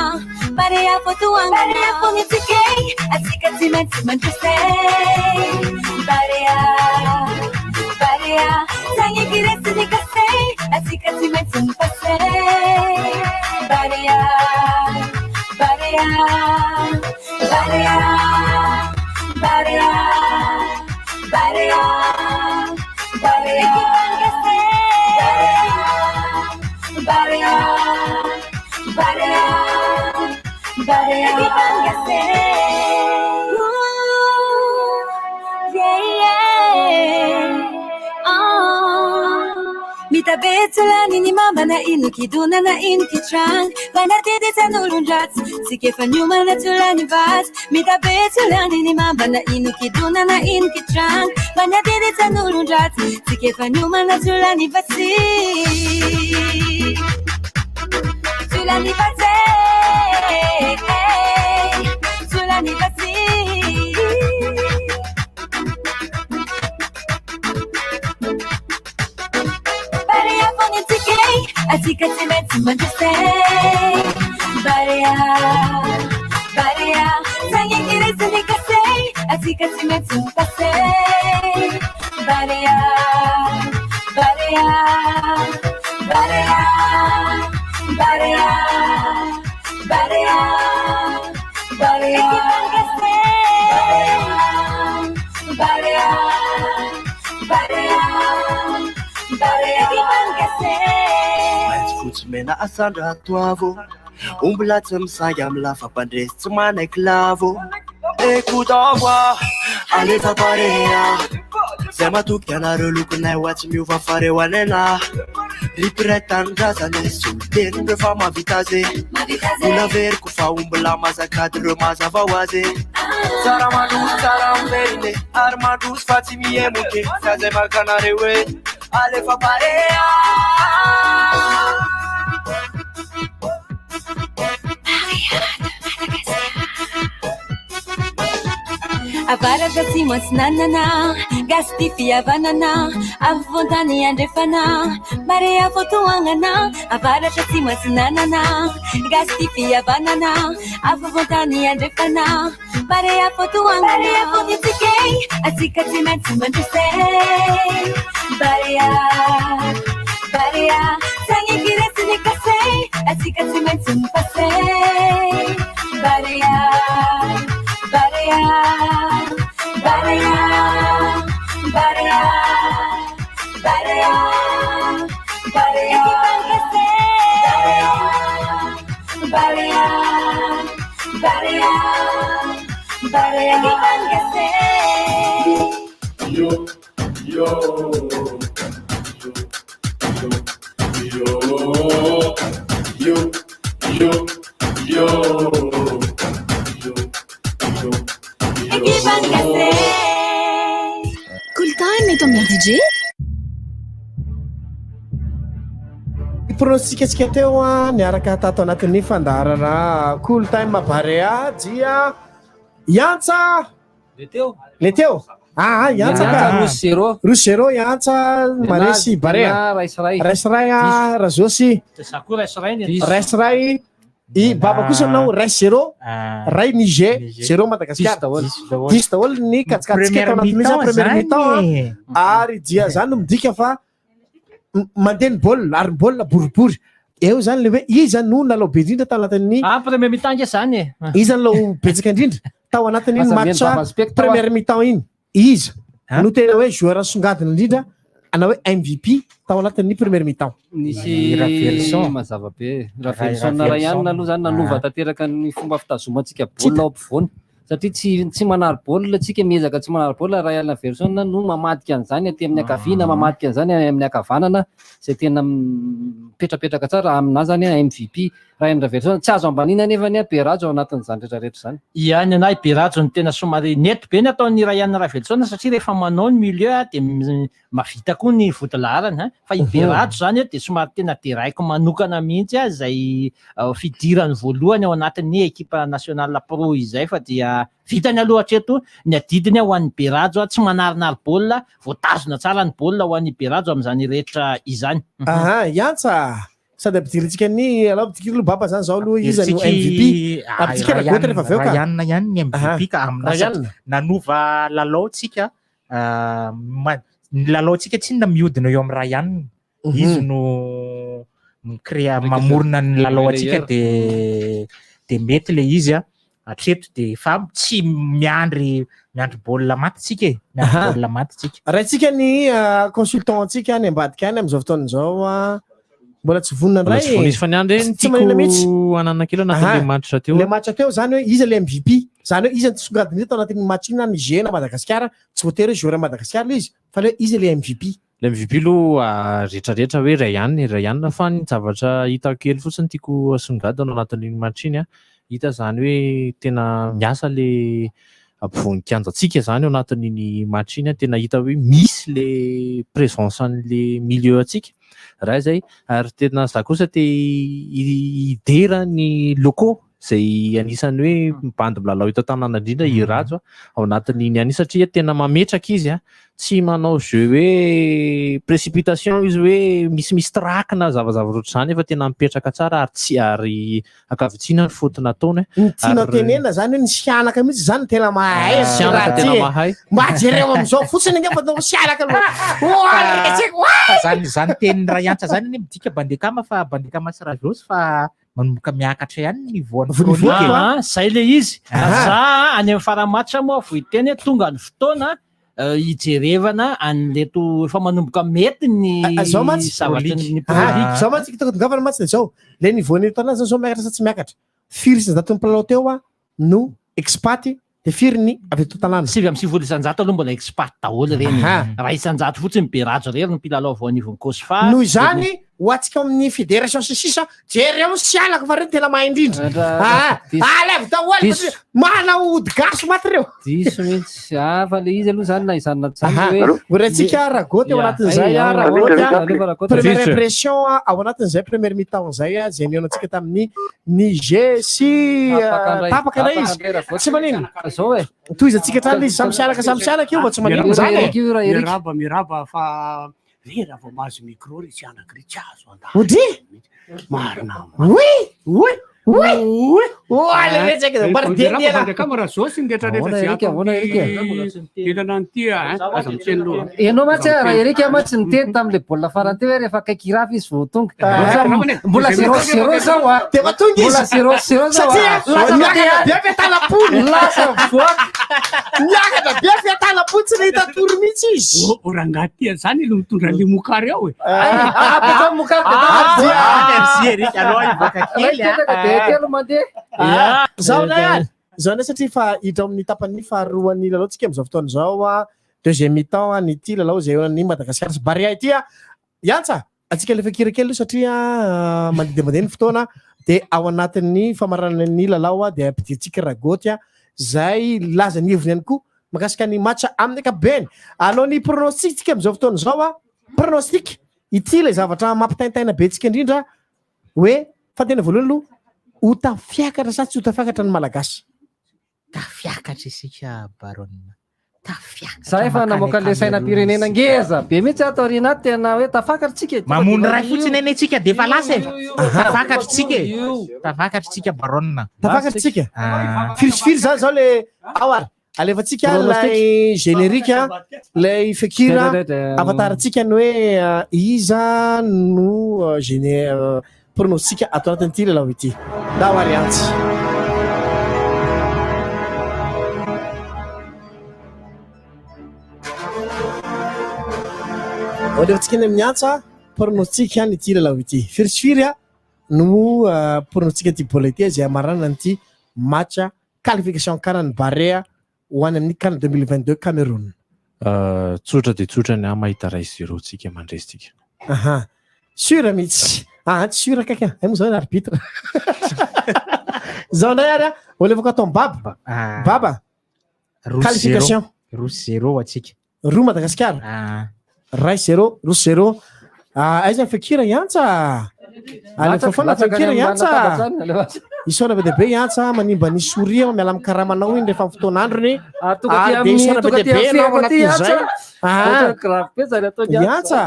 Barea fotoagna Barea fonitsikay atsika tsy maintsy mandresay Barea Barea Zagny kiresiny kasay atsika tsy maintsy mipasay Barea Barea Barea Barea Barea Barea Barea Barea Barea Mitabetsulani ni mama na inukiduna na inkitrang Vanatidi sanulundrats Sikefa nyuma na tulani vas Mitabetsulani ni mama na inukiduna na inkitrang Vanatidi sanulundrats Sikefa nyuma na tulani vasi Tulani vasi Tulani vasi Barea fonitsikay atsika tsy maintsy mandresay Barea Barea Zagny kiresiny kasay atsika tsy maintsy mipasay Barea Barea Barea Barea Barea Barea Barea Barea Maintsy fotsy mena asandra atoavo Omby latsy misangy amy lafa-pandresy tsy manaiky lavo Écoute-moi, alefa parea Zay matoky anareo lokonay ho atsy miova fareo anena Ripiray tanindrazany solitenindreo fa mavita ze Vola veriko fa omby la mazakady reo mazava ho azy Tsara mandroso tsara miverine Ary mandroso fa tsy mihemoke Fa zay makanareo hoe alefa parea Avaraza tsy maintsy nanana Gasy ty fihavanana Avy voantany andrefana Barea fotoagnana Avaratra tsy maintsy nanana Gasy ty fihavanana Avy voantany andrefana Barea fotoagnana Barea fonitsikay atsika tsy maintsy mandresay Barea Barea Zagny kiresiny kasay atsika tsy maintsy mipasay Barea Barea Barea Barea Barea Barea Barea Barea Barea Yo yo yo yo yo Cool time eto amin'ny DJ. Pronostika teo niaraka tato anatin'ny fandarana Cool Time Barea dia Yantsa le teo Yantsa ka Rusero Yantsa Maresy Barea Raisray Razosy Raisray I baba kosa nao Raisero Ray Niger 0 Madagascar 10 daholo ny katsikatsika tao anatin'izay première mi-temps ary dia zany midika fa mandeha ny baolina ary ny baolina boribory eo zany le hoe iza no nalao be indrindra tao anatin'ny première mi-temps nge zany iza nalao betsaka indrindra tao anatin'iny match première mi-temps iny iza no tena hoe joueur songadina indrindra ana hoe MVP tao anatin'ny première mi-temps nisy mazava be Ravelson ray ihany aloha zany nanova tanteraka ny fomba fitazomantsika baolina ao ampovoany satria tsy manary baolina tsika miezaka tsy manary baolina raha Alina Verson no mamadika an'izany aty amin'ny akaviana mamadika an'izany amin'ny akavanana zay tena mipetrapetraka tsara aminazy zany MVP raha Alina Verson tsy azo ambanina nefa ny Berajo ao anatin'izany rehetrarehetra zany ihany anahy Berajo ny tena somary neto be ny ataon'ny Ryan Ravelson satria rehefa manao ny milieu dia mavita koa ny vodilarana fa i Berajo zany dia somary tena diraiko manokana mihitsy zay fidirany voalohany ao anatin'ny ekipa nationale pro izay fa dia vitany aloha hatreto ny adidiny ho an'ny Berajo tsy manarinary baolina voatazona tsara ny baolina ho an'ny Berajo amin'izany rehetra izany Yantsa sady ampidiritsika ny alao ampidikiry baba zany zao aloha izy no MVP ampidiky ragotra rehefa aveo ka Ryan ihany ny MVP ka Ryan nanova lalaotsika ny lalaotsika tsy na mihodina eo amin'ny Ryan izy no micréa mamorona ny lalaotsika de mety le izy atreto de fa tsy miandry baolina maty tsika raha tsika ny consultant tsika ny ambadika any am'izao fotoana zao mbola tsy vonona ray tsy manina mihitsy ananakilo anatin'le match teo le match teo zany hoe izy le MVP zany hoe izy ny tsongadiny tao anatin'ny match iny na Niger na Madagasikara tsy voatery joueur Madagasikara le izy fa le izy le MVP le MVP aloha rehetrarehetra hoe Ryan fa ny zavatra hitako kely fotsiny tiako asongadina anatin'iny match iny hita zany hoe tena miasa le ampovoan-kianjantsika zany ao anatin'iny match iny tena hita hoe misy le présence an'le milieu atsika raha zay ary tena za kosa te idera ny locaux zay anisany hoe bandy milalao ito tanàna indrindra irajo ao anatin'iny any satria tena mametraka izy tsy manao jeu hoe précipitation izy hoe misy trakina zavazava roatra zany efa tena mipetraka tsara ary akavitsiana ny faute nataony ny tianao tenena zany hoe ny sianaka mihitsy zany tena mahay tena mahay mba jereo am'izao fotsiny nefa nao sianaka zany tenin'ny Rayantsa zany ny midika bandekama fa bandekama sy ravosy fa manomboka miakatra ihany ny voany zay le izy za any amin'ny faramatsa moa voiteny tonga ny fotoana hijerevana an'leto efa manomboka mety ny zao matsy zao matsy kitako tongavana matsy zao le nivoany tanazy zao miakatra sa tsy miakatra firy isanjato ny mpilalao teo no expaty de firy ny avy eto tanàna 7 isanjato aloha mbola expat daholo reny raha isanjato fotsiny berajo rery ny mpilalao voanivony kosfa noho izany hoatsika amin'ny fédération sisisa jereo sialaka fa reny tena mahay indrindra alevy daholo mana ody gaso maty reo diso mihitsy fa le izy aloha zany na izany natsany orentsika ragoty ao anatin'izay première impression ao anatin'izay première mi-temps zay zay nionantsika tamin'ny Niger sy tapaka na izy tsy manino zao toizatsika trany izy samy sialaka io mba tsy manino zany miraba fa vera vao mahazo micro ry sianaka ry tsy azo odry marina kamara zao sy enao matsy raha erika matsy niteny tam'le baolina farany teo hoe rehefa akaiky rafa izy vao tonga mbola 0-0 zao de matonga izy mbola 0-0 zao miakatra be fiatalapony lasa voaka miakatra be fiatalapony tsy nahita tory mihitsy izy orangaty zany ilo mitondra le mokary ao zao na satria fa hidra amin'ny tapany faharoan'ny lalaotsika am'izao fotoana zao deuxième mi-temps ny ty lalao zay ny Madagasikara sy Barea ity Yantsa atsika lefa kirakely satria mandeha ny fotoana de ao anatin'ny famaranany lalao de ampidiritsika ragoty zay laza ny heviny ihany koa makasika ny match amin'ny ankapobeny alao ny pronostic tsika am'izao fotoana zao pronostic ity le zavatra mampitaintaina be tsika indrindra hoe fatena voalohany aloha ho tafiakatra sa tsy ho tafiakatra ny malagasy tafiakatra isika baronina za efa namoaka le sainam-pirenena ngeza be mihitsy ato arina tena hoe tafakatra tsika mamono ray fotsiny eny tsika de fa lasa tafakatra tsika baronina tafakatra tsika firy zany zao le awar alefatsika lay générique lay fekira afataratsika ny hoe iza no pronostic atao anatin'ity lalao ity da awary antsy alefatsika ny amin'ny antsa pronostic any ity lalao ity firy no pronostic ty bola ity zay amarana n'ity match qualification kanany Barea ho any amin'ny CAN 2022 Cameroun tsotra de tsotra ny mahita ray 0 tsika mandresitsika sura mihitsy tsy sura kaka moa zao arbitre zao ndray ary olevako atao baba qualification 0 atsika roa Madagasikara ray 0 aiza fekira Yantsa alefafana fekira Yantsa isona be debe Yantsa manimba ny soria miala amin'ny karamanao iny rehefa fotoan'androny de isona be debe Yantsa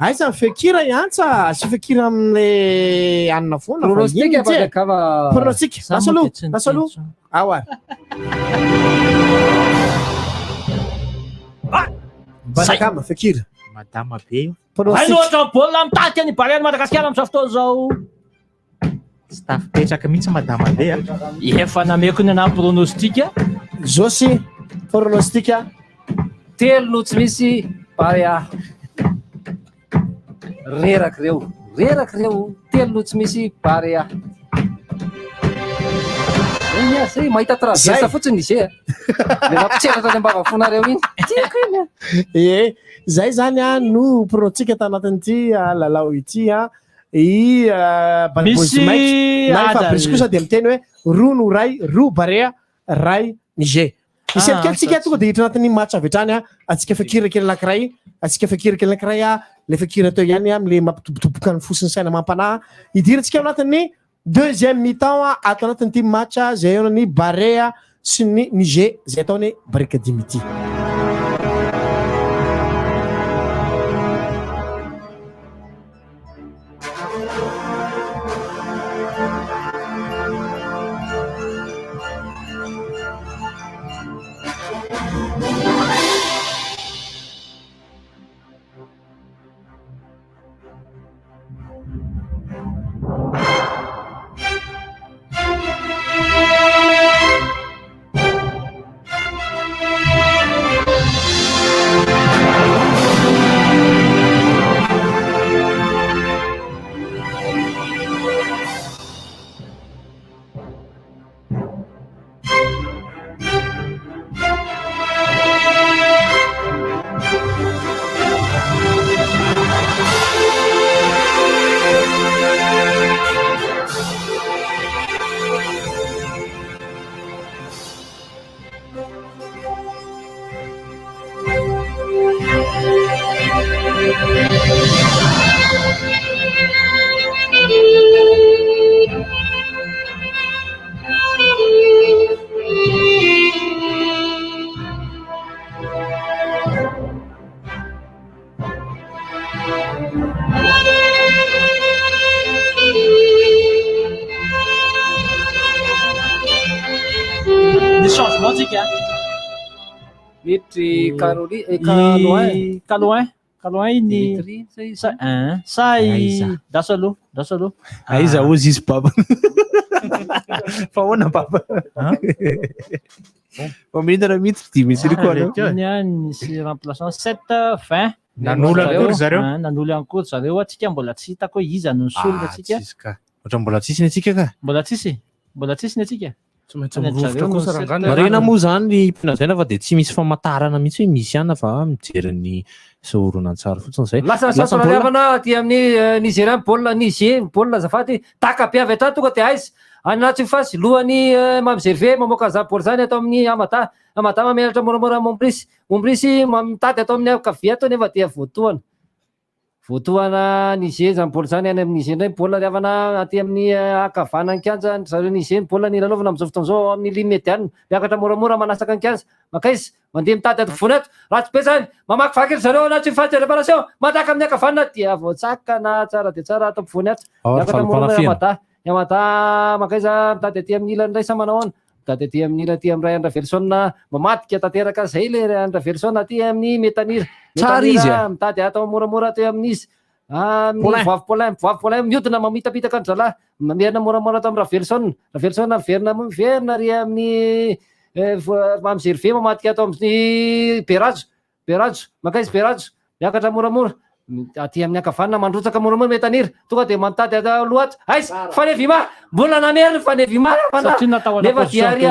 Aisa mifekira iantsa sy fekira amin'le anina foana pronostic bakava pronostic nasaloha awa banakama fekira madama be io Ai loatra baolina mitady any Barea ny Madagasikara amin'izao fotoana zao. Tsy tafipetraka mihitsy madama be a. Efa nameko ny ana pronostika. Josy pronostika 3 no tsy misy Barea. Reraky reo 3 no tsy misy Barea. Zay mahita travesa fotsiny izy le mampitseratra any ambavafonareo iny tiako iny zay zany a no pronostika tanatin'ity lalao ity a misy Fabrice kosa dia miteny hoe roa no ray roa Barea ray Niger isetiketsika tonga dia hiditra anatin'ny match avy hatrany a atsika fekira kely anankiray a le fekira teo ihany am'le mampitobotoboka ny fosiny saina mampanahy hidirantsika anatin'ny deuxième mi-temps ato anatin'ity match zay aonany Barea sy ny Niger zay ataony Barikady mity. Mitry Calouin iny say daso aloha aiza ozy izy papa fa hoana papa minana mihitsy dimy misy koa nisy remplaçant 7-20 nanolo akory zareo atsika mbola tsy hitako hoe iza no nisolona atsika ohatra mbola tsisy ny atsika ka mbola tsisy ny atsika marena moa zany ny mpinazaina fa dia tsy misy famantarana mihitsy hoe misy ihany fa mijery ny sahoronan-tsara fotsiny zay lasa centraliavana ty amin'ny Nigeria baolina azafady takapiavy atra tonga dia aizy anaty fasy lohany mamizerve mamoaka zaboly zany atao amin'ny amata mamelatra moramora mombrisy mitady atao amin'ny akavia atao nefa dia voatoana Niger zany baolina zany any amin'ny Niger ndray baolina riavana aty amin'ny akavana ny kianja zareo Niger ny baolina nilalovana amin'izao fotoana izao amin'ny ligne médiane miakatra moramora manasaka ny kianja makaizy mandeha mitady ato voneto ratsy be zany mamaky vaky zareo anaty fasy réparation mataka amin'ny akavana dia voatsakana tsara dia tsara ato ampovoany ato miakatra moramora Yamata makaiza mitady aty amin'ny ilany ray samanahoana mitady aty amin'ny ilany aty amin'ny ray Andraverson mamadika tanteraka zay le Andraverson aty amin'ny metanira mitady atao moramora aty amin'izy vavy Paulin miodina mamitapitaka ny zalahy merina moramora atao amin'ny Raverson verina ry amin'ny mamizerve mamadika atao amin'ny Berajo makaizy Berajo miakatra moramora aty amin'ny akavanana mandrotsaka moramora metanira tonga dia mantady atao loatra aizy fanevima mbola nameriny fanevima nefa dia ary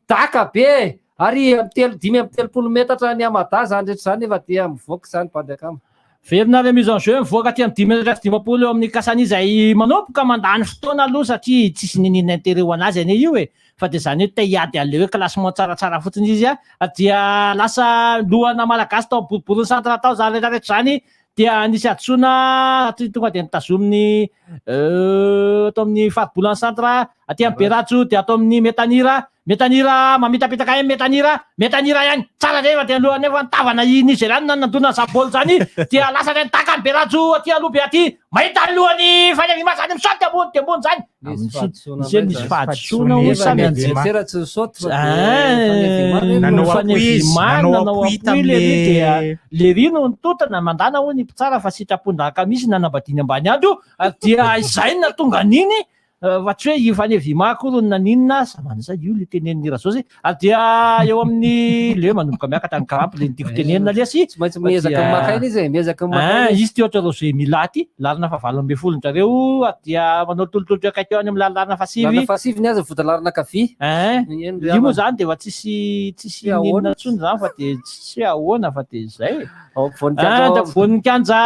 daka be ary 5-telopolo metatra ny amada zany rehetra zany nefa dia mivoaka zany bandakama verina le mise en jeu mivoaka aty amin'ny 10 eo amin'ny kasany izay manomboka mandany fotoana aloha satria tsisy ninina intérêt ho anazy ane io fa dia zany hoe te hiady an'le hoe classement tsaratsara fotsiny izy dia lasa lohana malagasy tao boribory centre tao zany rehetrarehetra zany dia nisy adsoina tonga dia nitazominy atao amin'ny faribolany centre aty amin'ny Berajo dia atao amin'ny metanira metanira mamitapitaka metanira ihany tsara rehefa dia aloha nefa nitavana i nigériana nandona saboly zany dia lasa ny taka be rajo aty aloha be aty mahita alohany fanevima zany misaoty de ambony zany misy fahadisoana nanao akoy le rino nitotana mandana ho ny mpitsara fa sitrapondaka misy nanambadiny ambany andro dia izay na tonga niny fa tsy hoe ifanevimako ro naninona samanasa io le teneniny razao dia eo amin'ny le manomboka miakatra ny karampy le nitiko tenenina le sy izy ty ohatra roze milaty larina fa 20 zareo dia manao tolotolotra akaiky eo any amin'ny lalana fa 7 ny azy votalarina kavy io moa zany de fa tsisy ninona tsony zany fa de tsy ahoana fa de zay da vonikanja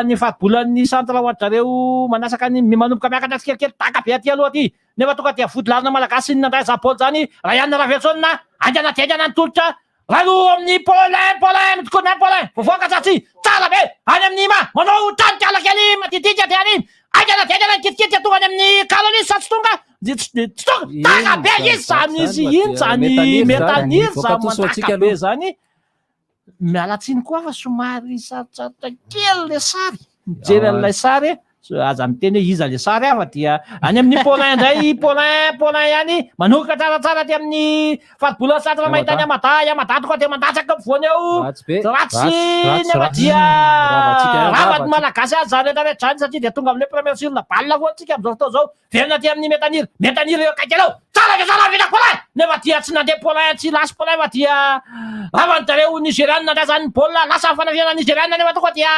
ny fahabolan'ny centre ohatra zareo manasaka ny manomboka miakatra tsikelikely taka be aty aloha aty nefa tonga dia vodolarina malagasy nandray Zapôly zany raha ianina Raveltsona andiana diaingana ny tolotra rano amin'ny Paulin mitokona Paulin vovoaka satsy tsara be any amin'ny manao tanika alakely matidika de any andiana diaingana ny kitikitika tonga any amin'ny Caroline satsy tonga taka be izy zany izy iny zany metanir zany mataka be zany mialatsiny koa fa somary sarotsarota kely le sary mijery an'ilay sary aza miteny hoe iza le sary afa dia any amin'ny Paulin indray Paulin ihany manoka tsaratsara ty amin'ny fatibola satra mahita any Amada tokoa dia mandatsaka mivoany eo ratsy nefa dia ravady malagasy azy zany rehetra zany satria dia tonga amin'le première sur la balle foa tsika am'izao fotoa zao verina ty amin'ny metanir eo akaiky eo tsara vita Paulin nefa dia tsy nandeha Paulin tsy lasy Paulin fa dia ravany zareo nigériana nandray zany baolina lasa fanaviana nigériana nefa tonga dia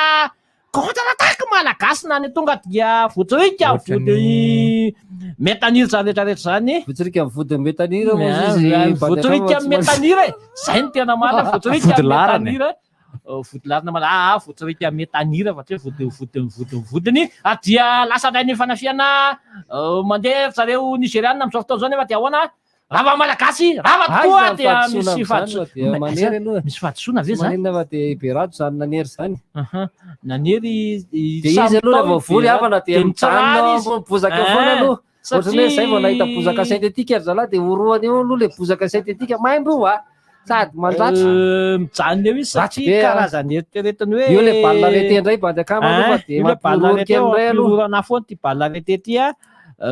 contre-attaque malagasy na ny tonga dia votsirika vody metanir zany rehetrarehetra zany votsirika vody metanir votsirika metanir zay ny tena marina votsirika metanir vodolarina mala votsirika metanir fa tsy hoe vodiny dia lasa ndray ny fanafiana mandeha zareo nigériana am'izao fotoana zao nefa dia ahoana rava malagasy rava tokoa dia misy fahadisoana ve zany nefa dia berado zany nanery zany nanery de izy aloha rehefa vory havana dia mijanona bozaka foana aloha ohatrany hoe zay vao nahita bozaka syntetika ry zalahy dia horoany eo aloha le bozaka syntetika maindro sady mandratra mijanona eo izy satria karazany eritreretiny hoe io le balle arrêté indray bady akama dia mampilorona kely indray aloha pilorana foana ty balle arrêté ty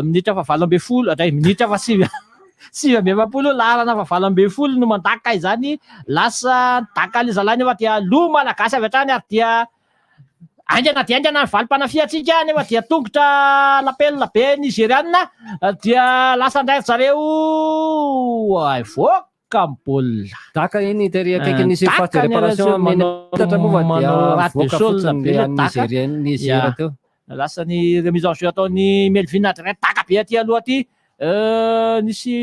minitra fa 20 atay minitra fa 7 larana fa 20 no mandaka izany lasa daka le zalahy nefa dia lo malagasy avy hatrany ary dia aingana valim-panafiatsika nefa dia tongotra lapelina be nigériana dia lasa ndray zareo voaka baolina daka iny tery akaiky nisy phase de réparation minitra moa dia voaka fotsiny le nigéria teo lasa ny remise en jeu ataony Melvin Adrien taka be aty aloha aty nisy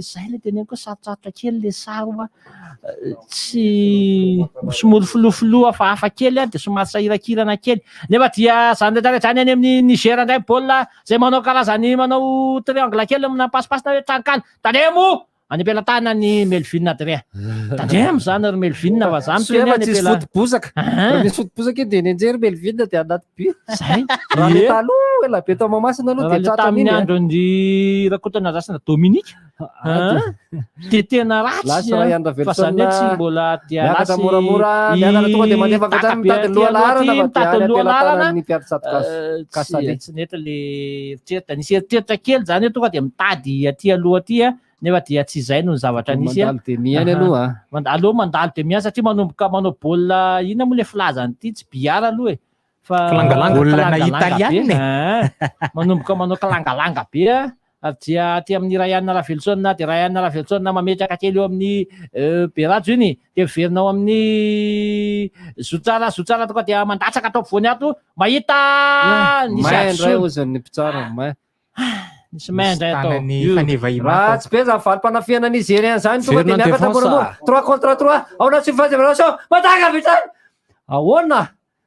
zay le teneniko sarotsarota kely le sary tsy somary filofiloa fa hafa kely dia somary sahirakirana kely nefa dia zany rehetrarehetra zany any amin'ny Niger indray baolina zay manao karazany manao triangle kely amina pasipasina hoe trankany tandremo any ampelatana ny Melvin Adrien tandremo zany ry Melvin fa zany teny any tsisy fotobozaka misy fotobozaka dia nianjery Melvin dia anaty but zay raha le taloha ela be tao Mamasina aloha dia tratra tamin'ny andron'ny rakotana rasana Dominique dia tena ratsy fa zany hoe tsy mbola dia miakatra moramora miakatra tonga dia mandefa vetrany mitady lohalarana ny mpiady tsy nety le eritseritra nisy eritreritra kely zany hoe tonga dia mitady aty aloha aty nefa dia tsy izay no ny zavatra nisy mandalo de miany aloha aloha mandalo de miany satria manomboka manao baolina ina moa le filazany ity tsy biara aloha baolina italiana manomboka manao kilangalanga be dia aty amin'ny Ryan Raveltsona dia Ryan Raveltsona mametraka kely eo amin'ny Berajo iny dia miverina ao amin'ny zotsara tonga dia mandatsaka atao ampovoany ato mahita maindray ozan'ny mpitsara nisy maindray atao ratsy be zany valim-panafiana nigérian zany tonga dia miakatra moramora 3 contre 3 ao anaty phase de réparation mataka vitany ahoana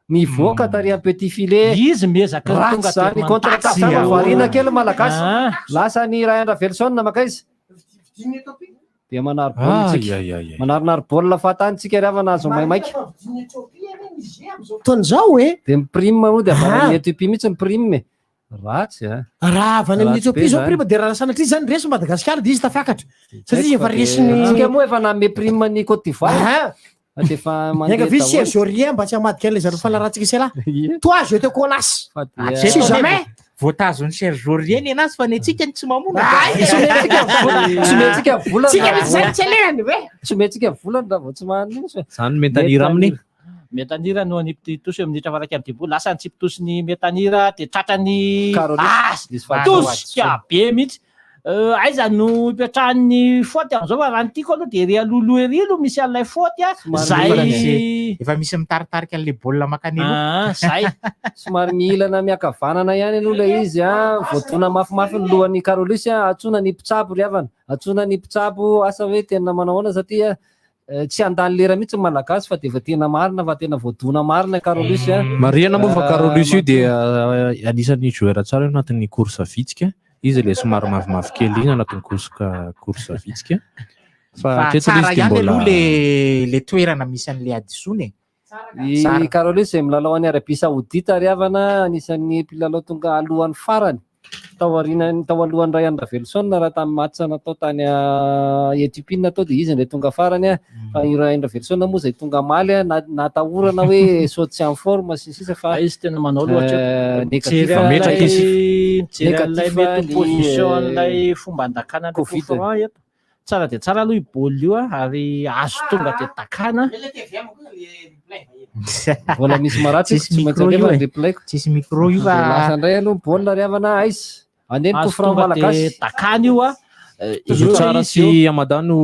mivoaka tary amin'ny petit filet izy miezaka ratsy zany contre-attaque zany variana kely malagasy lasa ny Ryan Raveltsona maka izy dia manary baolitsika manarinary baolina fahatanitsika ry havana azo maimaiky ton'izao dia miprime moa dia avy Ethiopie mihitsy miprime ratsy ravany amin'ny Ethiopia zao prima de raha sanatria zany resy Madagasikara de izy tafiakatra satria efa resiny tsika moa efa nameprimma ny Côte d'Ivoire de efa mandeha visy Serge Aurien mba tsy hamadika an'ilay zareo falarahantsika c'est là toi je te connais si jamais voatazony Serge Aurien anazy fa ny antsika ny tsy mamono somentsika volana tsika misy tseleny ve somentsika volana raha vao tsy manino zany metanira aminy metanira no any pitosy minitra avaraky amin'ny dibo lasa ny tsipitosy ny metanira de tratrany tosika be mihitsy aiza no ipetrahan'ny faute am'izao fa raha ny tiako aloha de ry alolo ery aloha misy an'ilay faute zay efa misy mitaritarika an'le baolina makanilo zay somary miilana miakavanana ihany aloha le izy voatona mafimafy ny lohan'ny Carolus atsona ny mpitsabo ry havana atsona ny mpitsabo asa hoe tena manahoana satria tsy andany lera mihitsy ny malagasy fa de efa tena marina fa tena voadona marina Carolus mariana moa fa Carolus io de anisan'ny joueur tsara io anatin'ny course vitsika izy le somary mavimavy kely iny anatin'ny course vitsika fa tsara ihany aloha le toerana misy an'le adisony i Carolus milalao any Arabie Saoudite ry havana anisan'ny mpilalao tonga alohan'ny farany tao alohan'ny Ryan Ravelson raha tamin'ny match natao tany Ethiopie natao de izy ndray tonga farany fa i Ryan Ravelson moa zay tonga maly natahorana hoe saute sy en forme sisa fa izy tena manao loatra négatif position'lay fomba andakana eto tsara de tsara aloha i baoly io ary azo tonga de takana vola misy maratsy tsisy micro io lasa ndray aloha baolina ry havana aizy aneny ko franc malagasy takana io izo tsara sy amadano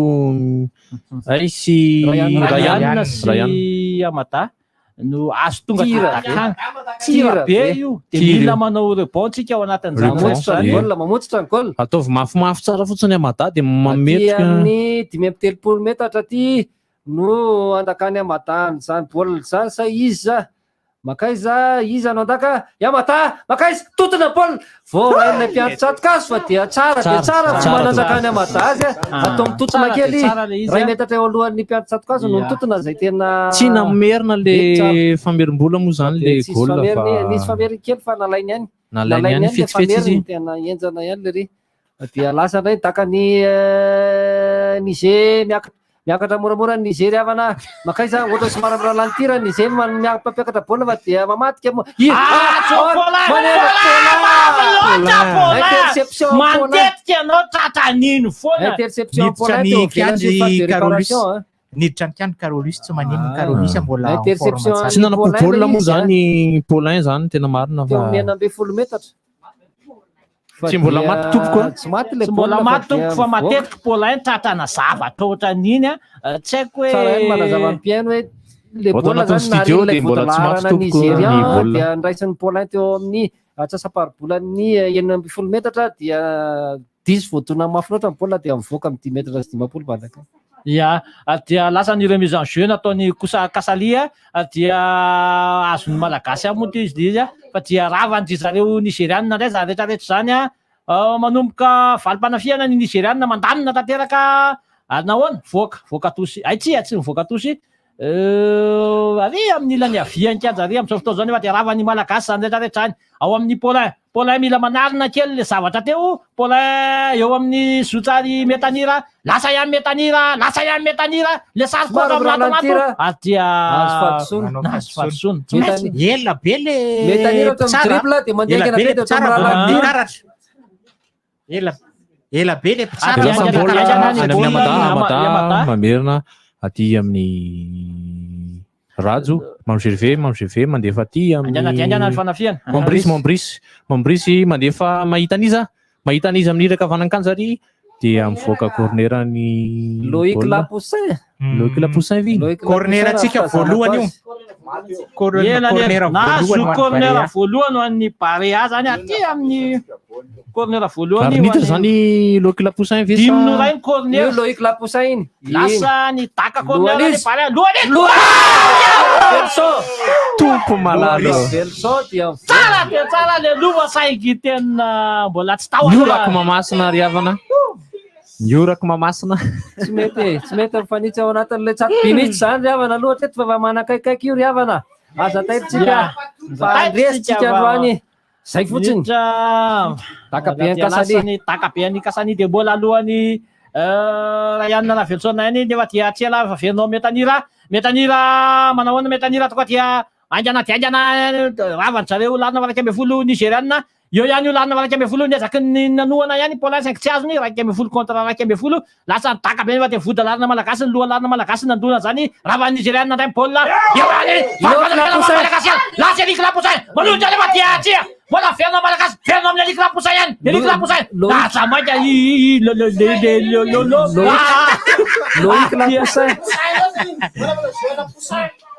ay sy Ryan sy amada no azo tonga takana tira be io de mila manao rebond tsika ao anatin'izany mamotsitra ny gol ataovy mafimafy tsara fotsiny amada de mametrika amin'ny 5 metatra aty no andakany amadany zany baolina zany sa izy makaiza izy anao andaka Yamata makaiza totona baolina vao rainay mpiantotsatokazo fa dia tsara de tsara fa manandakany Yamata azy atao mitotona kely ray metatra eo alohan'ny mpiantotsatokazo no mitotona zay tena tsy namerina le famerim-bola moa zany le gol nisy fameriny kely fa nalainy ihany nalainy ihany fetsifetsy izy tena enjana ihany le ry dia lasa ndray takany Niger miakatra moramora ny Niger havana makaiza ohatra somary ralanty Niger mampiakatra baolina fa dia mamatika mantetika anao tratranino foana interception niditra ny Carolus tsy manino Carolus mbola tsy nanako baolina moa zany Paulin zany tena marina fa 9 metatra tsy mbola maty tompoko tsy maty le mbola maty tompoko fa matetika Paulin tratrana zavatra ohatran'iny tsy haiko hoe tsara ihany manazava ampiaino hoe le baolina zany narin'ilay vodalarana Nigeria dia ndraisan'ny Paulin teo amin'ny atsasam-paribolan'ny 9 metatra dia 10 voadona mafy loatra ny baolina dia mivoaka amin'ny 10 metatra sy 10 balaka ia dia lasan'ny remise en jeu nataony Kosa Kasalia dia azon'ny malagasy moa izy fa dia ravany zareo nigériana ndray zany rehetrarehetra zany manomboka valim-panafiana ny nigériana mandamina tanteraka nahoana voaka tosy tsy mivoaka tosy ary amin'ny ilany avian-kajy ary amin'izao fotoana izao nefa dia ravany malagasy zany rehetrarehetra zany ao amin'ny Paulin mila manarina kely le zavatra teo Paulin eo amin'ny zotsary metanira lasa ihany metanira le sary koa matomatoa dia nahazo fadisoana ela be le metanira to amin'ny dribble dia mandeha be dia ela be le Amada mamerina aty amin'ny rajo mamgerve mandefa aty Mombris mandefa mahita aniza amin'ny rakavanankanjary dia mivoaka cornerany Loïc Lapoussin corner atsika voalohany io corner voalohany an'ny Barea zany aty amin'ny corner voalohany arbitre zany Loïc Lapoussin dimno ray corner Loïc Lapoussin lasa ny taka corner ny Barea tompo malalo tsara le lova saigy tena mbola tsy taorako mamasina ry havana Yorako mamasina tsy mety mifanitsy ao anatin'le tsato minitsy zany ry havana loatra eto fa manakaikaiky io ry havana aza taitsika fa andresitsika androany zay fotsiny takabean'ny kasany de mbola alohan'ny Ryan Ravelson any nefa dia tsy ala fa venao metanira manao ahoana metanira toka dia aingana ravany zareo larina valaky amby folo nigériana eo ihany io larina valaky amby folo niazaky ny nanoana ihany Paulin 5 tsy azony raiky amby folo contre raiky amby folo lasa takabe nefa de voda larina malagasy ny loha larina malagasy nandona zany ravany nigériana ndray baolina eo any lasa Eric Lapoussin manonja nefa dia tsia mbola verina malagasy verina amin'ny Eric Lapoussin ihany Eric Lapoussin lasa maika Loïc Lapoussin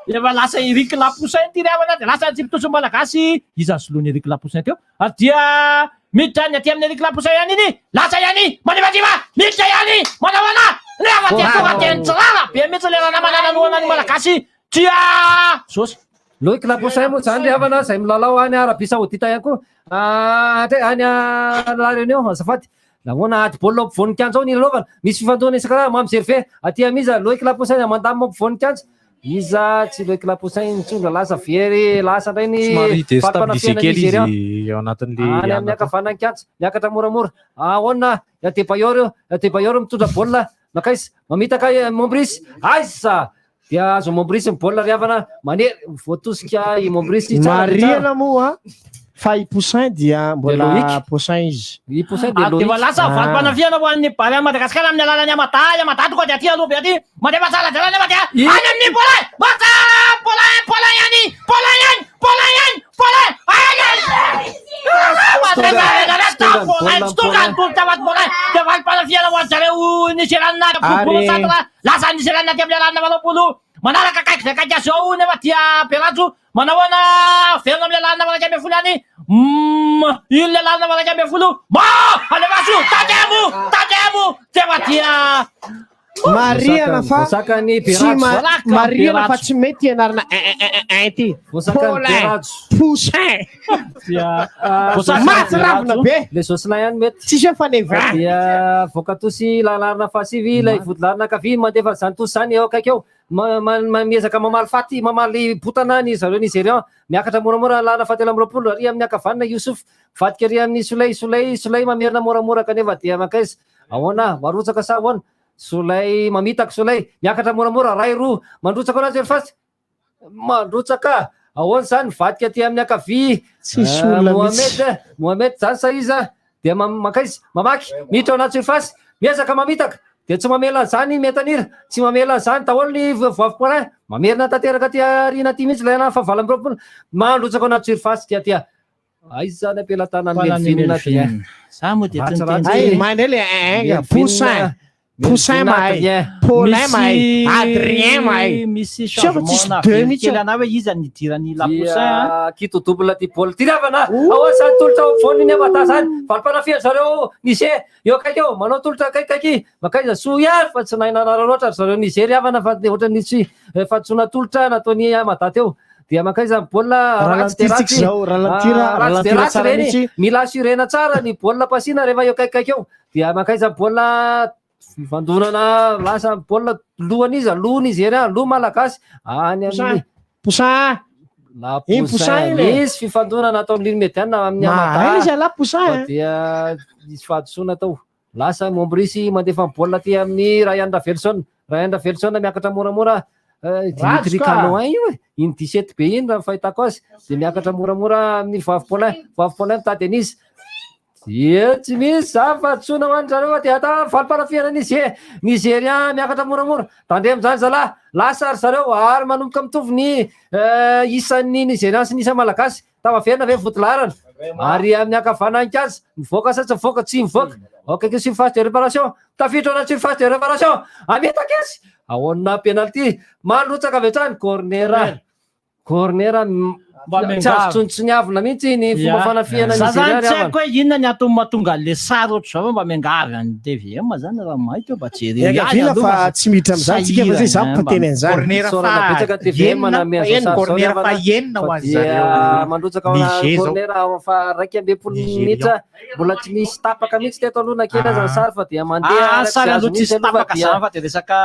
efa lasa Eric Lapoussin ty ravana de lasa tsipitoso malagasy iza soloany Eric Lapoussin teo ary dia miditra ny aty amin'ny Eric Lapoussin ihany iny lasa ihany manevadiva miditra ihany manahoana nefa dia tonga dia nitsirara be mihitsy le rana manananoana ny malagasy dia sosy Loïc Lapoussin moa zany le havana zay milalao any Arabie Saoudita ihany koa any La Réunion azafady nahoana aty baolina ampovoan'ny kianja ao ny lalaovana misy fifantohana isan-karazany mampijery fe aty amiza Loïc Lapoussin mandamy ampovoan'ny kianja iza tsy Loïc Lapoussin nitsondra lasa very lasa indray ny fampanafiana Nigéria ao anatin'le any amin'ny akavanany kianja miakatra moramora ahoana Adebayor mitondra baolina makaiza mamitaka Mombris aiza dia azo Mombris ny baolina riavana manery voatosika i Mombris mariana moa fa i Poussin dia mbola Poussin izy i Poussin de Loïc dia lasa valim-panafiana ho an'ny Barea Madagasikara amin'ny alalany Amata toka dia aty aloha be aty mandefa tsara dia nefa dia any amin'ny Paulin bata Paulin ihany dia valim-panafiana ho an'ny zareo nigériana lasa nigériana ty amin'ny alalana valopolo manaraka kaiky azy ao nefa dia Perajo manao ana verina amin'ny alalana valaky amby folo ihany ino le alalana valaky amby folo alevaso tademo tefa dia mariana fa mariana fa tsy mety ianarana ty Poussin maty ravina be le Jocelyn ihany mety tsisy faneva dia voakatosy lalarina fasivy ilay vodolarina kavy mandefa zany tosy zany eo akaiky eo miezaka mamaly botana ny zareo Nigérian miakatra moramora lalana fatelo amby roapolo ary amin'ny akavanana Youssouf vadika ary amin'ny Soleil mamerina moramora kanefa dia makaiza ahoana marotsaka sa ahoana Soleil mamitaka Soleil miakatra moramora ray roa mandrotsaka anazy fasy mandrotsaka ahoana zany vadika ty amin'ny akavy Mohamed zany sa iza dia makaiza mamaky miditra anaty surface miezaka mamitaka dia tsy mamela zany metanira tsy mamela zany daholo ny Poulin mamerina tanteraka ty arina ty mihitsy lay fa valo amby roapolo mandrotsaka anaty surface dia aiza zany ampelantanany Melvin za moa dia manele Poussin mahay Paulin mahay Adrien mahay misy changement kely ana hoe iza nidirany Lapoussin kito double ty baolina tiravana ahoana zany tolotra voany ny amata zany valim-panafiana zareo Niger eo akaiky eo manao tolotra kaikaiky makaiza soiary fa tsy nahinanara loatra zareo Niger avana fa ohatra nisy fatsona tolotra nataony amata teo dia makaiza baolina ratsy reny mila assurena tsara ny baolina pasina rehefa eo kaikaiky eo dia makaiza baolina fandonana lasa baolina lohan'izy loha Nigéria loha malagasy any amin'ny Poussin misy fifandonana atao amin'ny mediana amin'ny Amata dia misy fahadisoana tao lasa Mombris mandefa baolina ty amin'ny Ryan Ravelson miakatra moramora Dimitri Canoin io iny 17 be iny raha fahitako azy dia miakatra moramora amin'ny Vavy Paulin mitady an'izy tsy misy za fa tsoina ho any zareo dia ata valim-panafiana Nigérian miakatra moramora tandre amin'izany zalahy lasa ary zareo ary manomboka mitovy ny isan'ny Nigérian sy ny isa malagasy tavaverina ve votolarana ary amin'ny akavanany kazy mivoaka sa tsy mivoaka tsy mivoaka akaiky surface de réparation tafiditra anaty surface de réparation ametaka izy ahoana penalty mandrotsaka avy hatrany cornera tsy azo tsontsoniavina mihitsy ny fomba fanafiana Nigéria tsy haiko hoe inona ny atao mahatonga le sary ohatry zao mba miangavy any TVM zany raha mahay mba jery vila fa tsy miditra am'zany tsika fa zay za mpateny an'izany betsaka TVM cornera fa enina ho azy mandrotsaka cornera fa raiky amby polo minitra mbola tsy misy tapaka mihitsy teto aloha kely aza ny sary fa dia mandeha sary aloha tsisy tapaka zany fa dia resaka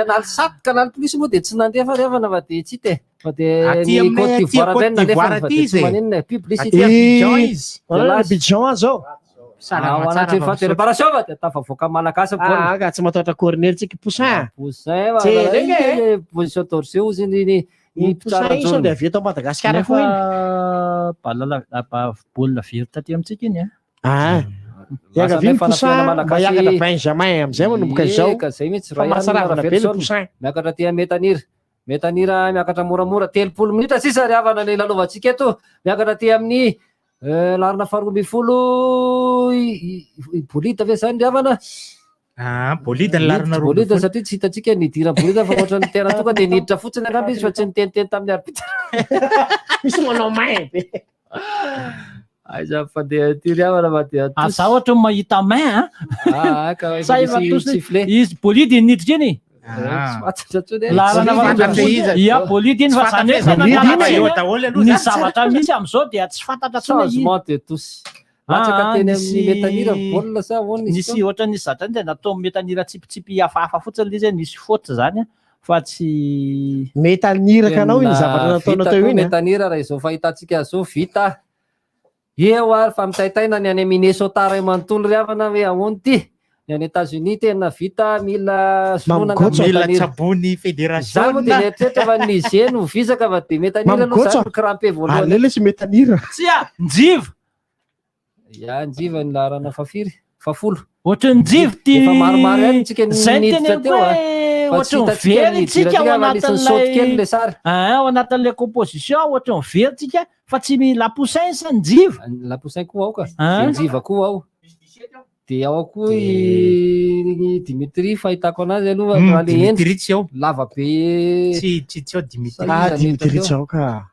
canal 7 canal plus moa dia tsy nandeha fa revana fa dia tsy te fa de ny Côte d'Ivoire reny nalefa tsy manenina publicité Abidjan zao ao anaty préparation fa de tafavoaka malagasy ka tsy matahotra corner tsika poussin position torsion ozy ny poussin sao de avy eto Madagasikara fo iny baolina very taty amintsika iny Iagavy poussin miakatra Benjamin amizay manomboka izao zay mihitsy fa mahasaravana be le poussin miakatra ty metanira miakatra moramora 30 minitra sisa riavana le lalovantsika eto miakatra ty amin'ny larina faharoa ambin'ny folo bolida ve zany riavana bolida ny larina roa bolida satria tsy hitatsika nidiran'ny bolida fa ohatra ny tena tonga de niditra fotsiny angamba izy fa tsy niteniteny tamin'ny arbitra misy manao main be aiza fa de ty riavana fa de za ohatra mahita main izy bolida iny niditra iny ia bolida iny fa zany hoe ny zavatra misy am'izao dia tsy fantatra changement de tous latsaka teny amin'ny metanira baolina sa nisy ohatra nisy zatra ny de natao metanira tsipitsipi hafahafa fotsiny izy nisy faute zany fa tsy metaniraka anao iny zavatra nataonao teo iny metanira raha izao fahitantsika zao vita eo ary fa mitaitaina ny any Minnesota ray manontolo riavana hoe ahoana ty ny any États-Unis tena vita mila mila tsabony fédération za moa de nieritreretra fa niger no visaka fa de metanira aloha zany crampé voalohany alele sy metanira njiva ya njiva ny larana fafiry fafolo ohatra njiva ty efa maromaro ihany tsika niditra teo ohatra very tsika ao anatin'le composition ohatra ny very tsika fa tsy lapoussin sa njiva lapoussin koa ao ka njiva koa ao de ao koa Dimitri fahitako anazy aloha le endry tsy ao lava be tsy ao Dimitri tsy ao ka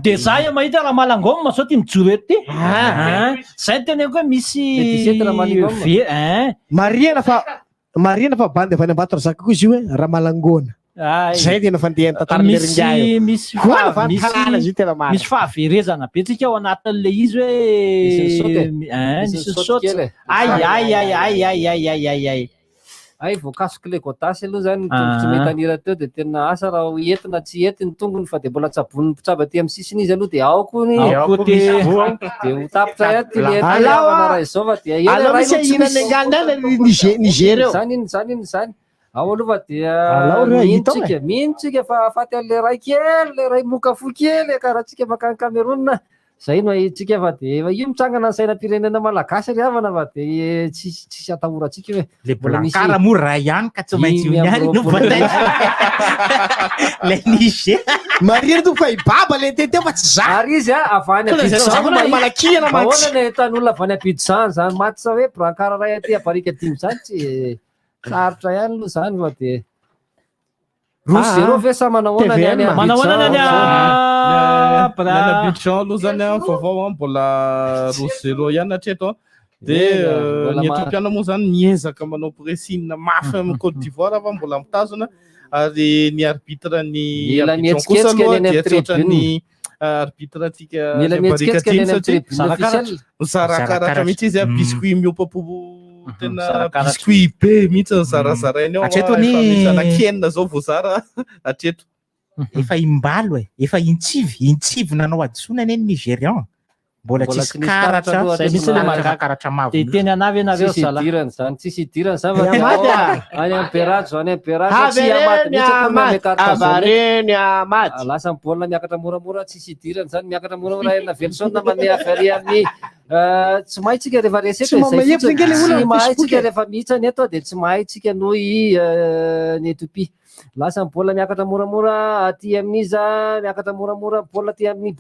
de za io mahita raha malangoma sao ty mijoro eto ty zay tena hoe misy marina fa bandy avy any Ambatondrazaka koa izy io hoe raha malangona zay tena fandehany tantaran'ny ringaio misy fahaverezana be tsika ao anatin'le izy hoe misy saute ay voakasoko le godasy aloha zany tongotsy metanira teo de tena asa raha entina tsy entiny tongony fa de mbola tsaboniny mpitsaba ty amin'ny sisiny izy aloha de aoko ny de ho tapitra ihany ty le raha izao fa de Niger eo zany ao aloha fa dia mihintsika fa afaty an'le ray kely le ray moka fo kely karaha tsika makany Cameroun zay no ahitsika fa de io mitsangana sainam-pirenena malagasy riavana fa de tsisy atahoratsika hoe le bolakara moa raha ihany ka tsy maintsy io ihany no voatay le Niger marina to fa ibaba le tete fa tsy za ary izy avany malakihana ahoana ny tan'olona avany Abidjan zany maty sa hoe brankara ray aty abarika dimy zany tsy sarotra ihany aloha zany fa de Rousy zero ve sa manahoana ny any Abidjan aloha zany vaovao mbola Rousy zero ihany hatreto de ny Etiopiana moa zany miezaka manao pressing mafy amin'ny Côte d'Ivoire fa mbola mitazona ary ny arbitre ny Abidjan kosa aloha dia tsotra ny arbitre atsika zarakaratra mihitsy izy biscuit miopapo tena biscuit be mihitsy ny zarazarainy ao hatreto ny kenina zao voazara hatreto efa imbalo efa intsivy nanao adisonany eny Nigérian mbola tsisy karatra misy le karatra mavo de teny anavy anareo sala tsisy idirany zany fa any Amperazo tsy amaty lasa baolina miakatra moramora tsisy idirany zany miakatra moramora erina Velson mandeha avy amin'ny tsy mahitsika rehefa resety tsy mahitsika rehefa mihitsany eto de tsy mahitsika noho ny Ethiopie lasa baolina miakatra moramora aty amin'iza miakatra moramora baolina aty amin'ny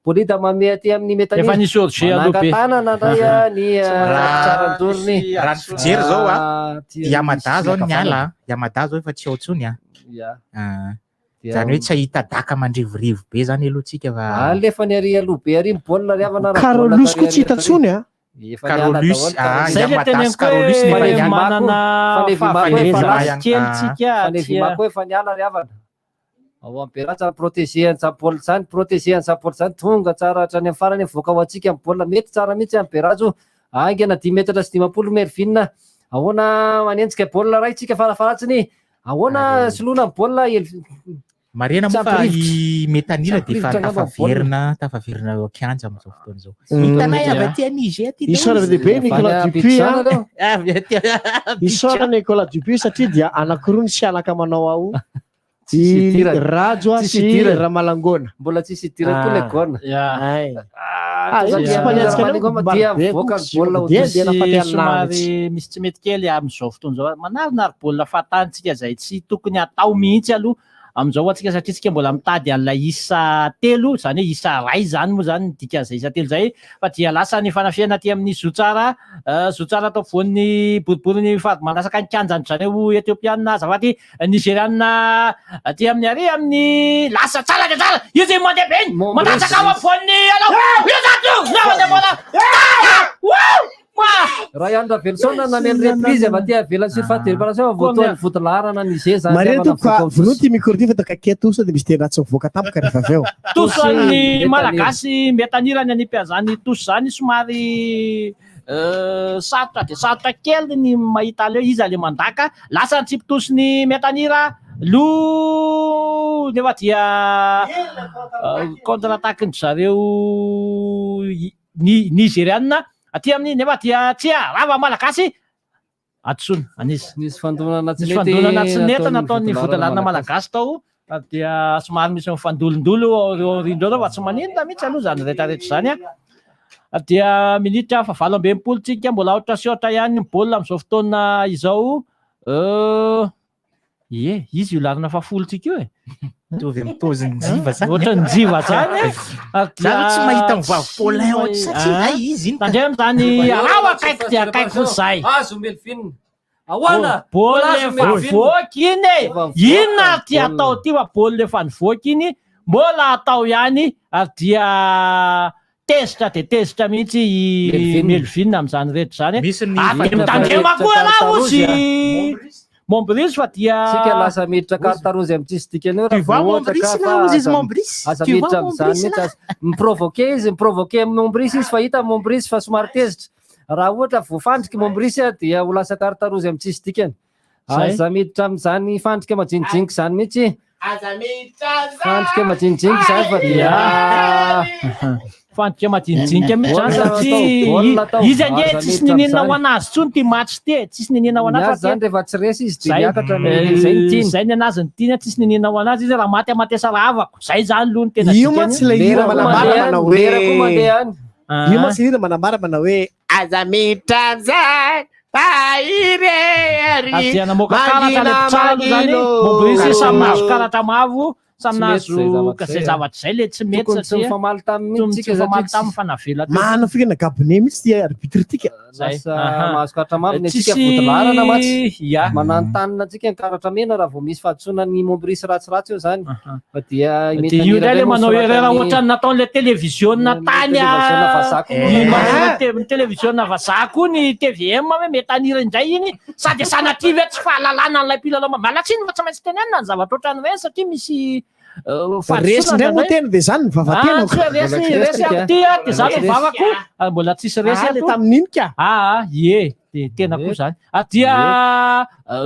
bolida mame aty amin'ny metanira efa nisy orge aloha be tanana nandray ny tsarandorony raha ny fijery zao Yamada zao ny ala Yamada zao efa tsy ao tsony zany hoe tsy ahita daka mandrivorivo be zany alohantsika fa alefa ny ary aloha be ary baolina riavana Carolus ko tsy hita tsony Carolus Yamadas Carolus nefa manana fahaverezana kely tsika fanevimako efa niala riavana ao ampera tsara protéger ny baolina zany protéger ny baolina zany tonga tsara hatrany amin'ny farany mivoaka ho antsika amin'ny baolina mety tsara mihitsy amperazo angana 10 metatra sy 20 mervina ahoana manenjika baolina ray tsika farafaratsiny ahoana soloana ny baolina Mariana moa fa i metanila dia efa tafaverina kianja amin'izao fotoana izao. Hitanay avy aty Niger aty. Isaorana lehibe Nicolas Dupuis isaorana Nicolas Dupuis satria dia anankiroa ny sialaka manao ao. I Rajo sy Ramalangona. Mbola tsisy idirana koa ilay gona. Somary misy tsy mety kely amin'izao fotoana izao. Manarinary baolina fahatantsika izay tsy tokony atao mihitsy aloha amin'izao atsika satria tsika mbola mitady an'ilay isa telo, zany hoe isa ray zany moa zany dika izay isa telo zay, fa dia lasa ny fanafiana aty amin'ny zotsara atao voan'ny boribory ny fady manasaka ny kianjany zany hoe Etiopiana azafady Nigériana aty amin'ny ary amin'ny lasa tsara dia tsara io zay mandeha be manasaka ao voan'ny raha andra Velson naneny reprise avy aty avela sur faty réparation voatoany fotolarana Niger zany. Mariana toka vonoty micro ty fa takake tosa dia misy teny ratsy mivoaka tampoka rehefa avy eo. Tosa ny malagasy metanirany anipazany tosa zany somary sarotra dia sarotra kely ny mahita leo izy ale mandaka lasa tsipitosi ny metanira nefa dia contre-attaque zareo Nigériana aty amin'ny nefa dia tsia rava malagasy atsona anisy nisy fandonana tsy neta nataon'ny vodalarina malagasy tao dia somary misy fandolondolo rindreo fa tsy maninona mihitsy aloha zany rehetrarehetra zany dia minitra fa 20 tsika mbola ohatra sy ohatra ihany ny baolina amin'izao fotoana izao izy io larina fa 10 tsika io mitovy am'toziny jiva zany. Ohatra ny jiva zany. Zaho tsy mahita mivavy Paulin ohatra satria izy iny. Tandremo zany arawa akaiky dia akaiky zay. Azo Melvin. Ahoana? Baolina nivoaka iny. Inona ty atao ty fa baolina efa nivoaka iny mbola atao ihany dia tezitra dia tezitra mihitsy i Melvin amin'izany rehetra zany. Tandremo koa raha ozy Mombris fa dia sika lasa miditra carte rouge amin'tsisy dikany eo aza miditra amin'izany mihitsy miprovoke izy miprovoke Mombris izy fa hita Mombris fa somary tezitra raha ohatra voafandrika Mombris dia ho lasa carte rouge amin'tsisy dikany aza miditra amin'izany fandrika majinijiniky zany mihitsy fandrika majinijiniky zany fa dia fandrika majinijiniky mihitsy zany satria izy ange tsisy ninina ho anazy tsony ty match ty tsisy ninina ho anazy zany rehefa tsy resy izy dia miakatra zay ny tiany zay ny anazy ny tiany tsisy ninina ho anazy izy raha maty amatesa ravako zay zany aloha ny tena io ma tsy ilay hira manambara manao hoe io ma tsy hira manambara manao hoe aza miditra amin'izany fahiry ary namoaka karatra le tsara aloha zany Mombrisy samy nahazo karatra mavo samy nahazo zay zavatra zay le tsy mety satria famaly tamin'ny fanavela manao fikana gabone mihitsy ty arbitre tika mahazo karatra mavo ny atsika votolarana matsy manantanina atsika ny karatra mena raha vao misy fahatsonany Mombrisy ratsiratsy eo zany fa dia io ndray le manao erreur ohatra ny nataon'le télévisionna tany télévisionna vazako ny TVM hoe metanira indray iny sady sanativy tsy fahalalana an'ilay mpilalao malatsiny fa tsy maintsy tenenina ny zavatra ohatrany hoe satria misy resy ndray moa tena dia zany mivavatena resy amty dia zany mivavako mbola tsisy resy le tamin'iny ka dia tena koa zany dia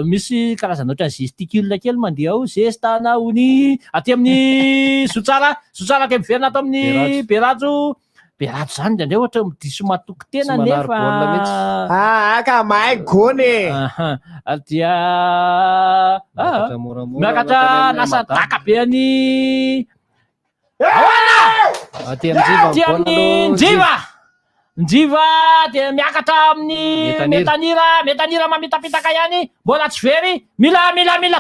misy karazana ohatra gesticule kely mandeha ao gestana hony aty amin'ny zotsara ke miverina atao amin'ny Berajo zany dia ndray ohatra midiso matoky tena nefa ka mahay gony dia miakatra lasa daka be any aty amin'ny Njiva dia miakatra amin'ny metanira mamitapitaka ihany mbola tsy very mila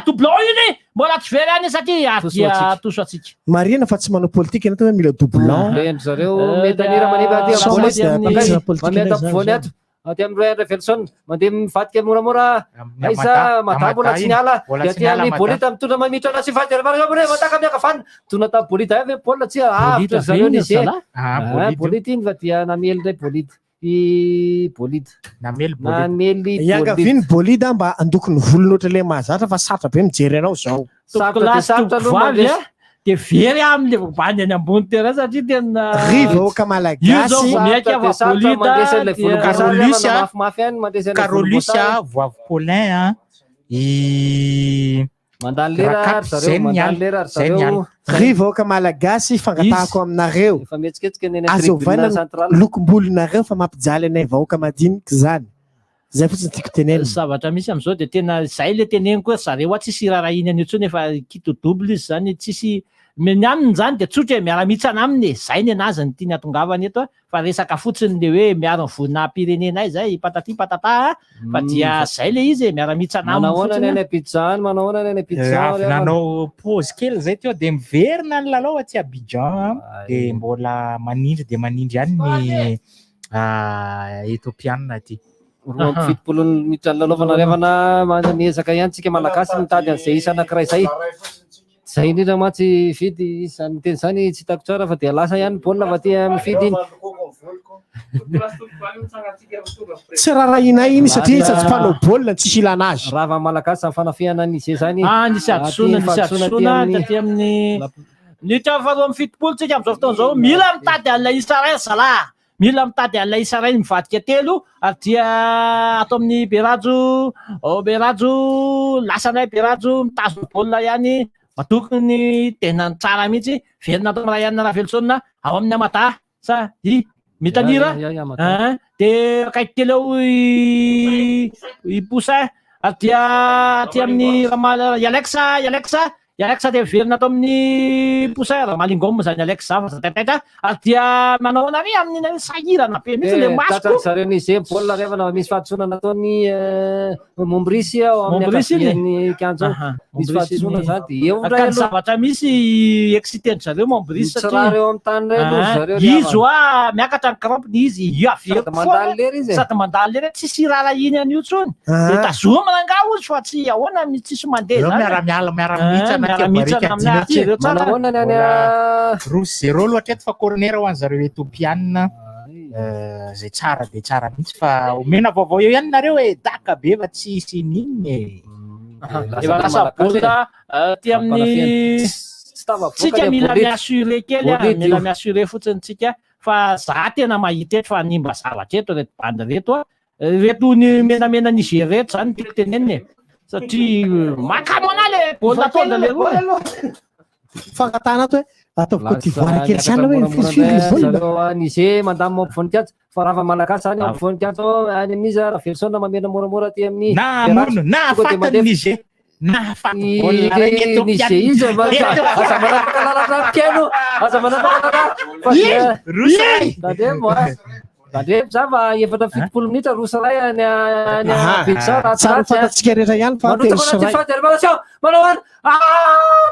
doublon iny mbola tsy very ihany satria dia toso atsika Mariana fa tsy manao politika ianao hoe mila doublon lendry zareo metanira maneva aty aty amin'ny Roy André Velson mandeha mivadika moramora aiza matambola tsy niala dia aty amin'ny bolita mitondra mamitra anazy fady mataka miakavana tona ta bolita avy baolina tsy avitra zareo Niger bolita iny fa dia namely indray bolita i bolita namely iakaviny bolida mba andokony volony ohatra le mahazatra fa sarotra be mijery anao zao sarotra aloha dia very amin'le bany any ambony tena satria tena rivoka malagasy Carolusia voavy Paulin mandany lera zareo mandany lera zareo ry vahoaka malagasy fangatahako aminareo efa mihetsiketsika ny azovaina central lokombolonareo fa mampijaly anay vahoaka madinika zany zay fotsiny tiako teneny zavatra misy am'izao de tena zay le teneny koa zareo tsisy raharainy any ntsony efa kito double izy zany tsisy ny aminy zany de tsotra hoe miara-mitsana aminy zay ny anazy ny tiany atongavany eto fa resaka fotsiny le hoe miaro vonam-pirenenay zay patati patata fa dia zay le izy miara-mitsana manahoana ny Abidjan nanao pause kely zay teo de miverina ny lalao aty Abidjan de mbola manindry de manindry ihany ny Ethiopiana aty fitopolo minitra lalaovanarevana miezaka ihany tsika malagasy mitady an'izay isa anankiray zay zay indrindra matsy fidy isany teny zany tsy hitako tsara fa dia lasa ihany baolina fa ty mifidy iny tsy raharahinay iny satria tsy mpanao baolina tsisy ilana azy raha malagasy amin'ny fanafiana an'izay zany nisy adosona taty amin'ny nitra faharoa amin'ny fitopolo tsika am'izao fotoana zao mila mitady an'ilay Israel zalahy mila mitady an'ilay Israel mivadika telo ary dia ato amin'ny Berajo lasanay Berajo mitazona baolina ihany matokony tena tsara mihitsy verina atao Ryan Ravelson ao amin'ny Amata sa Mitanira de kaiky kely eo i Poussin ary dia aty amin'ny Alexa de verina atao amin'ny Poussin Ramalingom zany Alexa fa tataita ary dia manao anary amin'ny sahirana be mihitsy le masoko zareo nize baolina revana misy fahadisoana nataony Mombrisy ao amin'ny akafian'ny Kanjo misy fahadisoana zany de eo ka zavatra misy exciteny zareo Mombrisy satria reo amin'ny tany reo izy miakatra ny crampony izy sady mandalo lery tsisy rara iny an'io tsony de tazomina nga ozy fa tsy ahoana tsisy mandeha zany Rousy 0 loatra eto fa corner ho an'zareo Ethiopiana zay tsara de tsara mihitsy fa omena vaovao eo ihany nareo hoe daka be fa tsisy ninny efa lasa baolina ty amin'ny tsika mila miassuré kely mila miassuré fotsiny tsika fa za tena mahita eto fa nimba zavatra eto reto bandy reto reto ny menamena Niger reto zany tiako teneniny satria makamona le baolina tonga le roa fangatana ato hoe ataovy Côte d'Ivoire kely zany hoe zareo Niger mandamy mampivoninkazo fa raha malagasy zany mampivoninkazo any amin'izy Ravelson mamena moramora ty amin'ny na fatany Niger na fatany Niger izy aza manapaka lalatra piano aza manapaka lalatra Bandrep za fa efatra fitopolo minitra rosaray any Abidjan tsara fantatsika rehetra ihany fa manao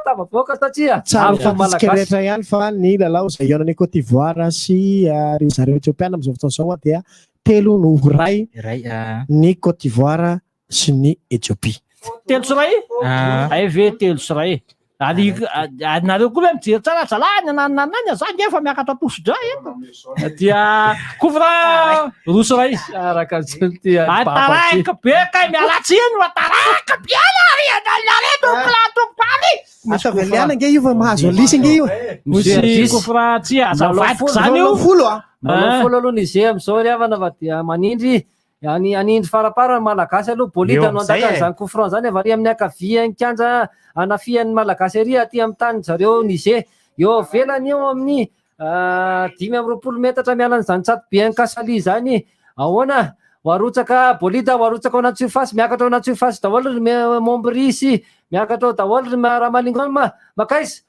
tavaboaka satria tsara fantatsika rehetra ihany fa ny lalao zay ianany Côte d'Ivoire sy ry zareo Ethiopiana am'izao fotoana zao dia 3 no ray ny Côte d'Ivoire sy ny Éthiopie 3 sy ray ay ve 3 sy ray nareo koa mijery tsara zalahy nanany zany efa miakatra tosodra dia couvra rousy ray araka taraka be kay mialatsiny fa taraka biala reto platompoany ataveliana nge io fa mahazo lisy nge io misy couvra tsy azavadik zany io folo aloha Niger am'izao ry havana fa dia manindry anindry farapara malagasy aloha bolida no andaka zany coufran zany avy amin'ny akaviany kanja anafian'ny malagasy ary aty amin'ny tany zareo Niger eo velany eo amin'ny 5 metatra miala n'izany tsato be any Kasali zany ahoana warutsaka bolida warutsaka ao anaty surface miakatra ao anaty surface daholo ry Mombrisy miakatra ao daholo ry Ramalingoma makaiza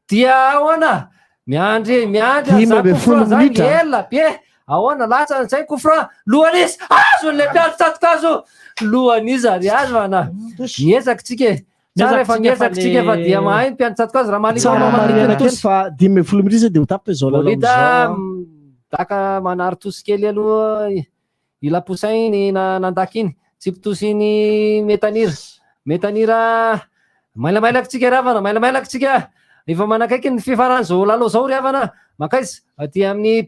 dia ahoana miandry zany ela be ahoana latsa zay coufran lohanisy azo le mpiady tatokazo lohan'izy ary azy vana miezaka tsika tsara efa miezaka tsika fa dia mahay mpiady tatokazo Ramalingoma fa 12 minitra dia ho tapitra izao bolida daka manary tosy kely aloha ila Poussin ny nandaka iny tsy pitosiny metanira mailamailaka tsika ravana mailamailaka tsika efa manakaiky ny fifaran'izao lalao zao ry havana makaiza aty amin'ny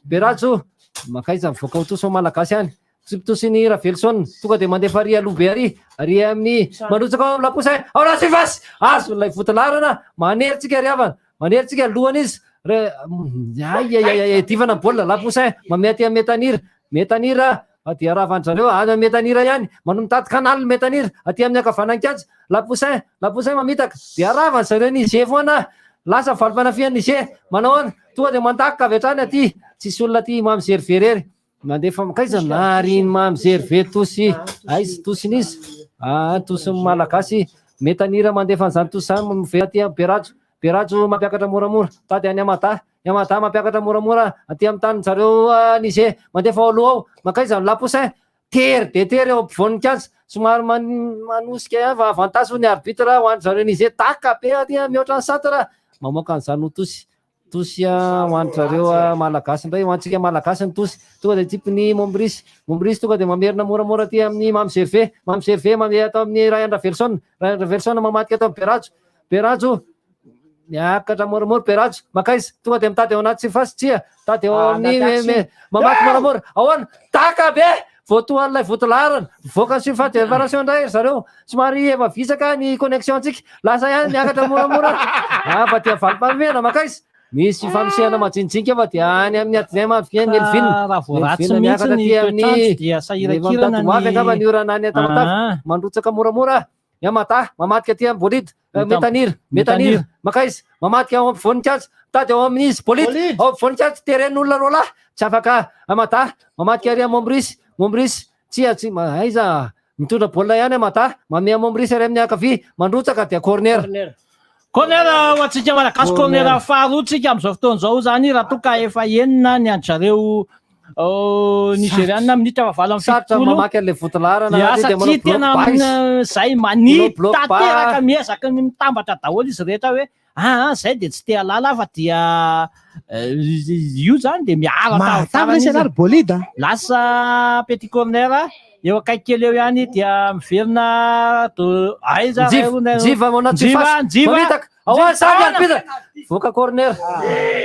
Berajo makaiza mivoaka ho toso malagasy any tsy pitosiny Ravelson tonga dia mandefa ary aloha be ary amin'ny manrotsaka ao la Poussin ao anaty surface azo ilay votalarana manery tsika ry havana manery tsika lohan'izy divana baolina la Poussin mamety amin'ny Metanira dia rahavany zareo any metanira ihany manao mitady kanaly metanira aty amin'ny akavanan-kaja lapoussin mamitaka dia aravany zareo nize foana lasa valopanafiana nize manao ana tonga dia mandakika avy hatrany aty tsisy olona aty mamizeriverery mandefa makaiza nariny mamizerive tosy aizy tosiny izy tosiny malagasy metanira mandefa an'izany tosy zany mivera aty Berajo mampiakatra moramora tady any Amada mampiakatra moramora aty amin'ny tany zareo nize mandefa ao aloha ao makaiza lapoussin tery de tery eo ampovoanin-kaja somary manosika avantage ny arbitre ho any zareo nize taka be aty mihoatra ny satra mamoaka an'izany ho tosy ho any zareo malagasy indray ho antsika malagasy ny tosy tonga dia tipiny mombrisy tonga dia mamerina moramora aty amin'ny mamizerive atao amin'ny Rayandra Verson mamadika atao amin'ny Berajo miakatra moramora Berajo makaiza tonga dia mitady ao anaty sirfasy tady ao amin'ny mamaky moramora ahoana taka be voatoan'ilay votolarana voaka ny sirfasy réparation indray zareo somary efa visaka ny connexion antsika lasa ihany miakatra moramora fa dia valopamena makaiza misy fanosehana majinijinika fa dia any amin'ny adrien mavia Melvin miakatra aty amin'ny angamba ny orana any atamatavy mandrotsaka moramora Amada mamadika aty amin'ny bolide metanira makaiza mamadika ao ampovoanin-kaja tady ao amin'izy bolide ao ampovoanin-kaja teren'olona roa lahy tsy afaka Amada mamadika ary Mombrisy tsy aiza mitondra baolina ihany Amada mamea Mombrisy ary amin'ny ankavia mandrotsaka dia corner ho antsika malagasy corner faharoatsika amin'izao fotoana izao zany raha toka efa enina ny andrzareo nigériana minitra fa valo mamaky an'ilay votolarana satria tena zay manita teraka miezaka ny mitambatra daholo izy rehetra hoe zay dia tsy te halala fa dia io zany dia miaraka bolide lasa petit corner eo akaiky kely eo ihany dia miverina aiza jiva mamitaka samy arbitre voka corner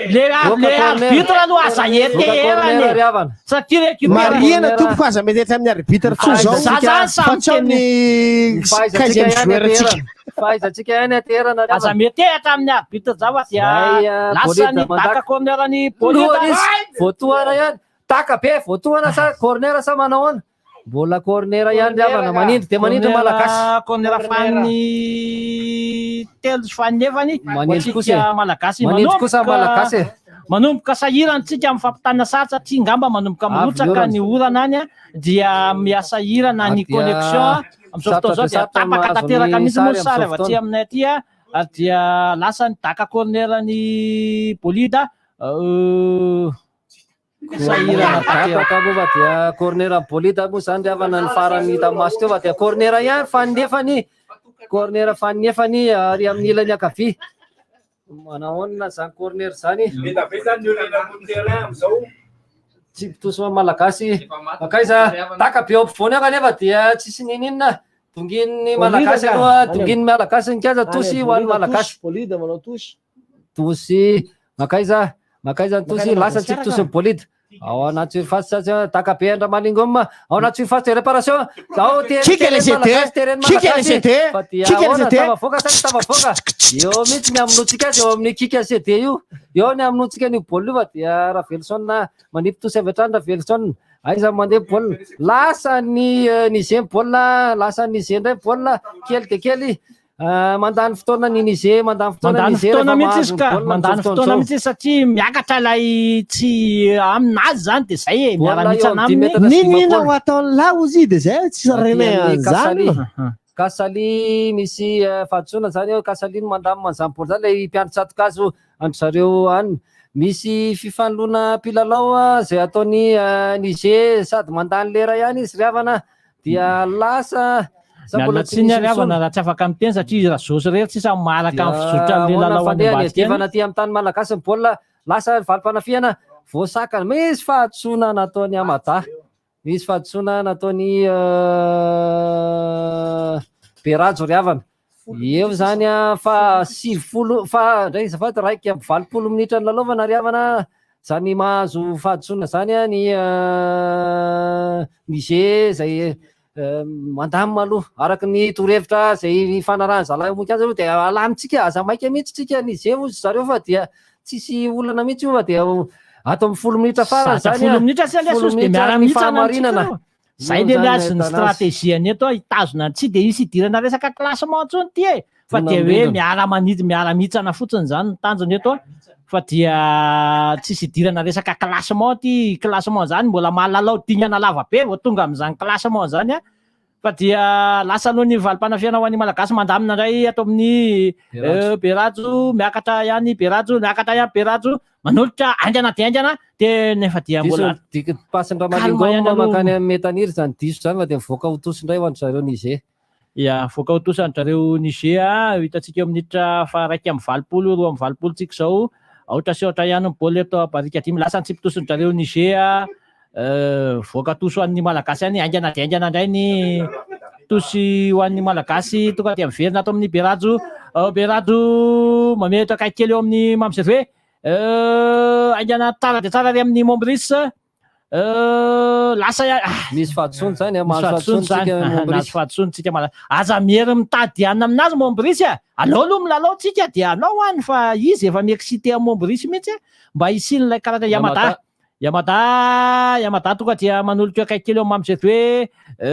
le arbitre aloha aza eterany satria mariana tompoko aza metety amin'ny arbitre tso zao fatsony fahaizantsika ihany aterana aza metehatra amin'ny arbitre zao fa dia lasa ny taka corner ny bolide voatoana ihany taka be voatoana sa corner sa manao ana mbola corner ihany riavana manindry malagasy corner fany telo sy fanefany manindry kosa malagasy manomboka sahirantsika amin'ny fampitana sary satria ngamba manomboka mirotsaka ny orana any dia miasa hirana ny connexion amin'izao fotoana zao dia tapaka tanteraka mihitsy moa sary avy aty aminay aty dia lasa ny taka corner ny bolide tapaka moa dia corner amin'ny bolide moa zany riavana ny farany hita maso teo fa dia corner ihany fanefany ary amin'ny ilany ankavia manahoana zany corner zany tsy pitosy malagasy makaiza taka be eo ampovoany ao kanefa dia tsisy ninina donginy malagasy aloha donginy malagasy ny kaza tosy ho an'ny malagasy tosy makaiza ny tosy lasa tsy pitosy ny bolide ao anaty surface taka be Andramalignoma ao anaty surface de réparation ao tavoaka eo mihitsy ny amonotsika azy eo amin'ny kika CD eo ny amonotsika ny baolina fa dia Ravelson manipitosy avy hatrany Ravelson aiza mandeha baolina lasa ny nize baolina lasa nize indray baolina kely de kely mandany fotoana ny nize mandany fotoana mihitsy satria miakatra ilay tsy aminazy zany dia zay miara-mitsana aminy ninina ho ataony laozy dia zay tsy sarenay zany Kasali misy fahadisoana zany eo Kasali mandamy manzany baolina zany lay mpiandry tsatokazo andry zareo any misy fifanoloana mpilalao zay ataony nize sady mandany lera ihany izy riavana dia lasa mialatsiny riavana raha tsy afaka miteny satria raha zosy rery tsisa maraka amin'ny fizotra lalao any ambadika any aty amin'ny tany malagasy ny baolina lasa valim-panafihana voasakana misy fahadisoana nataony Amada misy fahadisoana nataony Berajo riavana eo zany fa 90 ndray zafady raiky amin'ny 20 minitra ny lalaovana riavana zany mahazo fahadisoana zany ny nize zay mandamy aloha araky ny torevitra zay fanarahany zalahy monika azy dia alamitsika aza maika mihitsy tsika nize ozy zareo fa dia tsisy olana mihitsy io fa dia ato amin'ny 10 minitra farany zany 10 minitra sy alesy ozy dia miara-mihitsana fahamarinana zay le lazony stratégiany eto hitazona tsy de isy idirana resaka classement ntsony ty e fa dia hoe miara-mihitsana fotsiny zany tanjony eto fa dia tsisy idirana resaka classement ty classement zany mbola mahalalao dingana lava be vao tonga amin'izany classement zany a fa dia lasa aloha ny valim-panafiana ho an'ny malagasy mandamina indray ato amin'ny Berajo miakatra ihany Berajo manolotra aingana de aingana de nefa dia mbola pasindra malingoma makany amin'ny Metaniry zany diso zany fa dia mivoaka ho tosindray ho an'ny zareo Niger. Ya voaka ho tosa ny zareo Niger hitantsika minitra fa 1:20 roa 20 tsika zao ohatra sy ohatra ihany bola eto barika dimy lasa ntsipitosiny zareo Niger voaka toso ho an'ny malagasy ihany aingana de aingana indray ny tosy ho an'ny malagasy tonga dia miverina ato amin'ny Berajo mametra akaiky kely eo amin'ny Mamzerve aingana tsara de tsara ry amin'ny Mombris lasa misy fahadisony zany nazo fahadisontsika aza miery mitady anina aminazy Mombris alao aloha milalao tsika dia anao any fa izy efa miexcité amin'ny Mombris mihitsy mba hisin'ilay karata Yamada tonga dia manolotra akaiky kely eo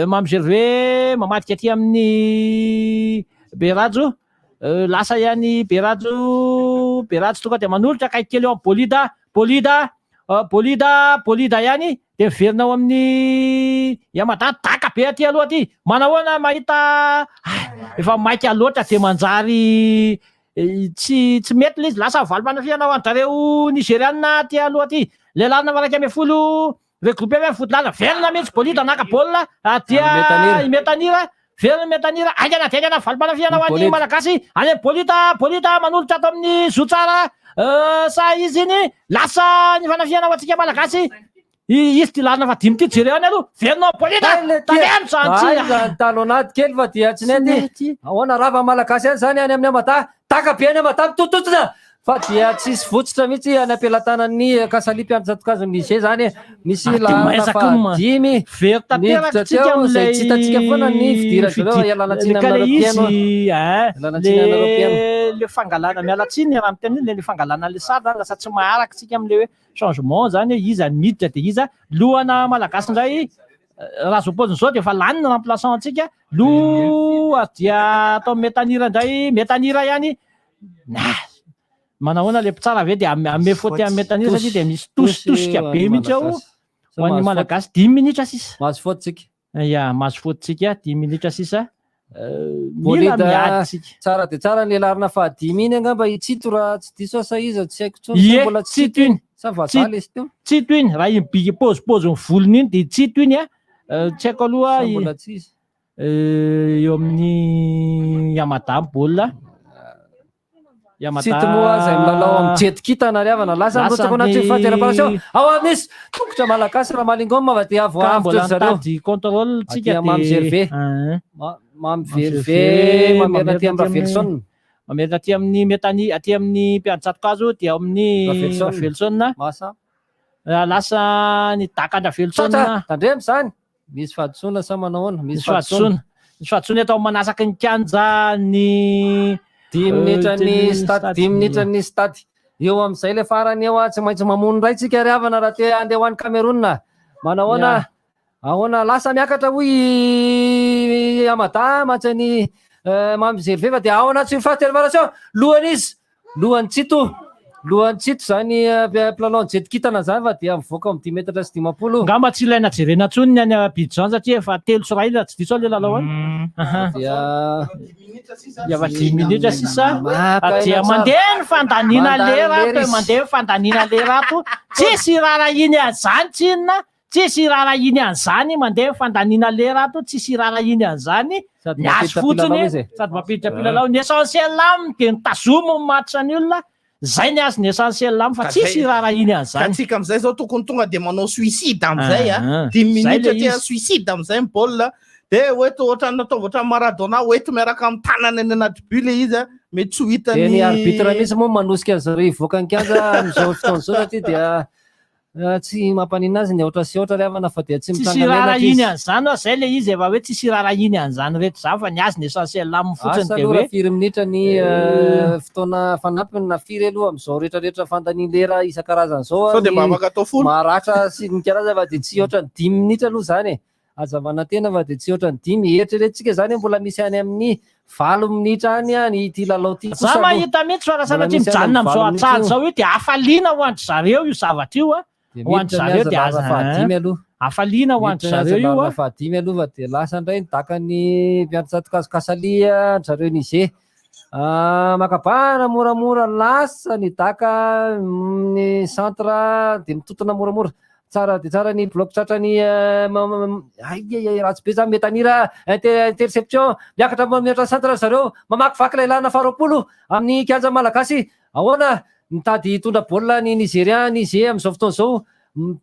Mamzerve mamadika aty amin'ny Berajo lasa ihany Berajo tonga dia manolotra akaiky kely eo amin'ny Bolida ihany de miverina ao amin'ny Yamada taka be aty aloha aty manahoana mahita efa maika loatra de manjary tsy mety le izy lasa valim-panafiana ho an-jareo Nigeriana aty aloha aty lehilahy navaraka 10 regroupé hoe fotlana verina mihitsy Bolida naka baolina dia Metanira verina Metanira aingana de aingana valim-panafiana ho an'ny malagasy any Bolida manolotra ato amin'ny Zotsara sa izy iny lasa ny fanafiana ho antsika malagasy izy ty lalina fa 5 ty jereo any aloha verina Bolida talonady kely fa dia tsy nety ahoana rava malagasy any zany any amin'ny Yamada taka be any Yamada mitototona fa dia tsisy votsitra mihitsy any ampelantanan'ny Kasalipy any Jatokazony Niger zany misy lalina fa 5 veritateraka tsika am'ilay tsy hitatsika foana ny fidirana ialanatsiny le fangalana mialatsiny raha miteny le fangalana le sady lasa tsy maharaka tsika am'le hoe changement zany hoe iza miditra de iza lohana malagasy indray raha zao paoziny zao de efa lany ny remplaçant antsika loha dia atao Metanira indray Metanira ihany manahoana le mpitsara ve de ame faute amin'ny Metanira satria de misy tosika be mihitsy ao ho an'ny malagasy 10 minitra sisa mahazo faute tsika mahazo faute tsika 10 minitra sisa Bolida tsara de tsara ny larina fa 10 iny angamba itsito raha tsy diso sa izy tsy haiko tsony mbola tsito iny sa vazaly izy teo tsito iny raha iny big pose ny volony iny de tsito iny tsy haiko aloha mbola tsy izy eo amin'ny Yamada baolina Tsito moa zay milalao amin'ny jetikitana riavana lasa mirotsaka anaty fantera-paration ao amin'isy tongotra malagasy raha malingoma va dia avo mbola mitady contrôle tsika Mamzerve mamerina aty amin'ny Ravelson mamerina aty amin'ny Metani aty amin'ny Mpiany Jatokazo dia amin'ny Ravelson lasa ny dakana Ravelson tandremy zany misy fahadisona sa manahoana misy fahadisona eto manasaky ny kianja ny 10 minitra ny stady eo amin'izay le farany eo tsy maintsy mamono ray tsika riavana raha te andeha ho an'ny Cameroun manahoana ahoana lasa miakatra hoy Yamada mantsy Mamzerve fa dia ao anaty fantera-paration lohany tsito zany planao jetikitana zany fa dia mivoaka amin'ny 10 metatra sy 20 ngamba tsy ilaina jerena tsony ny any Abidjan satria efa 3 sy 1 tsy diso le lalao any dia 10 minitra sisa dia mandeha ny fandaniana le rato tsisy rarahiny an'izany tsinona tsisy rarahiny an'izany mandeha fandaniana le rato tsisy rarahiny an'izany miazo fotsiny sady mampiditra mpilalao ny essentiel aminy de nitazomo matcha ny olona zay ny azy ny essentiel am fa tsisy rarahiny an'izany tsika am'izay zao tokony tonga de manao suicide am'izay 10 minitra tia suicide am'izay baolina de oeto ohatra nataovatra Maradona oeto miaraka amin'ny tanany any anaty but le izy mety tsy ho hitany ny arbitre misy moa manosika azy zareo ivoaka ny kianja am'izao fotoana zao satria dia tsy mampanina azy ny ohatra sy ohatra riavana fa dia tsy tsisy rarahiny an'izany zay le izy efa hoe tsisy rarahiny an'izany rehetra zany fa ny azy ny essentiel aminy fotsiny de hoe 4 minitra ny fotoana fanampiny na firy aloha am'izao rehetrarehetra fandany lera isan-karazany zao sao de mba afaka atao folo maratra sy ny karaza fa dia tsy ohatra 10 minitra aloha zany azavana tena fa de tsy oatra ny 10 eritreretintsika zany mbola misy any amin'ny 7 minitra any ity lalao ty za mahita mihitsy fa raha sanatria mijanona am'izao atsady zao io de afaliana ho andry zareo io zavatra io ho andry zareo de aza fahadimy aloha afaliana ho andry zareo io fahadimy aloha fa de lasa indray nitaka ny mpianatsato-kasalia zareo nize makabana moramora lasa nitaka ny centre de mitotona moramora tsara de tsara ny bloc tratrany ratsy be zany metanira interception miakatra miatra centre zareo mamakivaky lailana faharoapolo amin'ny kianja malagasy ahoana mitady hitondra baolina ny Nigeria nize am'izao fotoana zao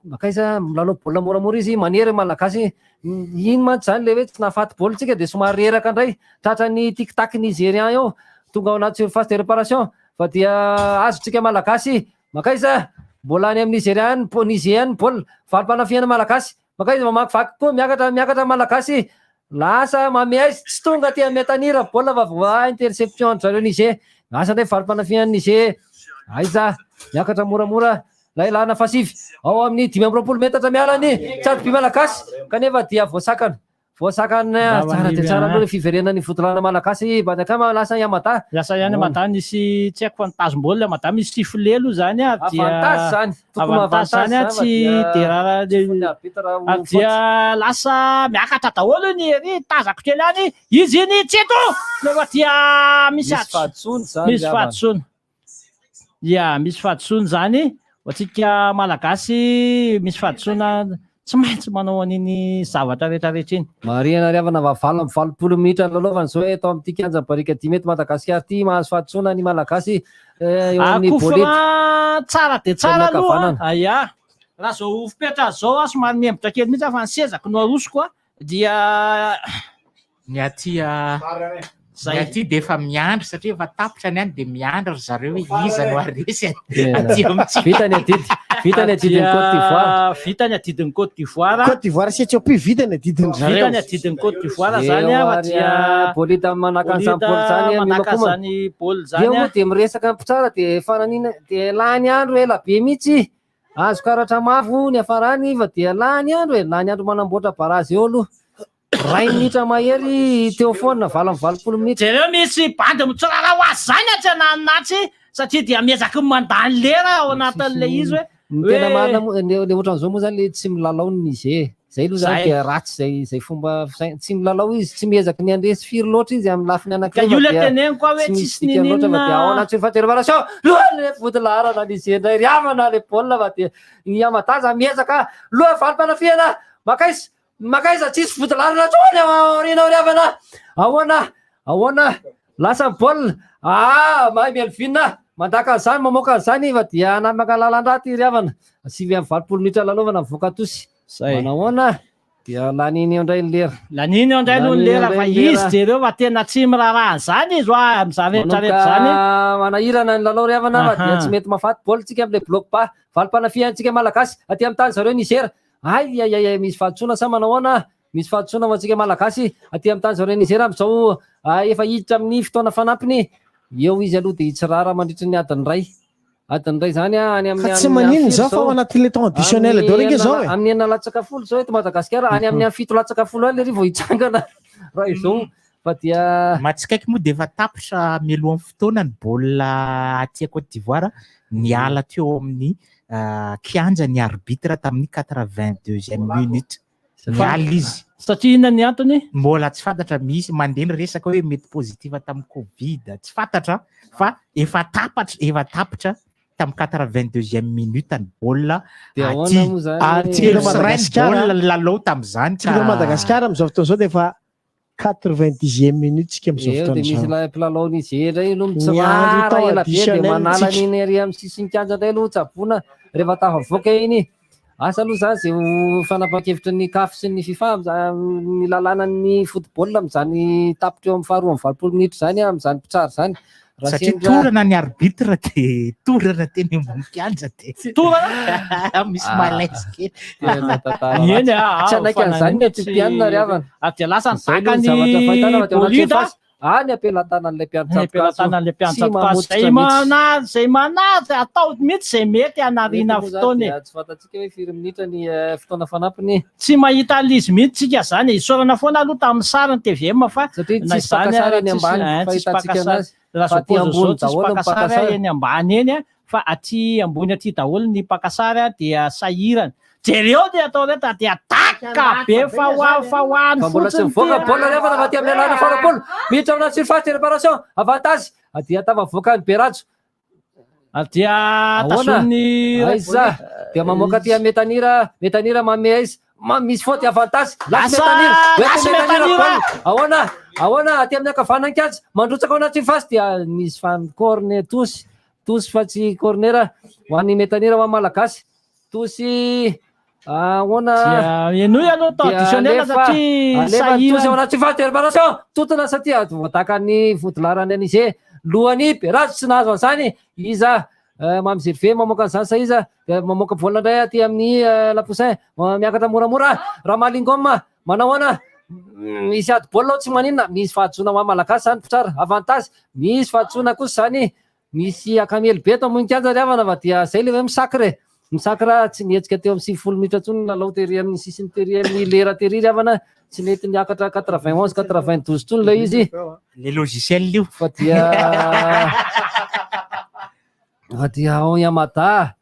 makaiza milalao baolina moramora izy manery malagasy ino mantsy zany le hoe tsy nahafaty baolina tsika de somary reraka indray tratrany tic-tac Nigérian eo tonga ao anaty surface de réparation fa dia azotsika malagasy makaiza mbola any amin'ny Nigérian Nigérian baolina valim-panafiana malagasy makaiza mamakivaky koa miakatra malagasy lasa mameaizy tsy tonga ty metanira baolina va interception zareo Niger lasa ndray valim-panafiana Niger aiza miakatra moramora lailana fasivy ao amin'ny 5 metatra mialany tsadoby malagasy kanefa dia voasakana tsara de tsara aloha le fiverenan'ny fotolana malagasy badakama lasa Yamada lasa ihany Yamada nisy tsy haiko fantazim-baolina Yamada misy sifle alo zany avantage zany tsy de raha dia lasa miakatra daholo ny ery tazako kely any izy iny tseto nefa dia misy fahatsony misy fahatsony zany atsika malagasy misy fahatsona tsy maintsy manao an'iny zavatra rehetrarehetra iny Mariana Riavana vavala 20 minitra lalaovana zao eto amin'ity kianja barika 10 mety Madagasikara ty mahazo fahatsona ny malagasy eo amin'ny bolety tsara de tsara aloha aya raha zao fipetra zao somary miembotra kely mihitsy fa ny sezako no arosoko dia ny aty de efa miandry satria efa tapitra ny any de miandry ry zareo iza no aresy vitany adidin'ny Côte d'Ivoire Côte d'Ivoire sy Éthiopie vitany adidiny zareo vitany adidin'ny Côte d'Ivoire zany fa dia bolita manaka an'izany baoly zany manaka zany baoly zany de miresaka mpitsara de fananina de lany andro ela be mihitsy azo karatra mavo ny afarany fa dia lany andro manamboatra barazy eo aloha ray minitra mahery teo foana 20 minitra jereo misy bandy mitsorara ho azy zany atsananatsy satria dia miezaka mandany lera ao anatin'le izy hoe tena marina le ohatran'izao moa zany le tsy milalao ny Niger zay aloha zany dia ratsy zay fomba tsy milalao izy tsy miezaka ny andresy firy loatra izy amin'ny lafiny anankiray io le teneniko hoe tsisy ninina ao anaty surface de réparation loha fotolarana Niger ndray riavana le baolina fa dia ny Yamada miezaka loha valim-panafiana makaiza tsisy fotolarana tsony aoriana riavana ahoana lasa baolina mahay Melvin mandaka zany mamoaka zany fa dia namaka lalan-draty riavana 20 minitra lalaovana mivoaka tosy manahoana dia laniny eo indray ny lera fa izy jereo fa tena tsy miraraha zany izy am'za rehetrarehetra zany manahirana ny lalao riavana fa dia tsy mety mahafaty baolina tsika am'le bloc pas valim-panafiantsika malagasy aty amin'ny tany zareo Niger misy fahatsona sa manahoana misy fahatsona antsika malagasy aty amin'ny tany zareo Niger am'izao efa hiditra amin'ny fotoana fanampiny eo izy aloha de hitsirara mandritra ny adiny ray zany any amin'ny tsy maninona zao fa ao anaty le temps additionnel dao reka zao amin'ny enina latsaka folo zao eto Madagasikara any amin'ny 7 latsaka folo any le rivo hitsangana raha izao fa dia matsikaiky moa de efa tapitra mialohan'ny fotoana ny baolina aty Côte d'Ivoire niala teo amin'ny kianja ny arbitre tamin'ny 82e minute niala izy satria inona ny antony mbola tsy fantatra misy mandeha ny resaka hoe mety pozitiva tamin'ny Covid tsy fantatra fa efa tapitra tamin'ny 82e minute ny baolina aty baolina lalao tamin'izany Madagasikara am'izao fotoana zao de efa 90e minute tsika am'izao fotoana de misy mpilalao Niger ndray no mitsirara ela be de manala niny ary amin'ny sisiny kianja ndray aloha tsaboana rehefa tafavoaka iny asa aloha zany zay fanapa-kevitra ny CAF sy ny FIFA ny lalàna ny football am'izany tapitra eo amin'ny 20 minitra zany am'izany mpitsara zany satria torana ny arbitre de torana teny ambony kianja de misy malaise kely tsy anaiky an'izany ny Etiopiana riavana dia lasa nibaka ny bolida any ampelantanan'ilay ampelantanan'ilay mpiantsatogasy zay manazy atao mihitsy zay mety anariana fotoana tsy fantatsika hoe firy minitra ny fotoana fanampiny tsy mahita alizy mihitsy tsika zany isaorana foana aloha tamin'ny sariny TVM fa satria tsisy pakasary eny ambany fahitantsika anazy raha pakasary eny ambany eny fa aty ambony aty daholo ny pakasary dia sahirana jereo dia atao rehetra dia ataka be fa hoany mbola tsy mivoaka baolina revana fa ty amin'ny alana farapolo miditra ao anaty surface de réparation avantage dia tavavoaka ny Berajo dia tasony aiza dia mamoaka ty metanira mame izy misy faute avantage ahoana aty amin'ny akavanana-kajy mandrotsaka ao anaty surface dia misy corner tosy fa tsy corner ho an'ny metanira ho an'ny malagasy tosy ahoana enoy aloha tao additionnel satria tosy ao anaty surface de réparation totona satria voataka ny vodilarany an'izy lohany Berajo tsy nahazo an'izany iza mamijery ve mamoaka an'izany sa iza dia mamoaka volana indray aty amin'ny lapoussin miakatra moramora raha malingoma manao ahoana misy ady baolina tsy maninona misy fahadsoana ho an'ny malagasy zany pitsara avantage misy fahadsoana kosa zany misy akamely be to ambony-kianja riavana fa dia zay le hoe misakra tsy nihetsika teo amin'ny 90 minitra ntsony lalao tery amin'ny sisiny tery amin'ny lera tery riavana tsy nety niakatra 91 92 tsony le izy le logiciel io fa dia ao Yamada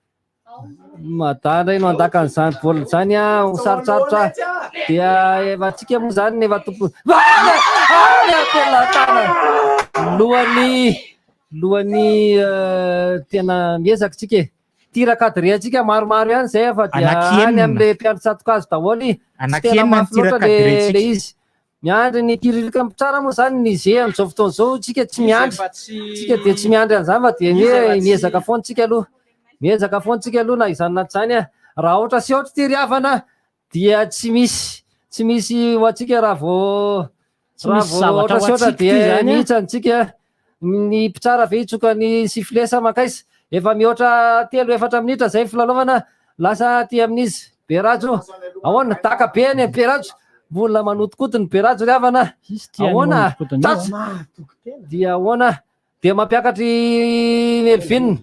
ndray no andaka an'izany baolina zany ho sarotsarotra dia efa tsika moa zany efa tompo lohany tena miezaka tsika tira cadre atsika maromaro ihany zay fa dia any amin'le mpiantsatokazo daholy tsy tena mafy loatra le izy miandry ny kiririka tsara moa zany ny ze amin'izao fotoana izao tsika tsy miandry tsika dia tsy miandry an'izany fa dia hoe miezaka foana tsika aloha na izany naty zany raha ohatra sy ohatra ty riavana dia tsy misy ho atsika raha vao ohatra sy ohatra dia mihitsantsika ny mpitsara ve hitsoka ny siflesa makaisa efa mihoatra 3-4 minitra zay filalaovana lasa ty amin'izy Berajo ahoana taka be any Berajo mbola manotokoto ny Berajo riavana ahoana dia ahoana dia mampiakatry Melvin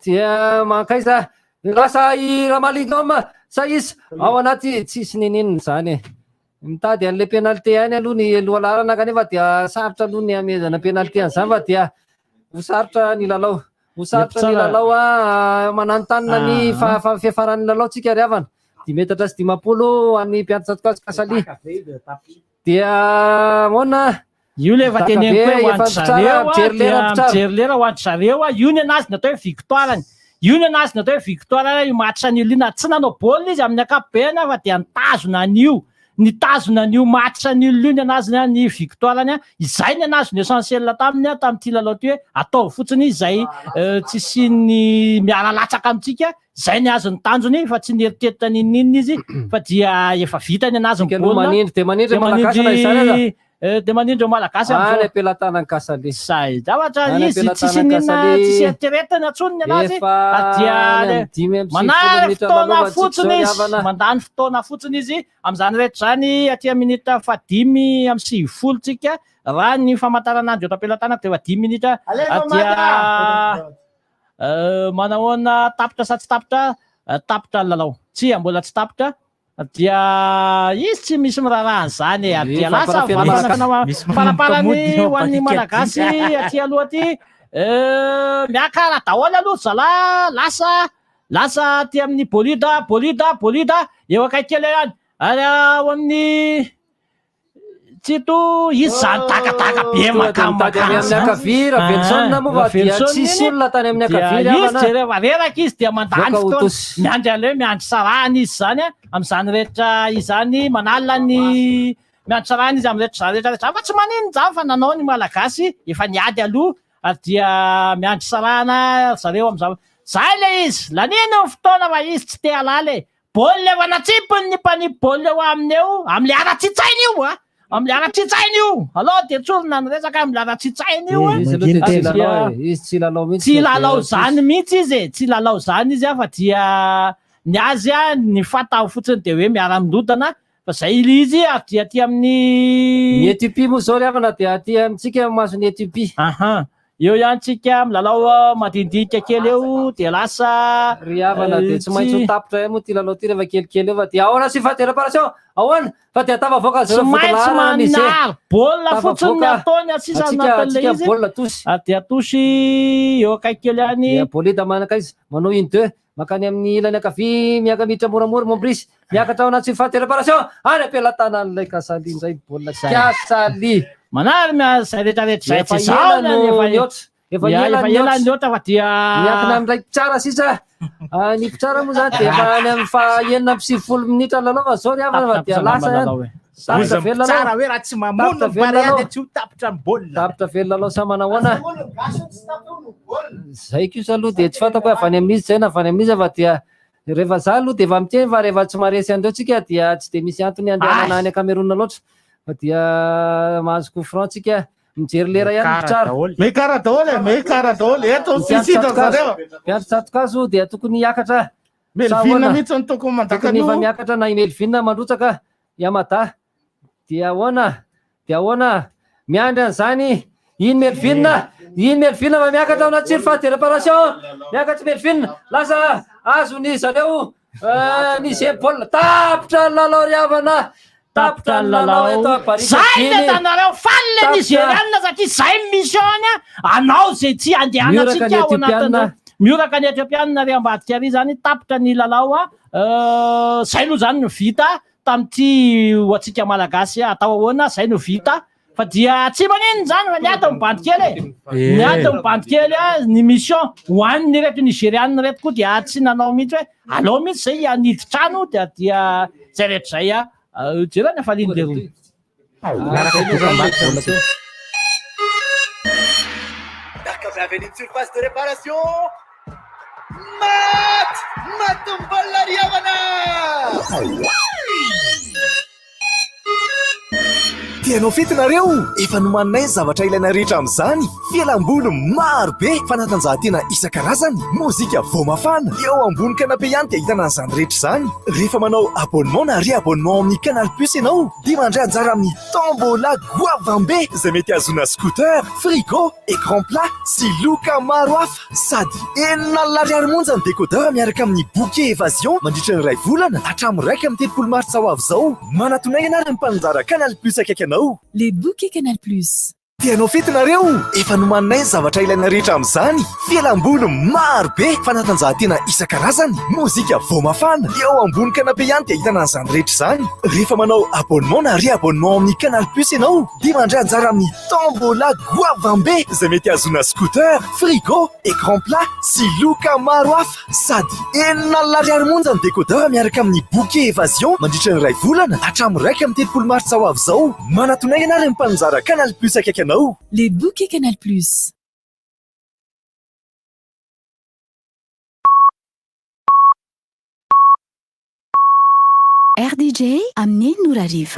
dia makaisa lasa Ramalingom sa izy ao anaty tsisy ninina zany mitady an'le penalité any aloha ny lohalarana kanefa dia sarotra aloha ny amezana penalité an'izany fa dia hosarotra ny lalao mananotanina ny fiafaran'ny lalao tsika riavana 10 metatra sy 50 an'ny mpiantsatokazy Kasali dia ahoana io le efa teneniko hoe ho an'ny zareo lera ho an'ny zareo io ny anazy natao hoe victoirany io match an'io lina tsy nanao baolina izy amin'ny ankapobeny fa dia nitazona an'io match an'io ny anazy ny victoirany izay ny anazy ny essentiel tamin'ity lalao ty hoe atao fotsiny izay tsy sy ny miara-latsaka amintsika zay ny azo ny tanjony fa tsy nieritieritra ninina izy fa dia efa vita ny anazy dia manindry malagasy any ampelantanany Kasali zay zavatra izy tsisy ninona tsisy eritreretany atsony ny anazy dia manary fotoana fotsiny izy mandany fotoana fotsiny izy amin'izany rehetra zany aty minitra 5 amin'ny 9 tsika raha ny famantaranandro eto ampelantanako dia 10 minitra dia manahoana tapitra sa tsy tapitra lalao tsy mbola tsy tapitra dia izy tsy misy mirarahany zany dia lasa faraparany ho an'ny malagasy aty aloha aty miakara daholo aloha zala lasa aty amin'ny bolida eo akaikely ihany ary ao amin'ny tsito izy zany takataka be makavira Benson moa dia tsisy olona tany amin'ny akavira izy rehefa reraka izy dia mandany fotoana miandry an'le miandry sarahany izy zany amin'izany rehetra izany manala ny miandry sarahany izy amin'ny rehetra fa tsy manino zany fa nanao ny malagasy efa niady aloha dia miandry sarahana zareo amin'izany zay le izy lanino ny fotoana fa izy tsy te halala baolina efa natsipony ny mpanipy baolina eo aminy eo amin'ny ara-tsitsainy io amin'ny ara-tsitsainy io aloha dia tsorona ny resaka amin'ny ara-tsitsainy io tsy lalao zany mihitsy izy tsy lalao zany izy fa dia ny azy ny fatao fotsiny dia hoe miara-milodana fa zay izy aty amin'ny ny Éthiopie moa zao ry havana dia aty amintsika masony Éthiopie. Eo ihany tsika milalao madinidinika kely eo dia lasa ry havana dia tsy maintsy ho tapitra moa ty lalao ty rehefa kelikely eo fa dia ahoana sy faty réparation ahoana fa dia tavavoaka tsy maintsy manary baolina fotsiny ny ataony atsisa anatin'ilay izy baolina tosy dia atosy eo akaiky kely any bolida manaka izy manao une deux makany amin'ny ilany ankavia miaka-miditra moramora mombrisy miakatra ao anaty sy faty réparation any ampelatana an'ilay Kasali izay baolina Kasali manary zay rehetrarehetra zay tsy zao efa ela ny ota fa dia miakina amin'ilay pitsara sisa ny pitsara moa zany dia efa any amin'ny fahaenina amby 20 minitra lalao fa zao ry havana fa dia lasa tapitra velo tsara hoe raha tsy mamono Barea dia tsy ho tapitra ny baolina tapitra velo lalao sa manahoana zay kosa aloha dia tsy fantako hoe avy any amin'izy zay na avy any amin'izy fa dia rehefa za aloha dia efa miteny fa rehefa tsy maresy andreo tsika dia tsy dia misy antony andehanana any Cameroun loatra fa dia mahazo coup franc tsika mijery lera ihany tsara mekara daholo eto suicide zareo mpiandro tsatokazo dia tokony hiakatra Melvin mihitsy ny tokony mandaka tokony efa miakatra na i Melvin mandrotsaka Yamada dia ahoana miandry an'izany iny Melvin fa miakatra ao anaty tsiry faty réparation miakatra Melvin lasa azony zareo ny baolina tapitra ny lalao ry havana tapitra ny lalao eto zay le tanareo faly le nigériana satria zay mission anao zay tsy andehanantsika ao anatin'izao mioraka ny Etiopiana ry ambadika ary zany tapitra ny lalao zay aloha zany no vita tamin'ity ho antsika malagasy atao ahoana zay no vita fa dia tsy manino zany fa niata mibandikely niata mibandikely ny mission ho an'ny reto nigériana reto koa dia tsy nanao mihitsy hoe alao mihitsy zay anidy trano dia zay rehetra zay jerena fa liny le roy Avenue de surface de réparation. Matumbola Riavana. Tianao fitinareo efa nomaninay zavatra ilaina rehetra amin'izany fialamboly maro be fanatanjahantena isan-karazany mozika vao mafana eo ambony kanape ihany dia ahitana an'izany rehetra izany rehefa manao abonnement na re-abonnement amin'ny Canal Plus ianao dia mandray anjara amin'ny tombola goavambe izay mety azona scooter frigo écran plat sy loka maro hafa sady 9,000 monja ny décodeur miaraka amin'ny bouquet évasion mandritra ny 2 volana hatramin'ny 1 martsa ho avy izao manatonay ianarany mpananjara Canal Plus akaiky anao. Les bouquets Canal Plus. Tianao fitinareo efa nomaninay zavatra ilaina rehetra amin'izany fialamboly maro be fanatanjahantena isan-karazany mozika vao mafana eo ambony kanape ihany dia ahitana an'izany rehetra izany rehefa manao abonnement na re-abonnement amin'ny Canal Plus ianao dia mandray anjara amin'ny tombola goavambe izay mety azona scooter frigo écran plat sy loka maro hafa sady 9,000 monja ny décodeur miaraka amin'ny bouquet évasion mandritra ny 2 volana hatramin'ny 1 martsa ho avy izao manatonay ianarany mpananjara Canal Plus akaiky anao. Les bouquets Canal Plus. RDJ, amenez-nous la rive.